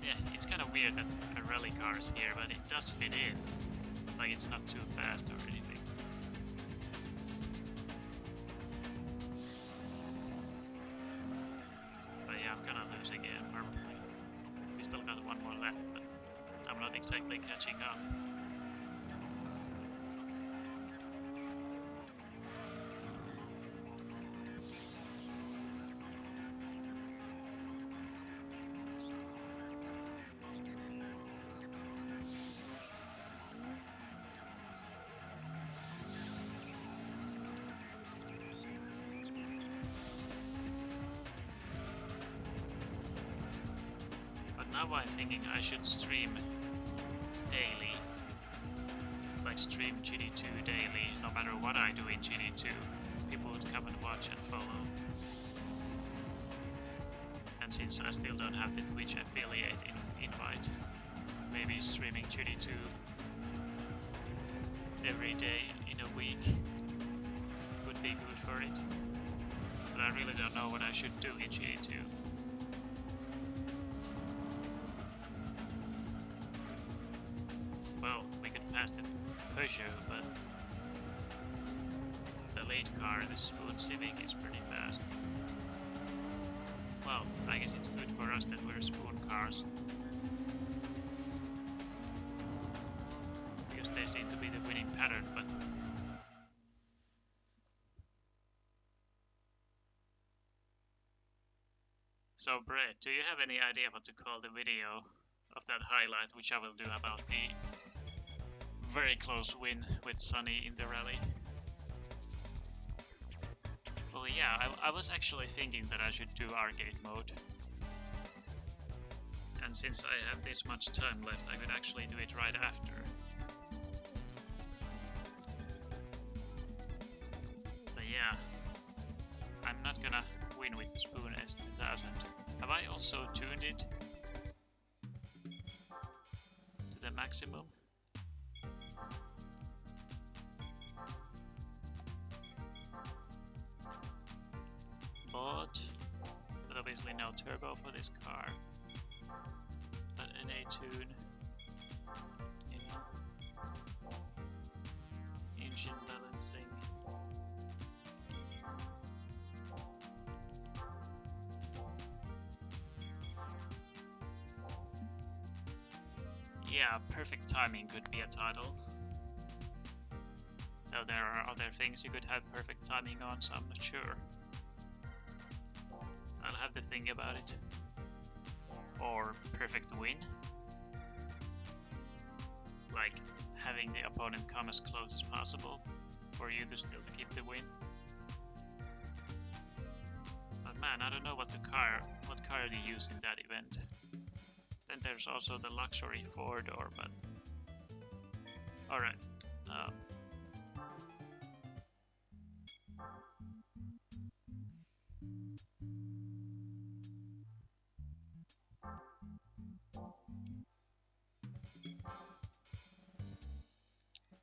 yeah, it's kind of weird that a rally car is here, but it does fit in. Like, it's not too fast or anything. But yeah, I'm gonna lose again, probably. We still got one more left, but I'm not exactly catching up. Now I'm thinking I should stream daily, like stream GD2 daily, no matter what I do in GD2, people would come and watch and follow. And since I still don't have the Twitch affiliate invite, maybe streaming GD2 every day in a week would be good for it. But I really don't know what I should do in GD2. Well, we could pass the Peugeot, but the lead car, the Spoon Civic, is pretty fast. Well, I guess it's good for us that we're Spoon cars, because they seem to be the winning pattern, but so Brett, do you have any idea what to call the video of that highlight, which I will do about the very close win with Sunny in the rally? Well, yeah, I was actually thinking that I should do arcade mode. And since I have this much time left, I could actually do it right after. But yeah, I'm not gonna win with the Spoon S2000. Have I also tuned it to the maximum? But obviously no turbo for this car. But NA tune, you know, engine balancing. Yeah, perfect timing could be a title. Though there are other things you could have perfect timing on, so I'm not sure. I'll have to think about it. Or perfect win. Like having the opponent come as close as possible for you to still keep the win. But man, I don't know what car to use in that event. Then there's also the luxury 4-door, but alright.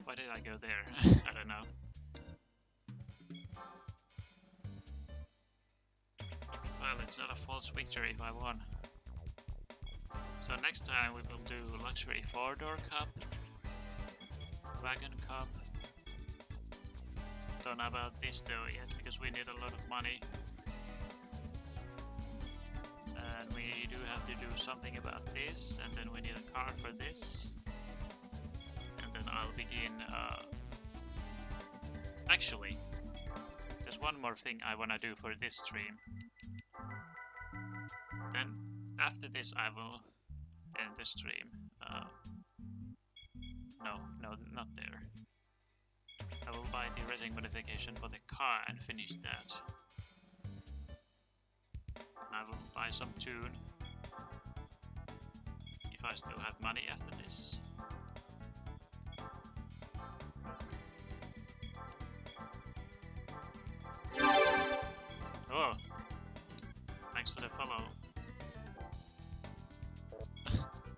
Why did I go there? I don't know. Well, it's not a false victory if I won. So next time we will do luxury 4-door cup, wagon cup. Don't know about this though yet because we need a lot of money. And we do have to do something about this, and then we need a car for this. And then I'll begin, actually, there's one more thing I wanna do for this stream. Then after this I will end the stream. No, not there. I will buy the racing modification for the car and finish that. I will buy some tune if I still have money after this.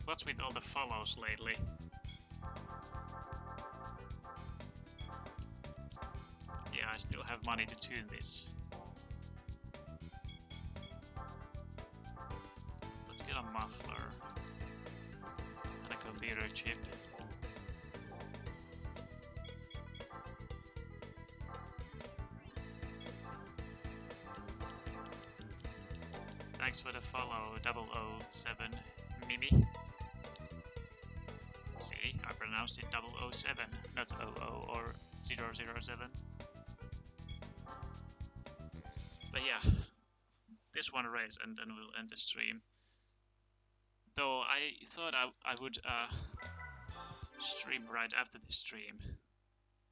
What's with all the follows lately? Yeah, I still have money to tune this. Let's get a muffler and a computer chip. Thanks for the follow, 007 Mimi. See, I pronounced it 007, not 00 or 007. But yeah, this one race and then we'll end the stream. Though I thought I would stream right after the stream,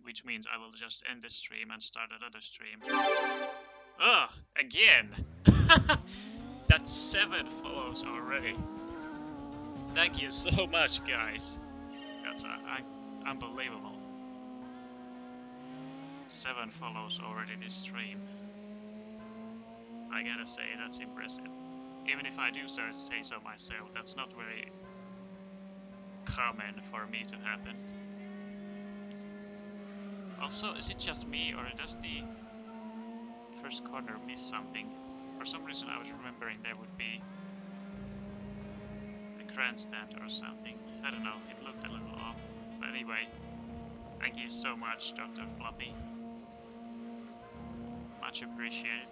which means I will just end the stream and start another stream. Ugh, again! That's 7 follows already. Thank you so much, guys. That's unbelievable. 7 follows already this stream. I gotta say, that's impressive. Even if I do say so myself, that's not very common for me to happen. Also, is it just me, or does the first corner miss something? For some reason I was remembering there would be a grandstand or something. I don't know, it looked a little off. But anyway, thank you so much, Dr. Fluffy. Much appreciated.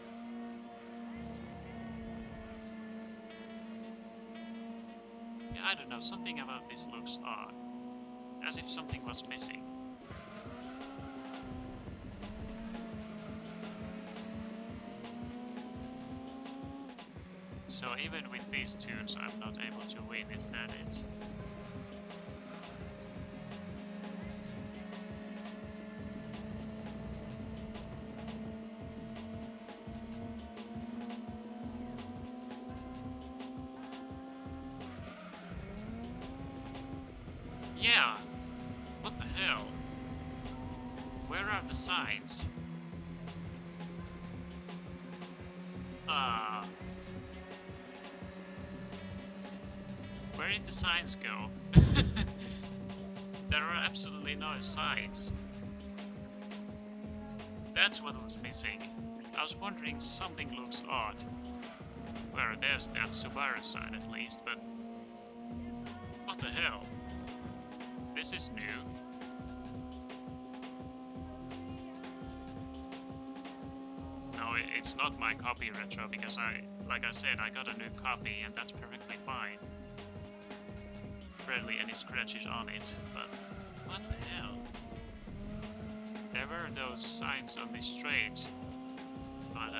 Yeah, I don't know, something about this looks odd. As if something was missing. So even with these tunes I'm not able to win, is that it? Yeah! What the hell? Where are the signs? Where did the signs go? There are absolutely no signs. That's what was missing. I was wondering, something looks odd. Well, there's that Subaru sign at least, but... what the hell? This is new. No, it's not my copy retro, because like I said, I got a new copy and that's perfectly fine. Barely any scratches on it, but what the hell? There were those signs on the straight, but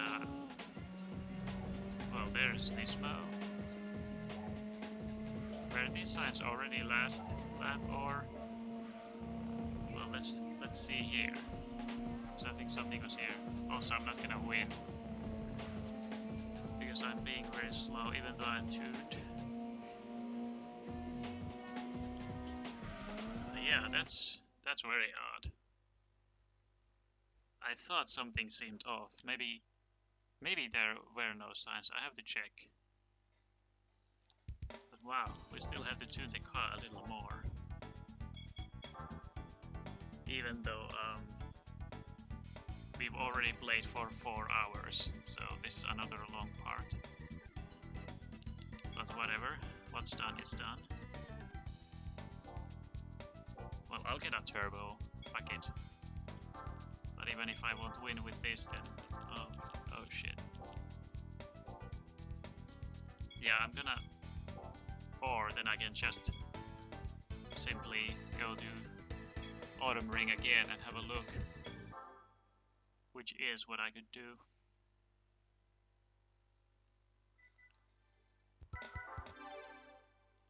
well, there's Turismo. Were these signs already last lap, or well, let's see here. Because I think something was here. Also, I'm not gonna win because I'm being very slow, even though I tuned. Yeah, that's very odd. I thought something seemed off. Maybe there were no signs. I have to check. But wow, we still have to tune the car a little more. Even though we've already played for 4 hours, so this is another long part. But whatever, what's done is done. Well, I'll get a turbo, fuck it. But even if I won't win with this, then... oh shit. Yeah, I'm gonna... or then I can just simply go to Autumn Ring again and have a look. Which is what I could do.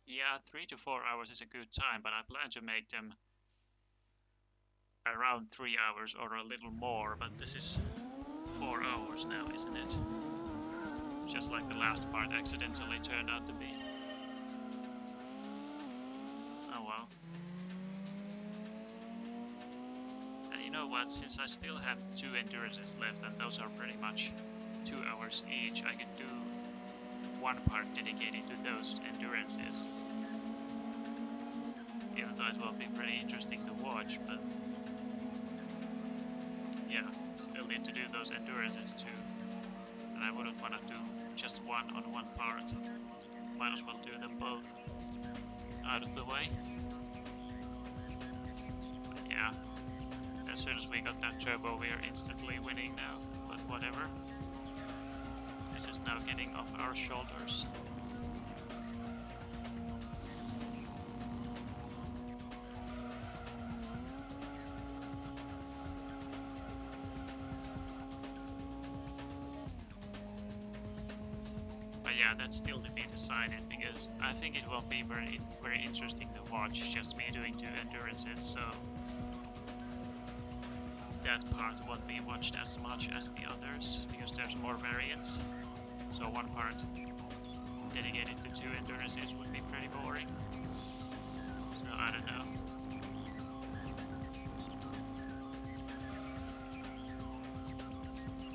Yeah, 3 to 4 hours is a good time, but I plan to make them around 3 hours or a little more, but this is 4 hours now, isn't it? Just like the last part accidentally turned out to be. Oh well. And you know what, since I still have 2 endurances left, and those are pretty much 2 hours each, I could do one part dedicated to those endurances. though it will be pretty interesting to watch, but yeah, still need to do those endurances too. And I wouldn't want to do just one on one part. Might as well do them both out of the way. But yeah, as soon as we got that turbo, we are instantly winning now, but whatever. This is now getting off our shoulders. But yeah, that's still to be decided, because I think it will be very interesting to watch, just me doing 2 endurances, so that part won't be watched as much as the others, because there's more variants. So one part dedicated to 2 endurances would be pretty boring. So I don't know.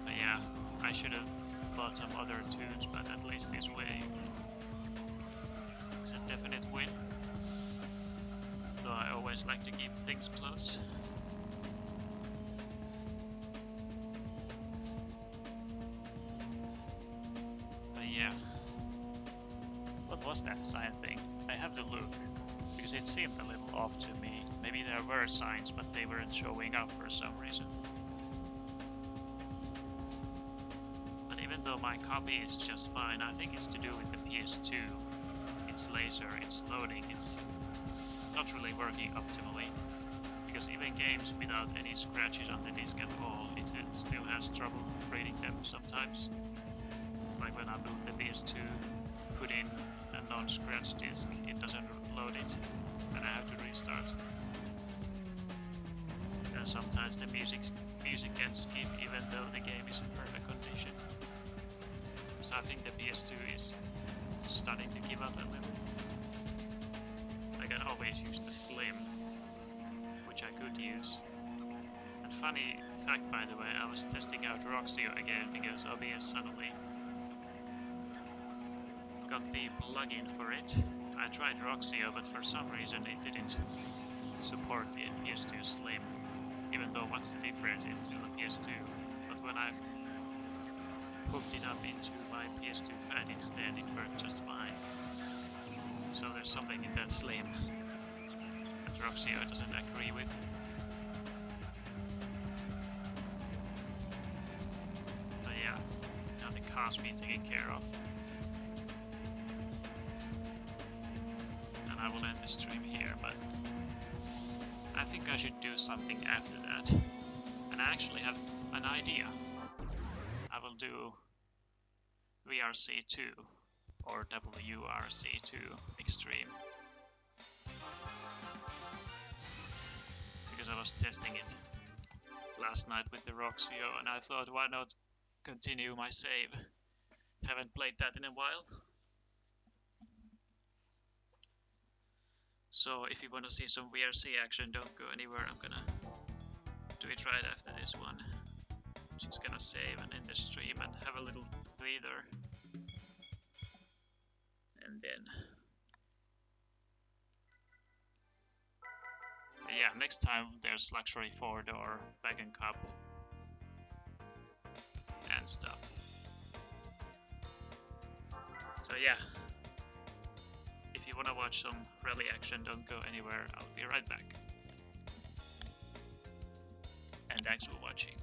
But yeah, I should have bought some other tunes, but at least this way it's a definite win. Though I always like to keep things close. Yeah. What was that sign thing? I have to look, because it seemed a little off to me. Maybe there were signs, but they weren't showing up for some reason. But even though my copy is just fine, I think it's to do with the PS2. It's laser, it's loading, it's not really working optimally. Because even games without any scratches on the disc at all, it still has trouble reading them sometimes. Like when I boot the PS2, put in a non-scratch disc, it doesn't load it, and I have to restart. And sometimes the music can skip even though the game is in perfect condition. So I think the PS2 is starting to give up a little. I can always use the Slim, which I could use. And funny fact, by the way, I was testing out Roxio again because OBS suddenly got the plugin for it. I tried Roxio, but for some reason it didn't support the PS2 Slim, even though what's the difference, it's still a PS2. But when I hooked it up into my PS2 Fat instead, it worked just fine. So there's something in that Slim that Roxio doesn't agree with. But yeah, now the car's being taken care of. I will end the stream here, but I think I should do something after that. And I actually have an idea. I will do VRC2 or WRC2 Extreme. Because I was testing it last night with the Roxio, and I thought, why not continue my save? Haven't played that in a while. So if you want to see some VRC action, don't go anywhere. I'm gonna do it right after this one. Just gonna save and end the stream and have a little breather. And then... yeah, next time there's luxury 4-door wagon cup and stuff. So yeah. If you want to watch some rally action, don't go anywhere. I'll be right back. And thanks for watching.